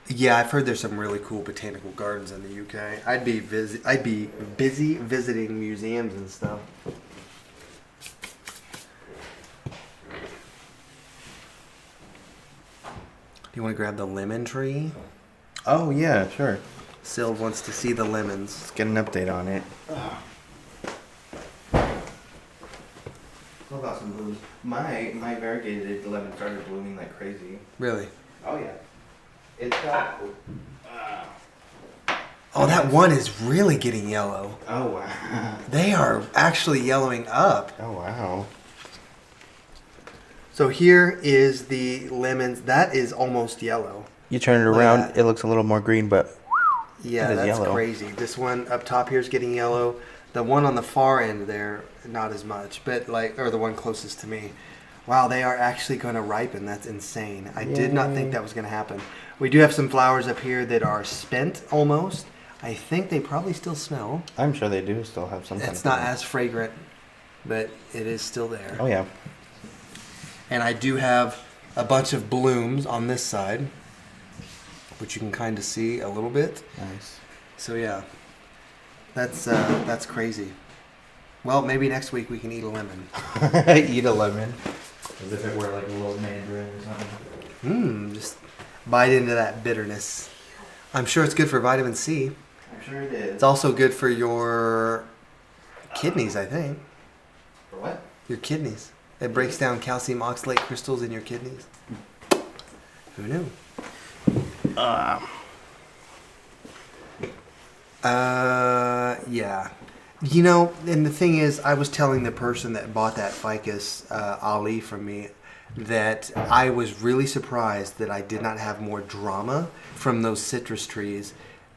Yeah, I've heard there's some really cool botanical gardens in the UK. I'd be busy visiting museums and stuff. Do you want to grab the lemon tree? Oh yeah, sure. Sylv wants to see the lemons. Let's get an update on it. What about some blooms? My variegated lemon started blooming like crazy. Really? Oh yeah. It's got. Oh, that one is really getting yellow. Oh wow. They are actually yellowing up. Oh wow. So here is the lemons. That is almost yellow. You turn it Look at around, that. it looks a little more green, but Yeah, it is that's yellow. crazy. This one up top here is getting yellow. The one on the far end there, not as much, but or the one closest to me. Wow, they are actually going to ripen. That's insane. I did not think that was going to happen. We do have some flowers up here that are spent almost. I think they probably still smell. I'm sure they do still have some. It's not as fragrant, but it is still there. Oh yeah. And I do have a bunch of blooms on this side, which you can kind of see a little bit. Nice. So yeah, that's crazy. Well, maybe next week we can eat a lemon. Eat a lemon. As if it were like a little mandarin or something. Just bite into that bitterness. I'm sure it's good for vitamin C. I'm sure it is. It's also good for your kidneys, I think. For what? Your kidneys. It breaks down calcium oxalate crystals in your kidneys. Who knew? Yeah. And the thing is, I was telling the person that bought that ficus Ali from me that I was really surprised that I did not have more drama from those citrus trees.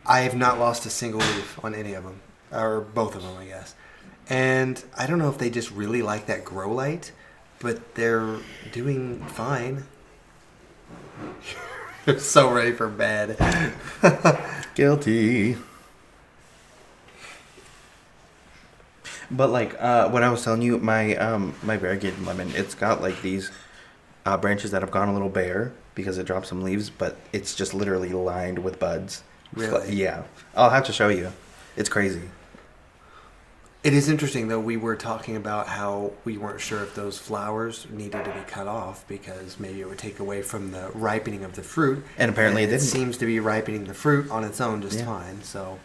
I have not lost a single leaf on any of them, or both of them, I guess. And I don't know if they just really like that grow light, but they're doing fine. They're so ready for bed. Guilty. But what I was telling you, my variegated lemon, it's got like these branches that have gone a little bare because it dropped some leaves, but it's just literally lined with buds. Really? Yeah. I'll have to show you. It's crazy. It is interesting, though. We were talking about how we weren't sure if those flowers needed to be cut off because maybe it would take away from the ripening of the fruit. And apparently it didn't. Seems to be ripening the fruit on its own just fine. So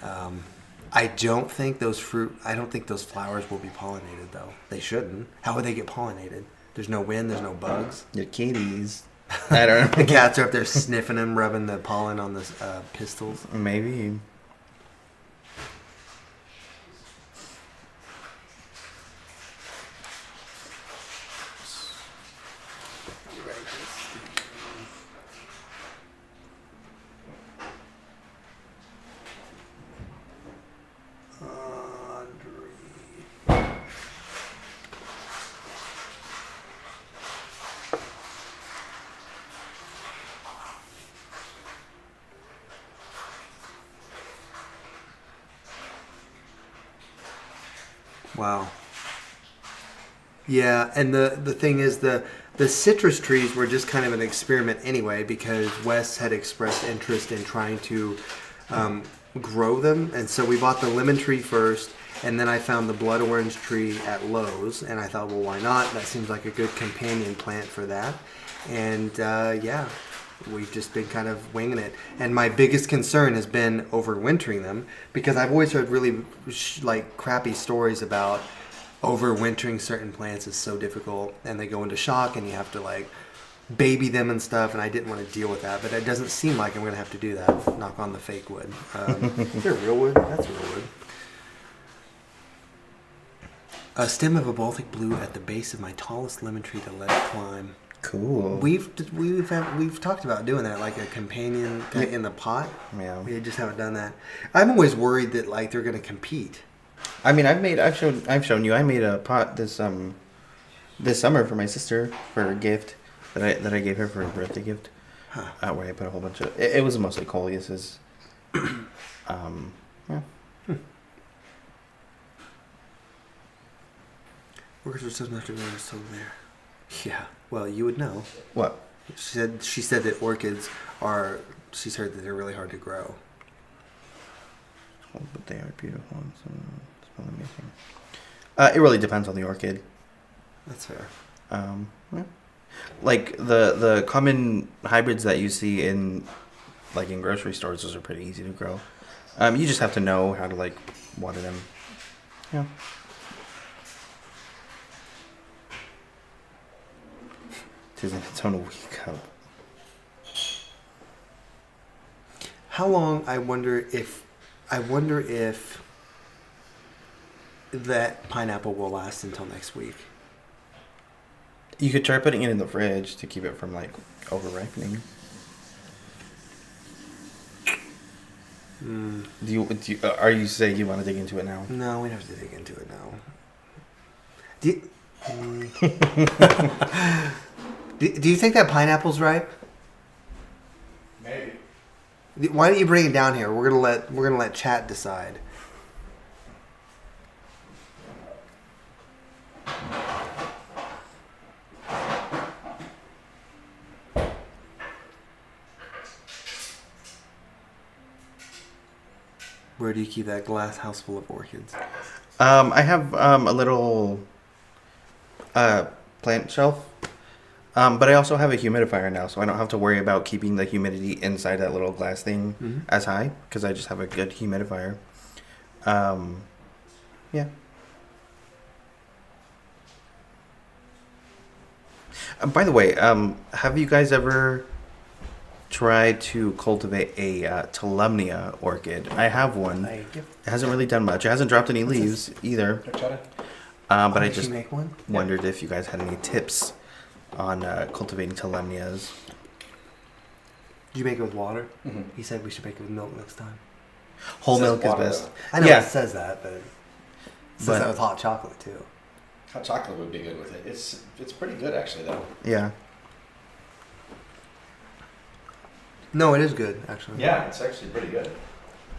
I don't think those flowers will be pollinated, though. They shouldn't. How would they get pollinated? There's no wind. There's no bugs. Your kitties. I don't know. The cats are up there sniffing them, rubbing the pollen on the pistils. Maybe. Wow. Yeah, and the thing is, the citrus trees were just kind of an experiment anyway, because Wes had expressed interest in trying to grow them, and so we bought the lemon tree first, and then I found the blood orange tree at Lowe's, and I thought, well, why not? That seems like a good companion plant for that. And yeah, we've just been kind of winging it. And my biggest concern has been overwintering them, because I've always heard really crappy stories about overwintering certain plants is so difficult, and they go into shock, and you have to baby them and stuff. And I didn't want to deal with that, but it doesn't seem like I'm going to have to do that. Knock on the fake wood. Is there real wood? That's real wood. A stem of a Baltic blue at the base of my tallest lemon tree to let it climb. Cool. We've talked about doing that, like a companion in the pot. Yeah. We just haven't done that. I'm always worried that they're going to compete. I mean, I've shown you. I made a pot this summer for my sister for her gift that I gave her for her birthday gift. Huh. Where I put a whole bunch of. It was mostly coleuses. Yeah. Workers are supposed to grow so there. Yeah. Well, you would know. What? She said that orchids are. She's heard that they're really hard to grow. Oh, but they are beautiful. It's amazing. It really depends on the orchid. That's fair. Yeah. Like the common hybrids that you see in grocery stores, those are pretty easy to grow. You just have to know how to water them. Yeah. Isn't its own wake up. How long? I wonder if that pineapple will last until next week. You could try putting it in the fridge to keep it from over ripening. Do you are you saying you want to dig into it now? No, we don't have to dig into it now. Do you think that pineapple's ripe? Maybe. Why don't you bring it down here? We're gonna let chat decide. Where do you keep that glass house full of orchids? I have a little plant shelf. But I also have a humidifier now, so I don't have to worry about keeping the humidity inside that little glass thing as high, because I just have a good humidifier. Yeah. By the way, have you guys ever tried to cultivate a Tolumnia orchid? I have one. It hasn't really done much. It hasn't dropped any leaves either. But I just wondered if you guys had any tips on cultivating Tolumnias. Did you make it with water? Mm-hmm. He said we should make it with milk next time. Whole milk is best. I know Yeah. it says that, but it says that with hot chocolate too. Hot chocolate would be good with it. It's pretty good actually though. Yeah. No, it is good actually. Yeah, it's actually pretty good.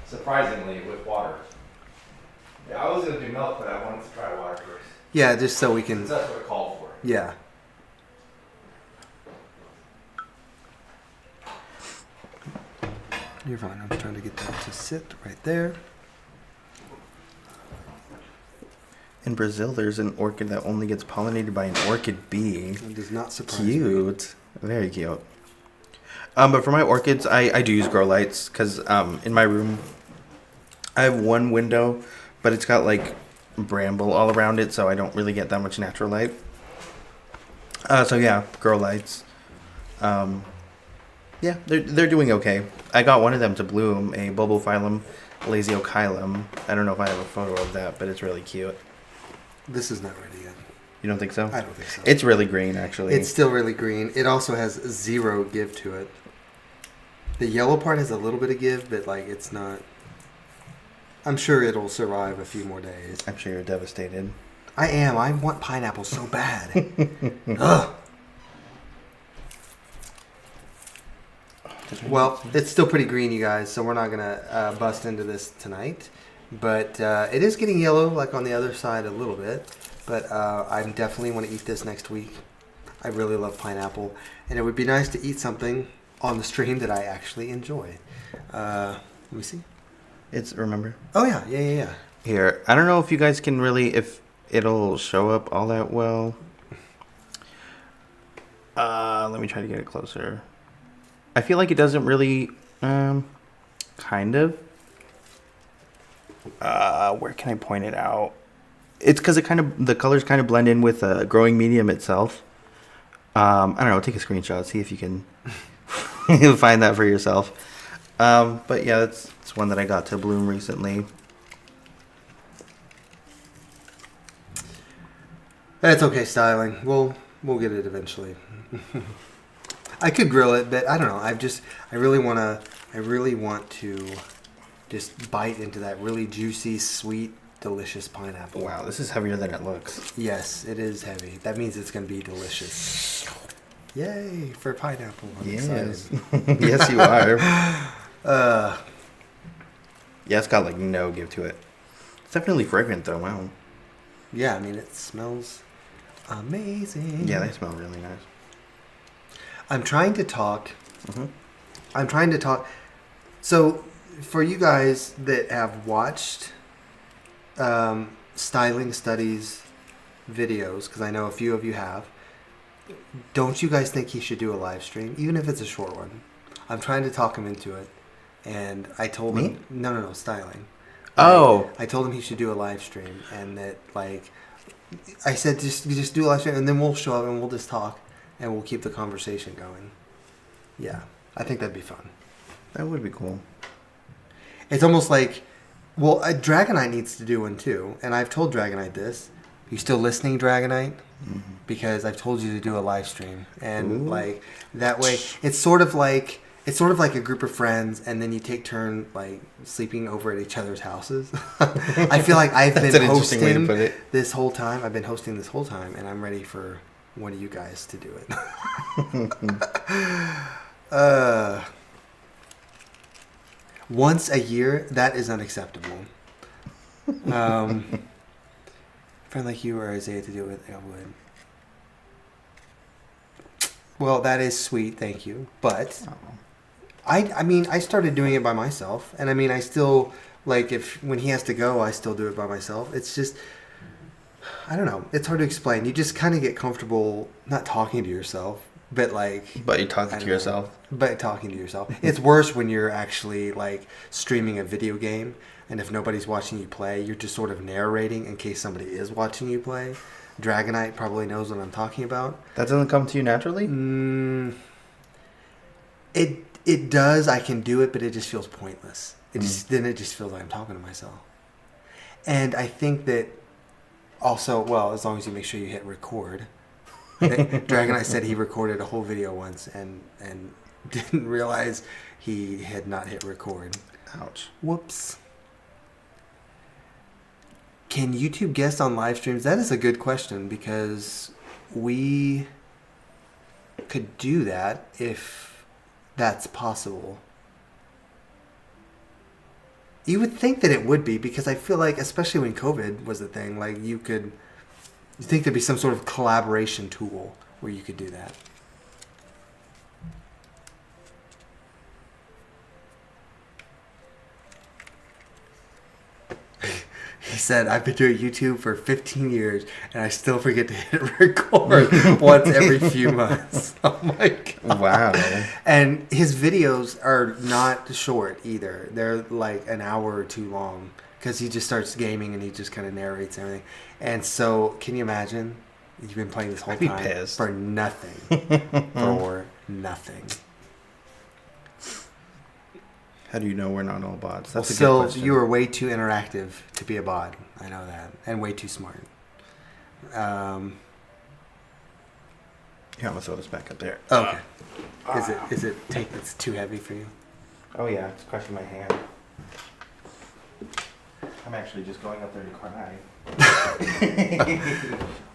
Surprisingly, with water. Yeah, I was gonna do milk, but I wanted to try water first. Yeah, just so we can. 'Cause that's what it called for. Yeah. You're fine. I'm trying to get that to sit right there. In Brazil, there's an orchid that only gets pollinated by an orchid bee. It does not surprise me. Cute. Very cute. But for my orchids, I do use grow lights because in my room, I have one window, but it's got bramble all around it, so I don't really get that much natural light. So yeah, grow lights. Yeah, they're doing okay. I got one of them to bloom, a Bulbophyllum lasiochilum. I don't know if I have a photo of that, but it's really cute. This is not ready yet. You don't think so? I don't think so. It's really green, actually. It's still really green. It also has zero give to it. The yellow part has a little bit of give, but it's not. I'm sure it'll survive a few more days. I'm sure you're devastated. I am. I want pineapple so bad. Ugh. Well, it's still pretty green, you guys, so we're not going to bust into this tonight. But it is getting yellow, on the other side a little bit. But I definitely want to eat this next week. I really love pineapple. And it would be nice to eat something on the stream that I actually enjoy. Let me see. Remember? Oh, yeah. Here, I don't know if you guys can really, if it'll show up all that well. Let me try to get it closer. I feel like it doesn't really, kind of. Where can I point it out? It's because the colors kind of blend in with the growing medium itself. I don't know. Take a screenshot, see if you can find that for yourself. But yeah, it's one that I got to bloom recently. That's okay, styling. We'll get it eventually. I could grill it, but I don't know. I really want to just bite into that really juicy, sweet, delicious pineapple. Wow, this is heavier than it looks. Yes, it is heavy. That means it's going to be delicious. Yay for pineapple. I'm excited. Yes, you are. Yeah, it's got like no give to it. It's definitely fragrant though. Wow. Yeah, I mean it smells amazing. Yeah, they smell really nice. I'm trying to talk. Mm-hmm. So, for you guys that have watched styling studies videos, because I know a few of you have, don't you guys think he should do a live stream, even if it's a short one? I'm trying to talk him into it, and I told him, no, styling. Oh, I told him he should do a live stream, and that I said just do a live stream, and then we'll show up and we'll just talk, and we'll keep the conversation going. Yeah, I think that'd be fun. that would be cool. It's almost like, well, Dragonite needs to do one too, and I've told Dragonite this. You still listening, Dragonite? Mm-hmm. Because I've told you to do a live stream, and Ooh. That way, it's sort of like a group of friends, and then you take turn sleeping over at each other's houses. I feel like I've That's been an interesting way to hosting put it. this whole time. I've been hosting this whole time, and I'm ready for one of you guys to do it. Once a year, that is unacceptable. A friend like you or Isaiah to do it, I would. Well, that is sweet, thank you. But I mean, I started doing it by myself, and I mean, I still when he has to go, I still do it by myself. It's just, I don't know. It's hard to explain. You just kind of get comfortable not talking to yourself, but But you're talking to yourself. But talking to yourself. It's worse when you're actually streaming a video game, and if nobody's watching you play, you're just sort of narrating in case somebody is watching you play. Dragonite probably knows what I'm talking about. That doesn't come to you naturally? It does. I can do it, but it just feels pointless. It just feels like I'm talking to myself. And I think that also, well, as long as you make sure you hit record. Dragonite said he recorded a whole video once and didn't realize he had not hit record. Ouch. Whoops. Can YouTube guest on live streams? That is a good question, because we could do that if that's possible. You would think that it would be, because I feel like, especially when COVID was a thing, you think there'd be some sort of collaboration tool where you could do that. He said, I've been doing YouTube for 15 years, and I still forget to hit record once every few months. Oh my God. Wow. And his videos are not short either. They're an hour or two long, because he just starts gaming and he just kind of narrates everything. And so, can you imagine? You've been playing this whole I'd be time pissed. for nothing. For nothing. How do you know we're not all bots? That's a good Still, question. you are way too interactive to be a bot. I know that. And way too smart. Here, I'm gonna throw this back up there. Okay. Is it tape that's too heavy for you? Oh yeah, it's crushing my hand. I'm actually just going up there to cry.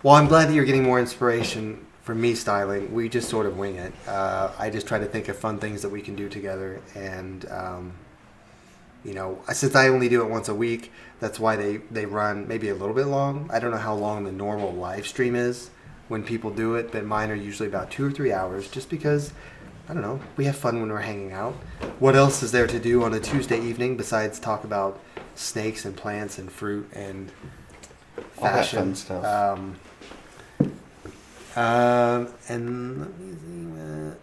Well, I'm glad that you're getting more inspiration from me styling. We just sort of wing it. I just try to think of fun things that we can do together. And, since I only do it once a week, that's why they run maybe a little bit long. I don't know how long the normal live stream is when people do it, but mine are usually about 2 or 3 hours, just because, I don't know, we have fun when we're hanging out. What else is there to do on a Tuesday evening besides talk about snakes and plants and fruit and All that fashion fun stuff. And let me see.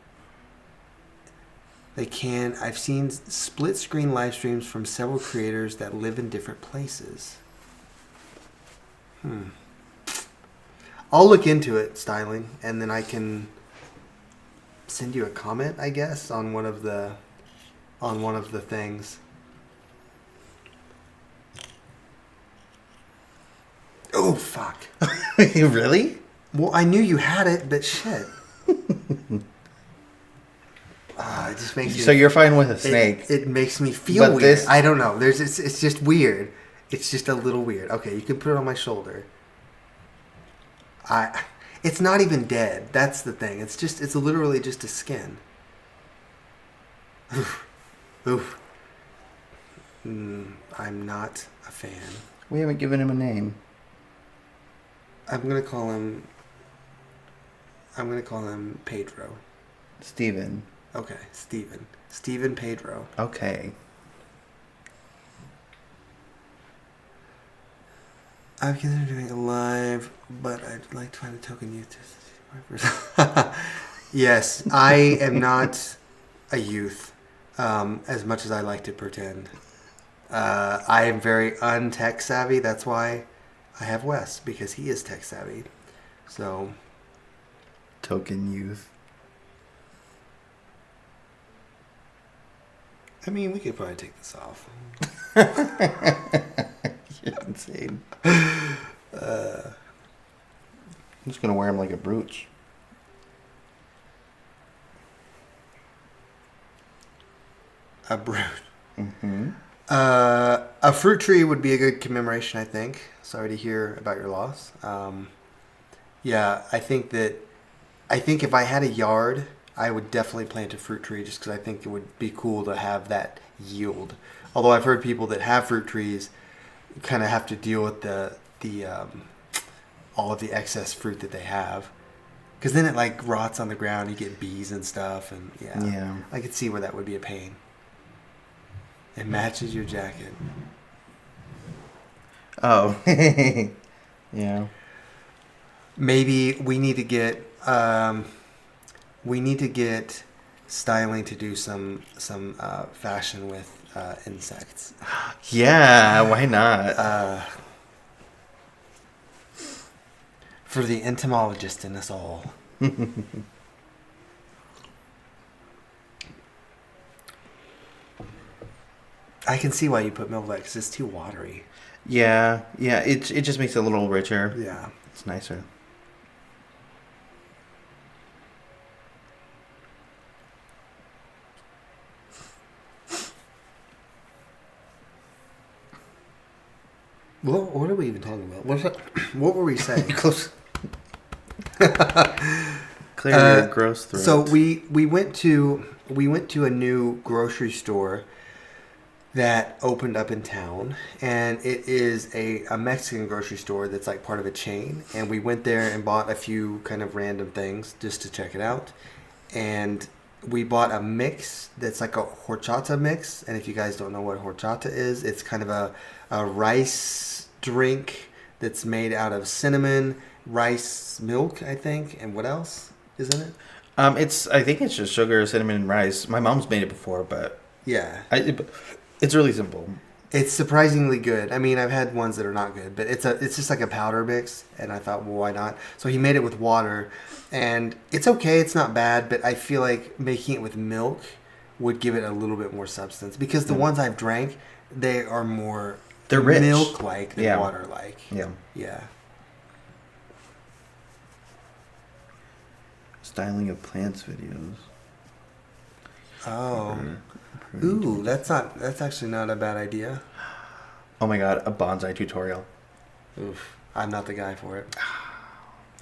They can. I've seen split screen live streams from several creators that live in different places. I'll look into it, styling, and then I can send you a comment, I guess, on one of the things. Oh fuck! Really? Well, I knew you had it, but shit. It just makes me. So you're fine with a snake? It makes me feel But weird. this- I don't know. It's just weird. It's just a little weird. Okay, you can put it on my shoulder. It's not even dead. That's the thing. It's literally just a skin. Oof. I'm not a fan. We haven't given him a name. I'm gonna call him Pedro. Steven. Okay, Steven Pedro. Okay. I'm considering doing a live, but I'd like to find a token youth. Yes, I am not a youth, as much as I like to pretend. I am very untech savvy. That's why I have Wes, because he is tech savvy. So, Token youth. I mean, we could probably take this off. You're insane. I'm just gonna wear him like a brooch. A brood. Mm-hmm. A fruit tree would be a good commemoration, I think. Sorry to hear about your loss. Yeah, I think if I had a yard, I would definitely plant a fruit tree just because I think it would be cool to have that yield. Although I've heard people that have fruit trees kind of have to deal with the all of the excess fruit that they have, because then it like rots on the ground. You get bees and stuff, and yeah, I could see where that would be a pain. It matches your jacket. Oh. Yeah. Maybe we need to get styling to do some fashion with insects. Yeah, why not? For the entomologist in us all. I can see why you put milk because it's too watery. Yeah, it just makes it a little richer. Yeah. It's nicer. What are we even talking about? What were we saying? Close. Clear your gross throat. So we went to a new grocery store that opened up in town, and it is a Mexican grocery store that's like part of a chain, and we went there and bought a few kind of random things just to check it out. And we bought a mix that's like a horchata mix, and if you guys don't know what horchata is, it's kind of a rice drink that's made out of cinnamon, rice, milk, I think, and what else is in it? I think it's just sugar, cinnamon, and rice. My mom's made it before, but Yeah. It's really simple. It's surprisingly good. I mean, I've had ones that are not good, but it's just like a powder mix, and I thought, well, why not? So he made it with water, and it's okay. It's not bad, but I feel like making it with milk would give it a little bit more substance, because the ones I've drank, they are more They're rich. milk-like than water-like. Yeah. Yeah. Styling of plants videos. Oh. Ooh, that's actually not a bad idea. Oh my god, a bonsai tutorial. Oof. I'm not the guy for it.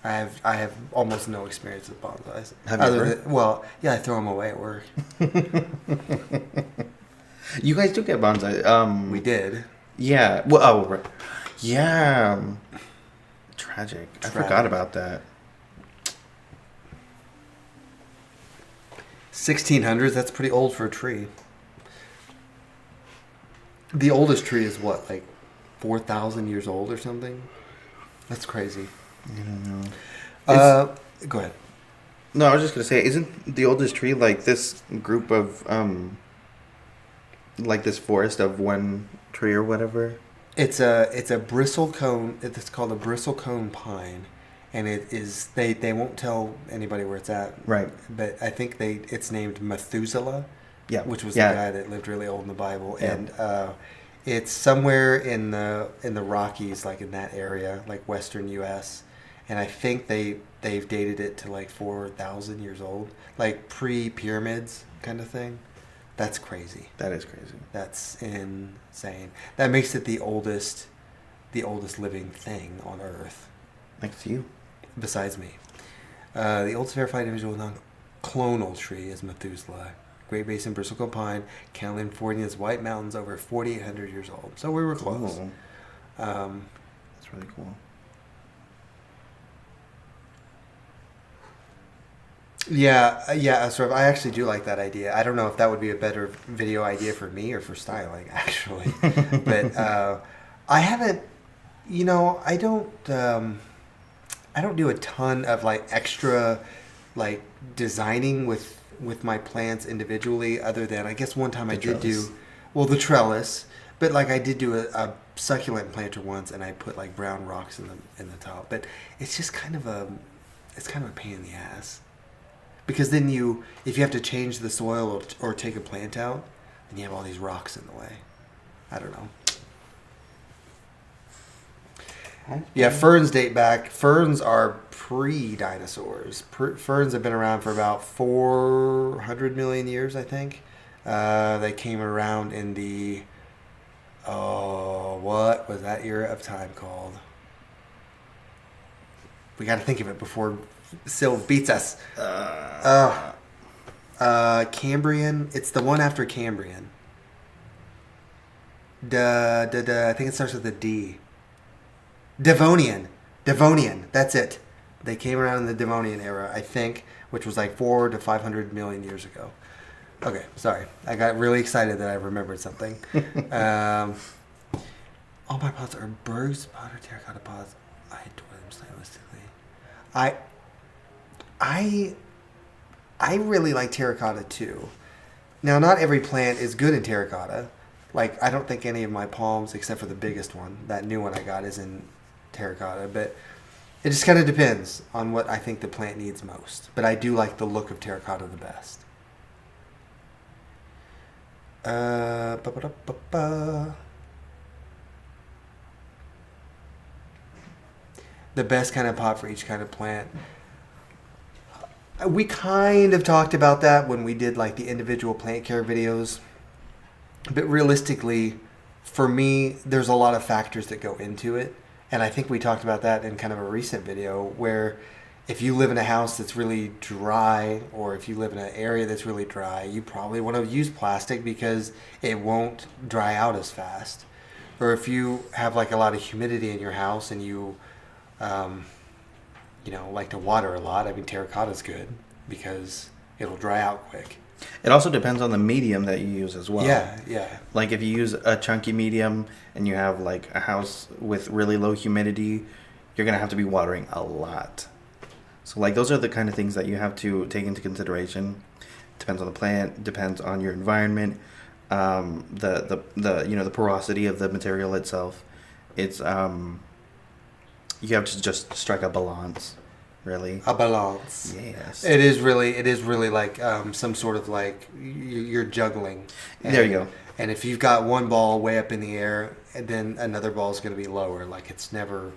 I have almost no experience with bonsais. Have you ever? Well, yeah, I throw them away at work. You guys do get bonsai. We did. Yeah. Well, oh, right. Yeah. Tragic. I forgot about that. 1600s. That's pretty old for a tree. The oldest tree is what, like 4,000 years old or something? That's crazy. I don't know. Go ahead. No, I was just gonna say, isn't the oldest tree like this group of like this forest of one tree or whatever? It's a bristlecone. It's called a bristlecone pine, and it is they won't tell anybody where it's at. Right. But I think it's named Methuselah, Yeah. which was Yeah. the guy that lived really old in the Bible, Yeah. and it's somewhere in the Rockies, like in that area, like western U.S. And I think they've dated it to like 4,000 years old, like pre-pyramids kind of thing. That's crazy. That is crazy. That's insane. That makes it the oldest living thing on Earth, Next to you. besides me. The oldest verified individual non-clonal tree is Methuselah. Great Basin bristlecone pine, California's White Mountains, over 4,800 years old. So we were close. Cool. Um, That's really cool. yeah. Sort of. I actually do like that idea. I don't know if that would be a better video idea for me or for styling, actually. But I haven't. I don't. I don't do a ton of like extra, like designing with my plants individually. Other than I guess one time I did do, well, the trellis. But like I did do a succulent planter once, and I put like brown rocks in the top. But it's just kind of a pain in the ass. Because then if you have to change the soil or take a plant out, then you have all these rocks in the way. I don't know. Yeah, ferns date back. Ferns are pre-dinosaurs. Ferns have been around for about 400 million years, I think. They came around in the, what was that era of time called? We got to think of it before Sylv beats us. Cambrian. It's the one after Cambrian. I think it starts with a D. Devonian. That's it. They came around in the Devonian era, I think, which was like 400 to 500 million years ago. Okay, sorry. I got really excited that I remembered something. All my pots are Berg's powder terracotta pots. I adore them stylistically. I really like terracotta too. Now, not every plant is good in terracotta. Like, I don't think any of my palms, except for the biggest one, that new one I got, is in terracotta. But it just kind of depends on what I think the plant needs most. But I do like the look of terracotta the best. The best kind of pot for each kind of plant. We kind of talked about that when we did like the individual plant care videos. But realistically, for me, there's a lot of factors that go into it. And I think we talked about that in kind of a recent video where if you live in a house that's really dry, or if you live in an area that's really dry, you probably want to use plastic because it won't dry out as fast. Or if you have like a lot of humidity in your house and you like to water a lot, I mean, terracotta is good because it'll dry out quick. It also depends on the medium that you use as well. Yeah. Like if you use a chunky medium and you have like a house with really low humidity, you're going to have to be watering a lot. So like those are the kind of things that you have to take into consideration. Depends on the plant, depends on your environment, the porosity of the material itself. It's you have to just strike a balance, really. A balance. Yes. It is really like some sort of like you're juggling. There you go. And if you've got one ball way up in the air, and then another ball is going to be lower. Like it's never.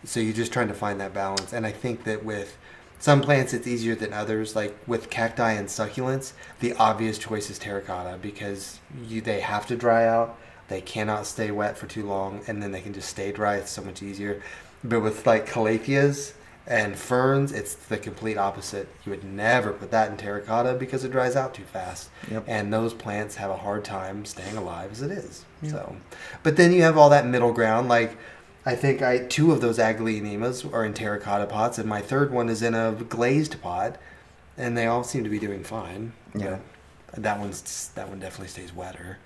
So you're just trying to find that balance. And I think that with some plants, it's easier than others. Like with cacti and succulents, the obvious choice is terracotta because they have to dry out. They cannot stay wet for too long, and then they can just stay dry. It's so much easier. But with like calatheas and ferns, it's the complete opposite. You would never put that in terracotta because it dries out too fast. Yep. And those plants have a hard time staying alive as it is. Yep. So, but then you have all that middle ground. Like I think two of those Aglaonemas are in terracotta pots, and my third one is in a glazed pot, and they all seem to be doing fine. Yeah. But that one definitely stays wetter.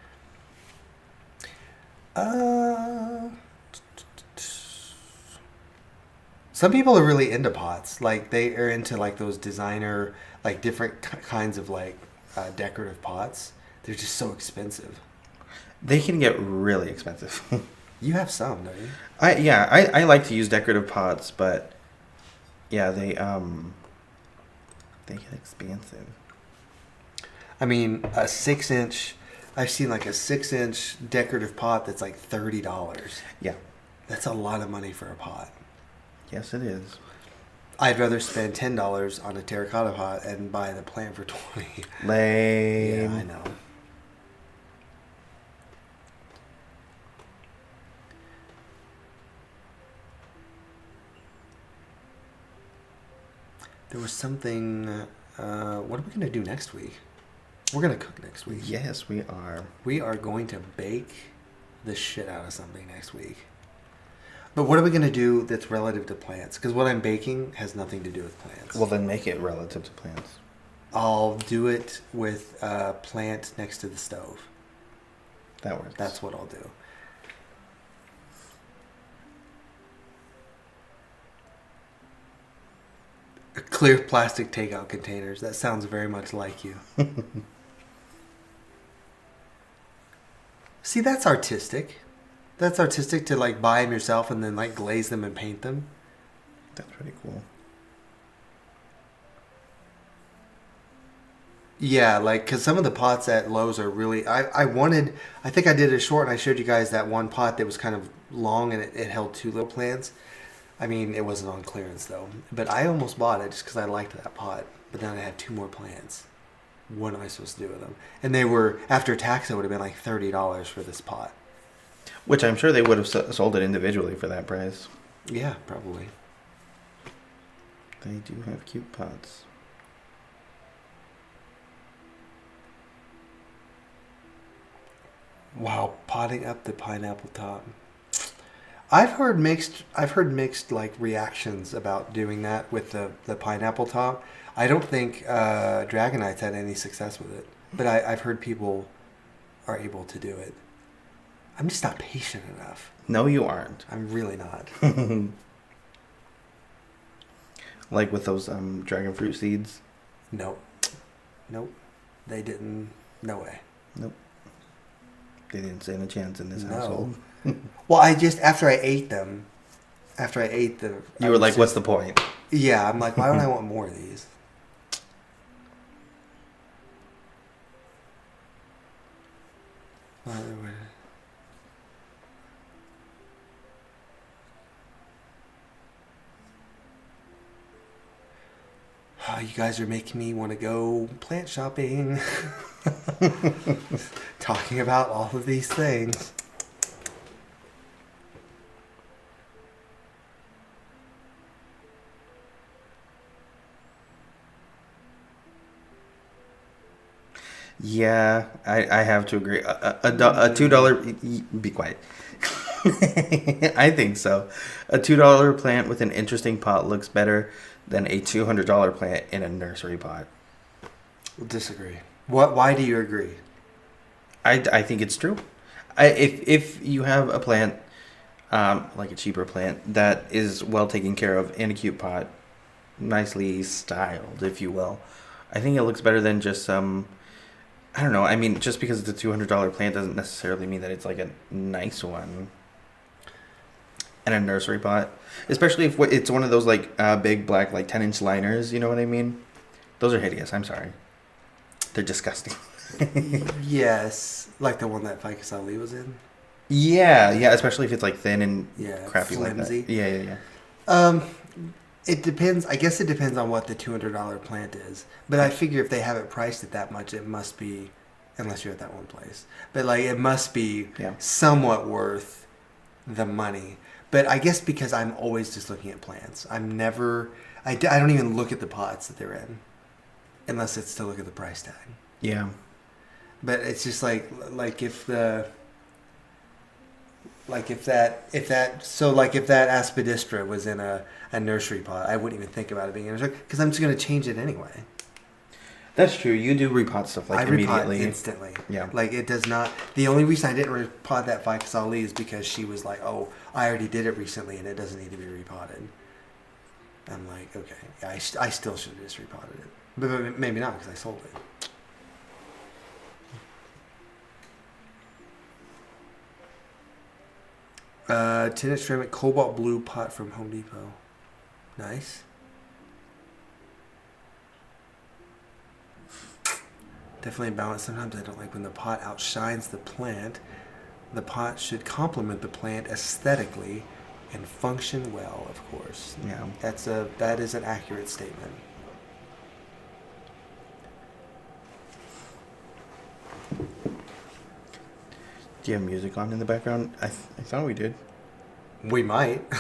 Some people are really into pots. Like they are into like those designer, like different kinds of like decorative pots. They're just so expensive. They can get really expensive. You have some, don't you? I like to use decorative pots, but yeah, they get expensive. I mean, a 6 inch. I've seen like a 6 inch decorative pot that's like $30. Yeah. That's a lot of money for a pot. Yes, it is. I'd rather spend $10 on a terracotta pot and buy the plant for 20. Lame. Yeah, I know. There was something. What are we gonna do next week? We're gonna cook next week. Yes, we are. We are going to bake the shit out of something next week. But what are we gonna do that's relative to plants? Because what I'm baking has nothing to do with plants. Well, then make it relative to plants. I'll do it with a plant next to the stove. That works. That's what I'll do. Clear plastic takeout containers. That sounds very much like you. See, that's artistic. That's artistic to like buy them yourself and then like glaze them and paint them. That's pretty cool. Yeah, like because some of the pots at Lowe's are really. I think I did a short and I showed you guys that one pot that was kind of long and it held two little plants. I mean, it wasn't on clearance though. But I almost bought it just because I liked that pot. But then I had two more plants. What am I supposed to do with them? And they were, after tax, it would have been like $30 for this pot. Which I'm sure they would have sold it individually for that price. Yeah, probably. They do have cute pots. Wow, potting up the pineapple top. I've heard mixed like reactions about doing that with the pineapple top. I don't think Dragonites had any success with it, but I've heard people are able to do it. I'm just not patient enough. No, you aren't. I'm really not. Like with those dragon fruit seeds. Nope. They didn't. No way. Nope. They didn't stand a chance in this No. household. Well, after I ate them, You were like, what's the point? Yeah, I'm like, why don't I want more of these? Oh, you guys are making me want to go plant shopping. Talking about all of these things. Yeah, I have to agree. A $2 be quiet. I think so. A $2 plant with an interesting pot looks better than a $200 plant in a nursery pot. Disagree. Why do you agree? I think it's true. If you have a plant, like a cheaper plant that is well taken care of in a cute pot, nicely styled, if you will, I think it looks better than just some. I don't know. I mean, just because it's a $200 plant doesn't necessarily mean that it's like a nice one. And a nursery pot, especially if it's one of those like big black like 10-inch liners. You know what I mean? Those are hideous. I'm sorry. They're disgusting. Yes, like the one that Ficus Ali was in. Yeah, especially if it's like thin and crappy flimsy. like that. Yeah. It depends. I guess it depends on what the $200 plant is. But I figure if they have it priced at that much, it must be, unless you're at that one place. But like it must be somewhat worth the money. But I guess because I'm always just looking at plants. I'm never. I don't even look at the pots that they're in, unless it's to look at the price tag. Yeah. But it's just like if that aspidistra was in a nursery pot, I wouldn't even think about it being in a nursery because I'm just going to change it anyway. That's true. You do repot stuff like immediately. I repot instantly. Yeah. Like it does not. The only reason I didn't repot that Ficus Ali is because she was like, "Oh, I already did it recently, and it doesn't need to be repotted." I'm like, okay, yeah, I still should have just repotted it, but maybe not because I sold it. Tinted ceramic cobalt blue pot from Home Depot. Nice. Definitely a balance. Sometimes I don't like when the pot outshines the plant. The pot should complement the plant aesthetically and function well, of course. Yeah. That is an accurate statement. Do you have music on in the background? I thought we did. We might. Do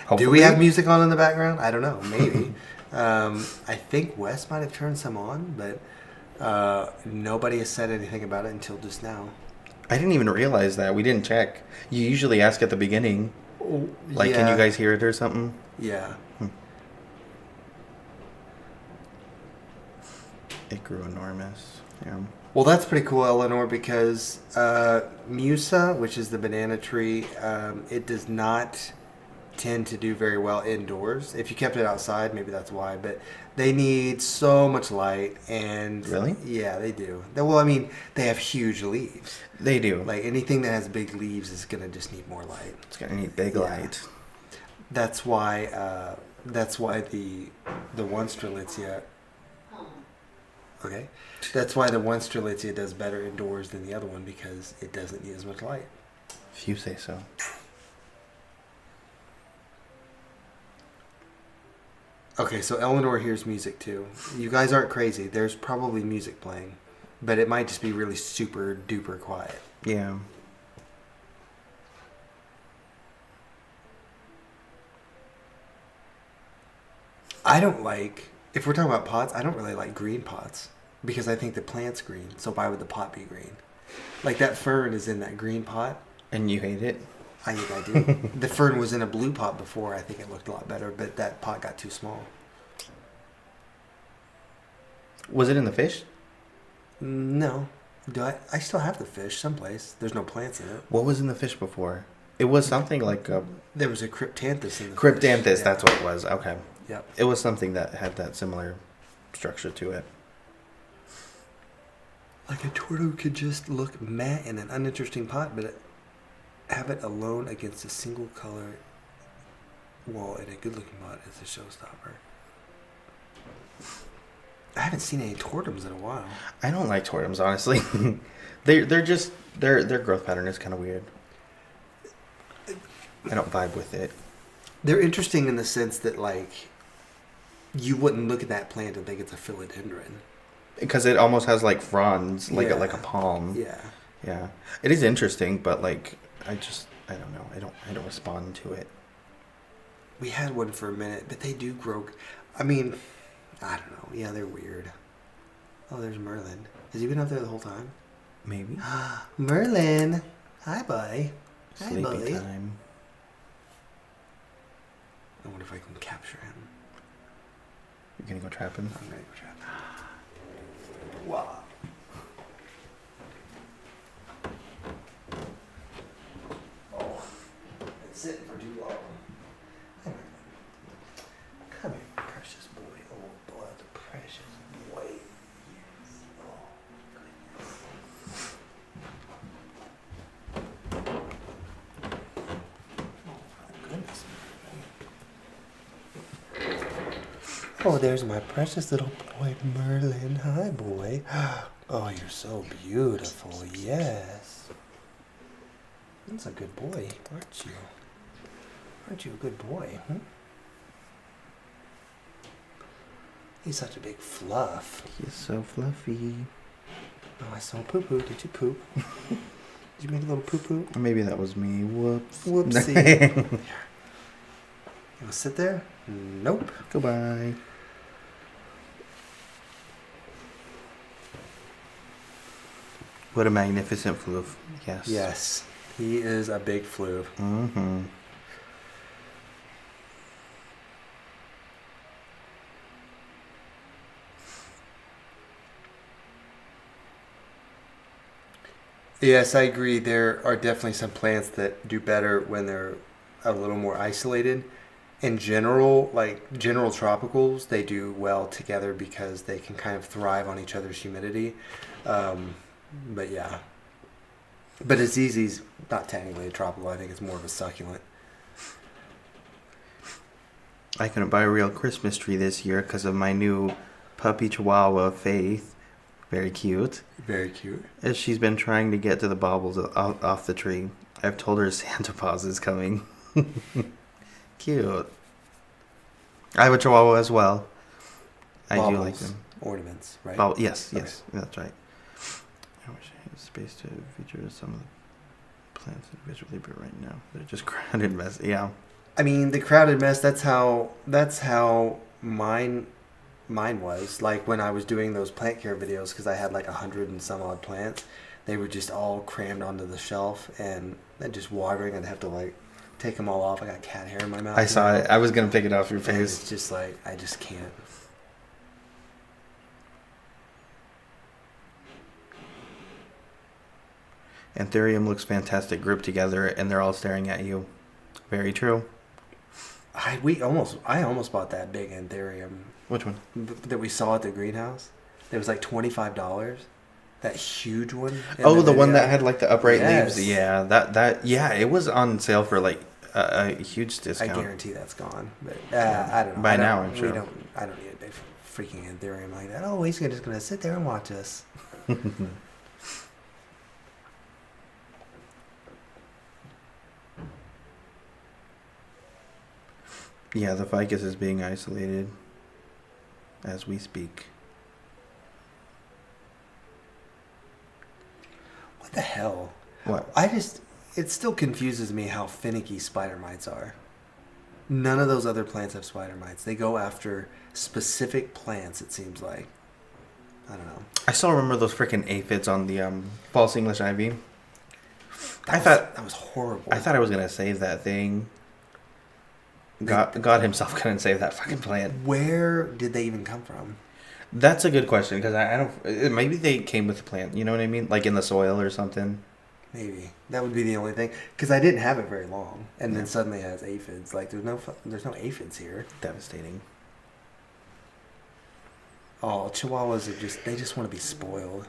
Hopefully. we have music on in the background? I don't know. Maybe. I think Wes might have turned some on, but nobody has said anything about it until just now. I didn't even realize that. We didn't check. You usually ask at the beginning. Like, yeah. can you guys hear it or something? Yeah. It grew enormous. Yeah. Well, that's pretty cool, Eleanor, because Musa, which is the banana tree, it does not tend to do very well indoors. If you kept it outside, maybe that's why. But they need so much light, and Really? yeah, they do. Well, I mean, they have huge leaves. They do. Like anything that has big leaves is gonna just need more light. It's gonna need big Yeah. light. That's why. That's why the one strelitzia. Okay. That's why the one strelitzia does better indoors than the other one because it doesn't need as much light. If you say so. Okay, so Eleanor hears music too. You guys aren't crazy. There's probably music playing, but it might just be really super duper quiet. Yeah. I don't like, if we're talking about pots, I don't really like green pots because I think the plant's green. So why would the pot be green? Like that fern is in that green pot. And you hate it? I think I do. The fern was in a blue pot before. I think it looked a lot better, but that pot got too small. Was it in the fish? No. Do I still have the fish someplace. There's no plants in it. What was in the fish before? It was something like a There was a cryptanthus in the cryptanthus. fish. Yeah. That's what it was. Okay. Yep. It was something that had that similar structure to it. Like a tortoise could just look matte in an uninteresting pot, but have it alone against a single color wall in a good-looking pot as a showstopper. I haven't seen any tortums in a while. I don't like tortums, honestly. they're just their growth pattern is kind of weird. I don't vibe with it. They're interesting in the sense that like you wouldn't look at that plant and think it's a philodendron. Because it almost has like fronds, like Yeah. like a palm. Yeah. Yeah. It is interesting, but like I don't know. I don't respond to it. We had one for a minute, but they do grow. I mean, I don't know. Yeah, they're weird. Oh, there's Merlin. Has he been up there the whole time? Maybe. Merlin. Hi, buddy. Hi, Sleepy buddy. time. I wonder if I can capture him. You're gonna go trap him? I'm gonna go trap him. Wow. Oh, been sitting for too long. Come here, precious boy. Oh, boy, the precious boy. Yes. Oh, goodness. Oh, there's my precious little boy, Merlin. Hi, boy. Oh, you're so beautiful. Yes. That's a good boy, aren't you? Aren't you a good boy? Hmm? He's such a big fluff. He's so fluffy. Oh, I saw poo-poo. Did you poop? Did you make a little poo-poo? Maybe that was me. Whoops. Whoopsie. You want to sit there? Nope. Goodbye. What a magnificent floof. Yes. Yes. He is a big floof. Mm-hmm. Yes, I agree. There are definitely some plants that do better when they're a little more isolated. in general, like general tropicals, they do well together because they can kind of thrive on each other's humidity. But yeah. But Azizi's not technically a tropical. I think it's more of a succulent. I couldn't buy a real Christmas tree this year because of my new puppy Chihuahua, Faith. Very cute. Very cute. As she's been trying to get to the baubles off the tree. I've told her Santa Claus is coming. Cute. I have a Chihuahua as well. I do like them. Ornaments, right? Yes, Okay. that's right. I wish I had space to feature some of the plants individually, but right now they're just crowded mess. Yeah. I mean, the crowded mess. That's how mine was. Like when I was doing those plant care videos, because I had like 100 and some odd plants, they were just all crammed onto the shelf, and just watering. I'd have to like take them all off. I got cat hair in my mouth. I saw it. I was gonna pick it off your And face. it's just like I just can't. Anthurium looks fantastic grouped together, and they're all staring at you. Very true. I almost bought that big anthurium Which one? that we saw at the greenhouse. It was like $25. That huge one. in Oh, the one video. that had like the upright Yes. leaves. Yeah, yeah, it was on sale for like a huge I discount. guarantee that's gone. But I don't know. By I don't- now, I'm sure. I don't need a big freaking anthurium like that. Oh, he's just gonna sit there and watch us. Yeah, the ficus is being isolated as we speak. What the hell? What? It still confuses me how finicky spider mites are. None of those other plants have spider mites. They go after specific plants, it seems like. I don't know. I still remember those freaking aphids on the false English ivy. That was horrible. I thought I was gonna save that thing. God himself couldn't save that fucking plant. Where did they even come from? That's a good question because I don't. Maybe they came with the plant. You know what I mean? Like in the soil or something. Maybe that would be the only thing. Because I didn't have it very long, and Yeah. then suddenly it has aphids. Like there's no aphids here. Devastating. Oh, Chihuahuas they just want to be spoiled.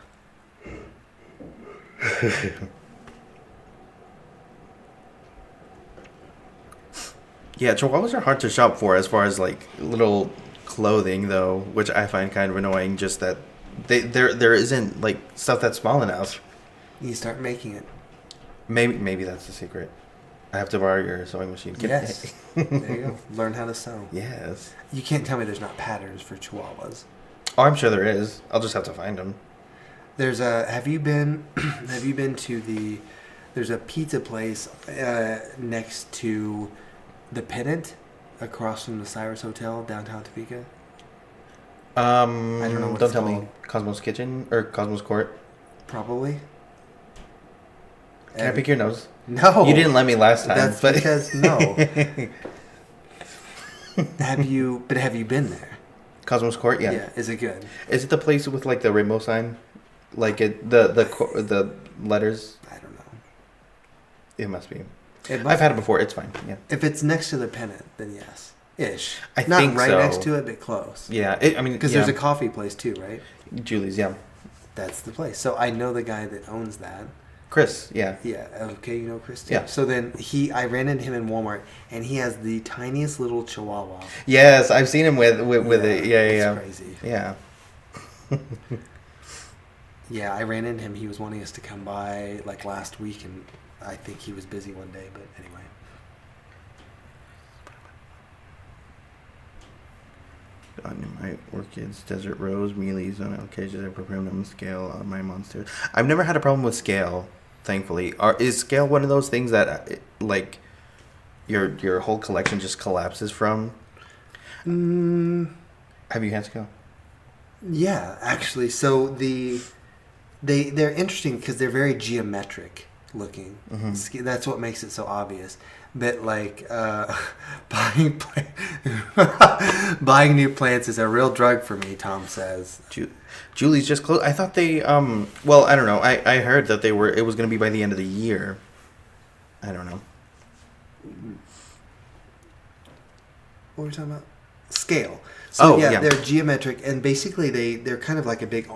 Yeah, Chihuahuas are hard to shop for as far as like little clothing though, which I find kind of annoying. Just that there isn't like stuff that's small enough. You start making it. Maybe that's the secret. I have to borrow your sewing machine. Yes. There you go. Learn how to sew. Yes. You can't tell me there's not patterns for Chihuahuas. Oh, I'm sure there is. I'll just have to find them. There's a. Have you been to the? There's a pizza place next to the Pennant, across from the Cyrus Hotel downtown Topeka. I don't know what Don't it's tell me. called. Cosmos Kitchen or Cosmos Court. Probably. Can I pick your nose? No. You didn't let me last time. That's but because no. Have you been there? Cosmos Court, yeah. Is it good? Is it the place with like the rainbow sign, like the letters? I don't know. It must be. It must I've had it before. It's fine. Yeah. If it's next to the Pennant, then yes. Ish. I Not think right so. next to it, but close. Yeah. I mean, Because there's a coffee place too, right? Julie's. Yeah. That's the place. So I know the guy that owns that. Chris. Yeah. Yeah. Okay, you know Chris too. Yeah. So then I ran into him in Walmart, and he has the tiniest little Chihuahua. Yes, I've seen him with it. Yeah. It's crazy. Yeah. Yeah, I ran into him. He was wanting us to come by like last week, and I think he was busy one day. But anyway. On my orchids, desert rose, mealies, on occasions I prepare them scale on my monsters. I've never had a problem with scale, thankfully. Is scale one of those things that like your whole collection just collapses from? Have you had scale? Yeah, actually. So they're interesting because they're very geometric looking. That's what makes it so obvious. But like buying new plants is a real drug for me. Tom says. Julie's just close. I thought they well, I don't know. I heard that it was going to be by the end of the year. I don't know. what were we talking about? Scale. So Oh, yeah. they're geometric, and basically they're kind of like a big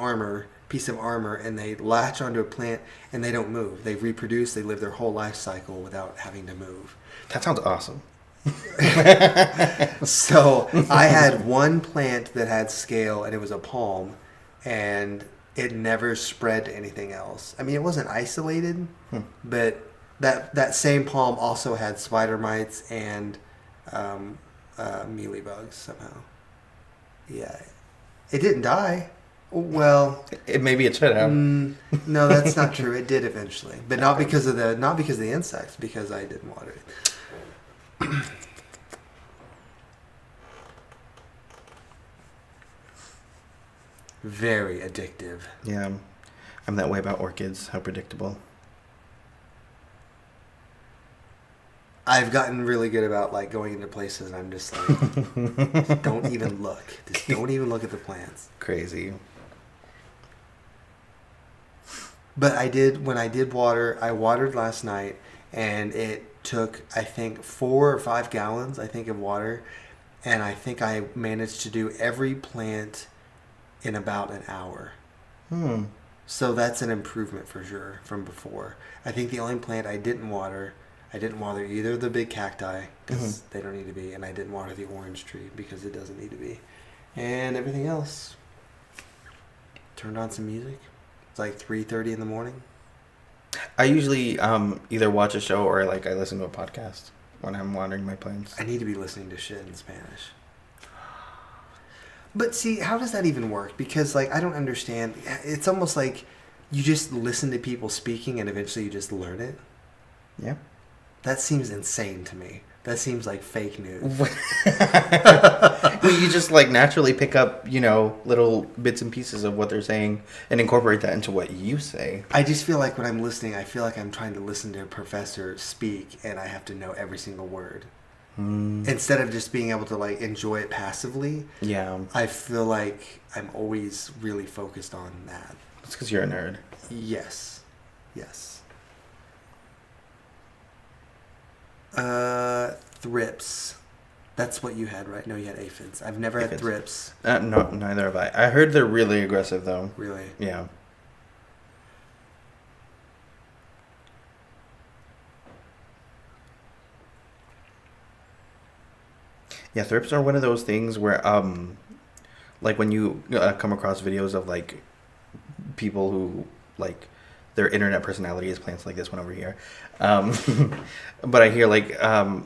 piece of armor, and they latch onto a plant, and they don't move. They reproduce. They live their whole life cycle without having to move. That sounds awesome. So I had one plant that had scale, and it was a palm, and it never spread to anything else. I mean, it wasn't isolated, but that same palm also had spider mites and mealybugs somehow. Yeah, it didn't die. Well, Maybe it should have. no, that's not true. It did eventually, but not because of the insects, because I didn't water it. Very addictive. Yeah, I'm that way about orchids. How predictable. I've gotten really good about like going into places and I'm just like, don't even look. Just don't even look at the plants. Crazy. But when I did water, I watered last night, and it took, I think, 4 or 5 gallons, I think, of water, and I think I managed to do every plant in about an hour. So that's an improvement for sure from before. I think the only plant I didn't water either the big cacti, because they don't need to be, and I didn't water the orange tree because it doesn't need to be. And everything else, turned on some music. It's like 3:30 in the morning. I usually either watch a show or like I listen to a podcast when I'm watering my plants. I need to be listening to shit in Spanish. But see, how does that even work? Because like I don't understand. It's almost like you just listen to people speaking and eventually you just learn it. Yeah. That seems insane to me. That seems like fake news. Well, you just like naturally pick up, little bits and pieces of what they're saying and incorporate that into what you say. I just feel like when I'm listening, I feel like I'm trying to listen to a professor speak and I have to know every single word. Instead of just being able to like enjoy it passively. Yeah. I feel like I'm always really focused on that. It's because you're a nerd. Yes. Thrips. That's what you had, right? No, you had aphids. I've never had thrips. No, neither have I. I heard they're really aggressive, though. Really? Yeah. Yeah, thrips are one of those things where, like when you come across videos of like people who like their internet personality is plants like this one over here. But I hear like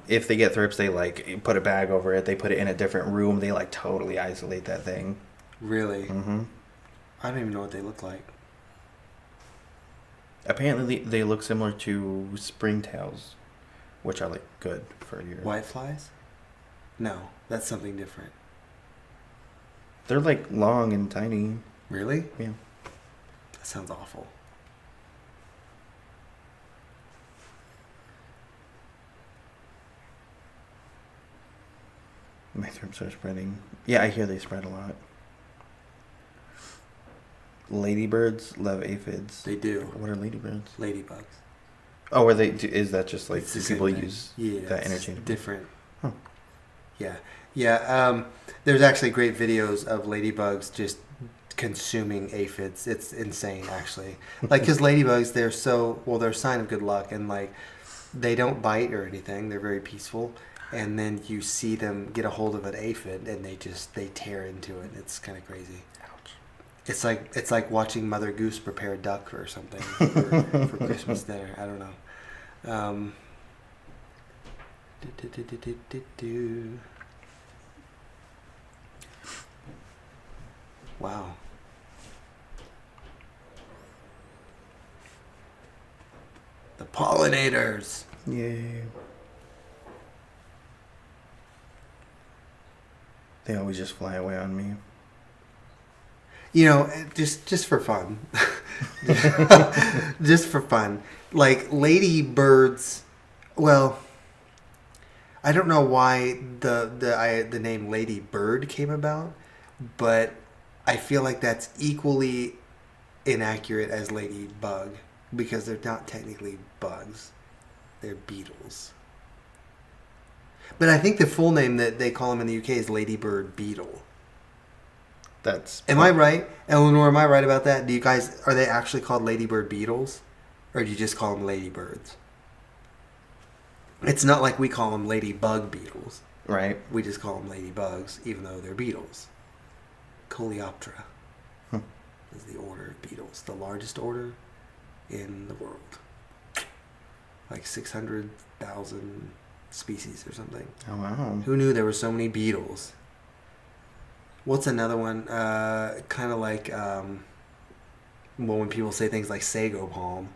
if they get thrips, they like put a bag over it. They put it in a different room. They like totally isolate that thing. Really? Mm-hmm. I don't even know what they look like. Apparently, they look similar to springtails, which are like good for your Whiteflies? No, that's something different. They're like long and tiny. Really? Yeah. That sounds awful. My thrips are spreading. Yeah, I hear they spread a lot. Ladybirds love aphids. They do. What are ladybirds? Ladybugs. Oh, are they? Is that just like It's the do same people thing. use Yeah, that it's interchangeably? different. Huh. Yeah. There's actually great videos of ladybugs just consuming aphids. It's insane, actually. Like, because ladybugs, they're a sign of good luck, and like they don't bite or anything. They're very peaceful. And then you see them get a hold of an aphid, and they tear into it. It's kind of crazy. Ouch. It's like watching Mother Goose prepare duck or something for Christmas dinner. I don't know. Wow. The pollinators. Yay. They always just fly away on me. Just for fun. Just for fun. Like ladybirds, well, I don't know why the name ladybird came about, but I feel like that's equally inaccurate as ladybug because they're not technically bugs. They're beetles. But I think the full name that they call them in the UK is ladybird beetle. That's. Am I right, Eleanor? Am I right about that? Do you guys are they actually called ladybird beetles, or do you just call them ladybirds? It's not like we call them ladybug beetles. Right. We just call them ladybugs, even though they're beetles. Coleoptera is the order of beetles, the largest order in the world. Like 600,000 species or something. Oh wow. Who knew there were so many beetles? What's another one? Kind of like, well, when people say things like sago palm,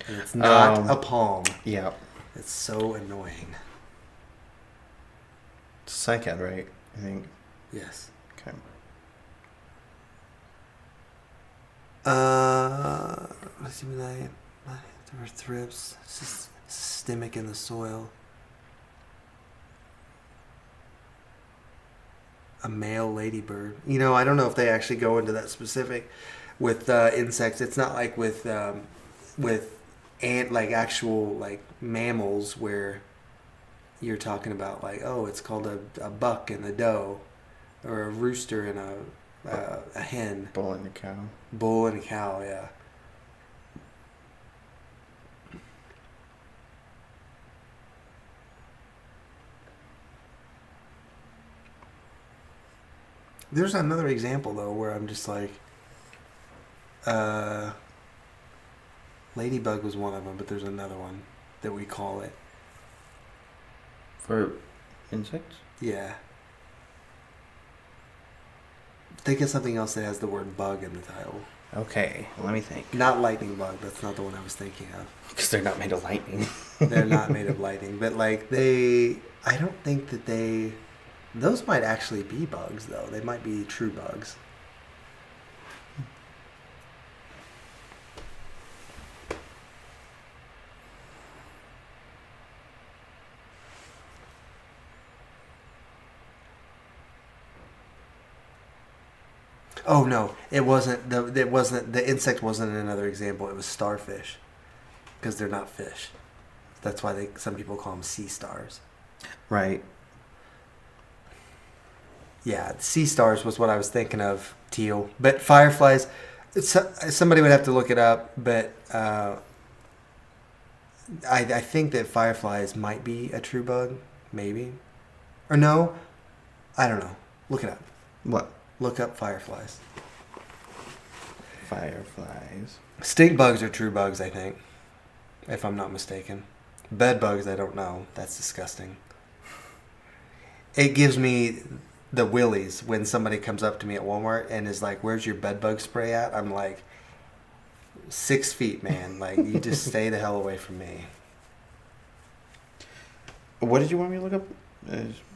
and it's not a palm. Yeah. It's so annoying. Cycad, right? I think. Yes. Okay. Let's see what there were thrips, systemic in the soil. A male ladybird. You know, I don't know if they actually go into that specific with insects. It's not like with like actual like mammals where you're talking about like, oh, it's called a buck and a doe, or a rooster and a hen. Bull and a cow. Bull and a cow, yeah. There's another example though where I'm just like, ladybug was one of them, but there's another one that we call it. For insects? Yeah. Think of something else that has the word bug in the title. Okay, let me think. Not lightning bug. That's not the one I was thinking of. Because they're not made of lightning. They're not made of lightning, but like I don't think that those might actually be bugs though. They might be true bugs. Oh no, it wasn't. The insect wasn't another example. It was starfish, because they're not fish. That's why some people call them sea stars. Right. Yeah, sea stars was what I was thinking of, teal. But fireflies, somebody would have to look it up. But I think that fireflies might be a true bug, maybe, or no, I don't know. Look it up. What? Look up fireflies. Fireflies. Stink bugs are true bugs, I think, if I'm not mistaken. Bed bugs, I don't know. That's disgusting. It gives me the willies when somebody comes up to me at Walmart and is like, "Where's your bed bug spray at?" I'm like, 6 feet, man. Like, you just stay the hell away from me. What did you want me to look up?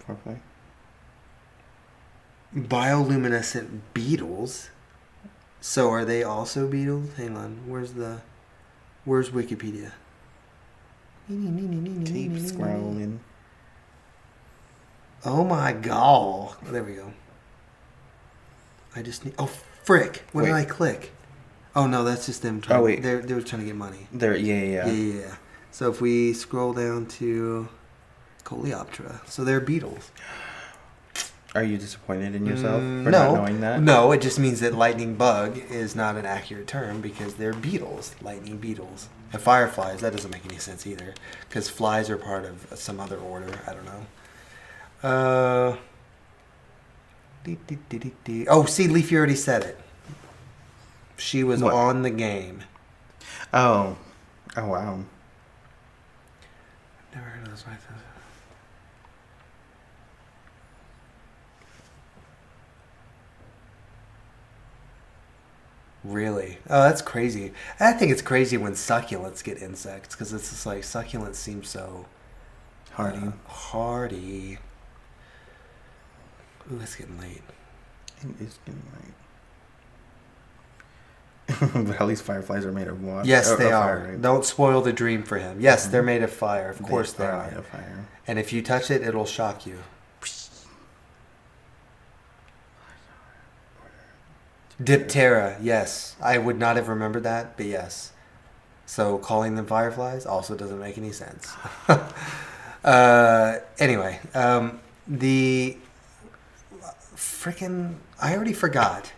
Firefly. Bioluminescent beetles. So are they also beetles? Hang on. Where's Wikipedia? Keep scrolling. Oh my god. There we go. I just need. Oh frick! What did I click? Oh no, that's just them trying. Oh wait, they were trying to get money. Yeah. Yeah. So if we scroll down to Coleoptera, so they're beetles. Are you disappointed in yourself for no, not knowing that? No, it just means that lightning bug is not an accurate term because they're beetles, lightning beetles. And fireflies, that doesn't make any sense either, because flies are part of some other order. I don't know. Oh, see, Leafy already said it. She was on the game. Oh wow. Never heard of those mythos. Really? Oh, that's crazy. I think it's crazy when succulents get insects because it's just like succulents seem so hardy. Ooh, it's getting late. It is getting late. But at least fireflies are made of water. Yes, they are. Fire, right? Don't spoil the dream for him. Yes, they're made of fire. Of course they are. Made of fire. And if you touch it, it'll shock you. Diptera, yes. I would not have remembered that, but yes. So calling them fireflies also doesn't make any sense. Anyway, the freaking I already forgot.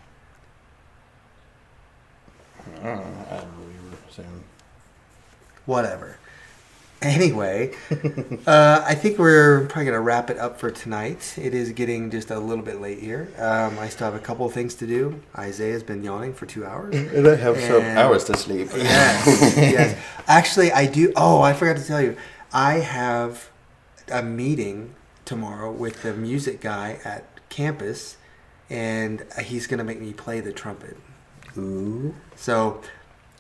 I don't know what you were saying. Whatever. Anyway, I think we're probably going to wrap it up for tonight. It is getting just a little bit late here. I still have a couple of things to do. Isaiah's been yawning for 2 hours. And I have some hours to sleep. Yes, yes. Actually, I do. Oh, I forgot to tell you. I have a meeting tomorrow with the music guy at campus, and he's going to make me play the trumpet. Ooh. So,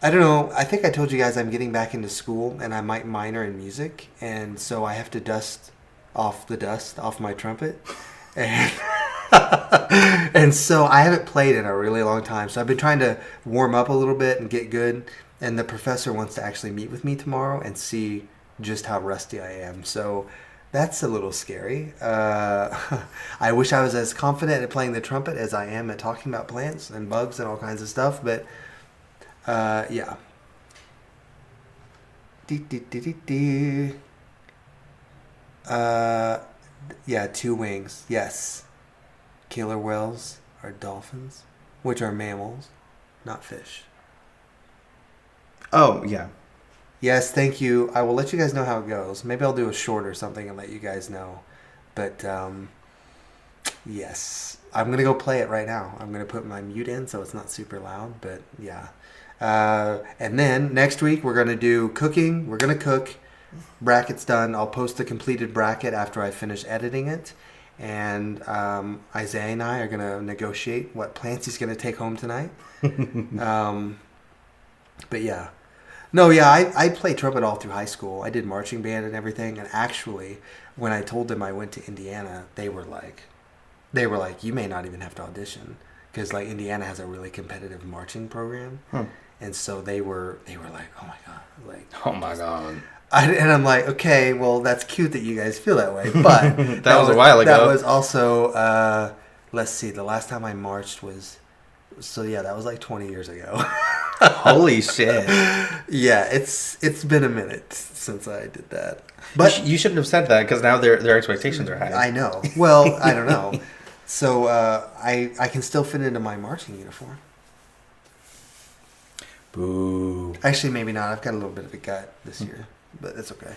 I don't know. I think I told you guys I'm getting back into school, and I might minor in music, and so I have to dust off my trumpet, and and so I haven't played in a really long time. So I've been trying to warm up a little bit and get good. And the professor wants to actually meet with me tomorrow and see just how rusty I am. So that's a little scary. I wish I was as confident at playing the trumpet as I am at talking about plants and bugs and all kinds of stuff, but yeah. Yeah, 2 wings. Yes. Killer whales are dolphins, which are mammals, not fish. Oh, yeah. Yes, thank you. I will let you guys know how it goes. Maybe I'll do a short or something and let you guys know. But, yes. I'm going to go play it right now. I'm going to put my mute in so it's not super loud, but yeah. And then next week we're going to do cooking. We're going to cook. Bracket's done. I'll post the completed bracket after I finish editing it. And Isaiah and I are going to negotiate what plants he's going to take home tonight. But yeah. No, yeah, I played trumpet all through high school. I did marching band and everything. And actually, when I told them I went to Indiana, they were like, you may not even have to audition. Because like Indiana has a really competitive marching program. And so they were like, oh my God. Like, Oh my God. and I'm like, okay, well, that's cute that you guys feel that way, but That was a while ago. That was also, let's see, the last time I marched was, so yeah, that was like 20 years ago. Holy shit. Yeah, it's been a minute since I did that. But you shouldn't have said that because now their expectations are high. I know. Well, I don't know. So I can still fit into my marching uniform. Boo. Actually, maybe not. I've got a little bit of a gut this year, but it's okay.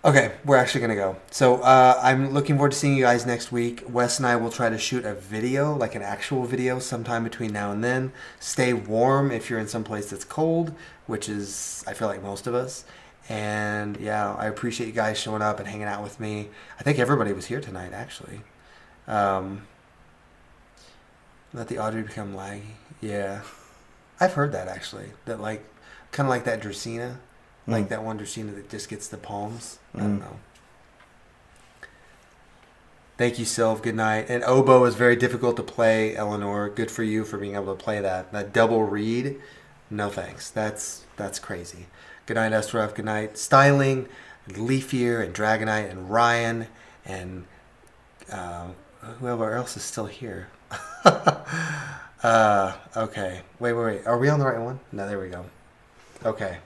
Okay, we're actually going to go. So I'm looking forward to seeing you guys next week. Wes and I will try to shoot a video, like an actual video, sometime between now and then. Stay warm if you're in some place that's cold, which is, I feel like, most of us. And yeah, I appreciate you guys showing up and hanging out with me. I think everybody was here tonight, actually. Let the audio become laggy. Yeah. I've heard that, actually. That, like, kind of like that Dracaena. Like that one Dracaena that just gets the palms. I don't know. Thank you, Sylv. Good night. And oboe is very difficult to play, Eleanor. Good for you for being able to play that. That double reed, no thanks. That's crazy. Good night, Esref. Good night. Styling, Leafier, and Dragonite, and Ryan, and whoever else is still here. Okay. Wait. Are we on the right one? No, there we go. Okay.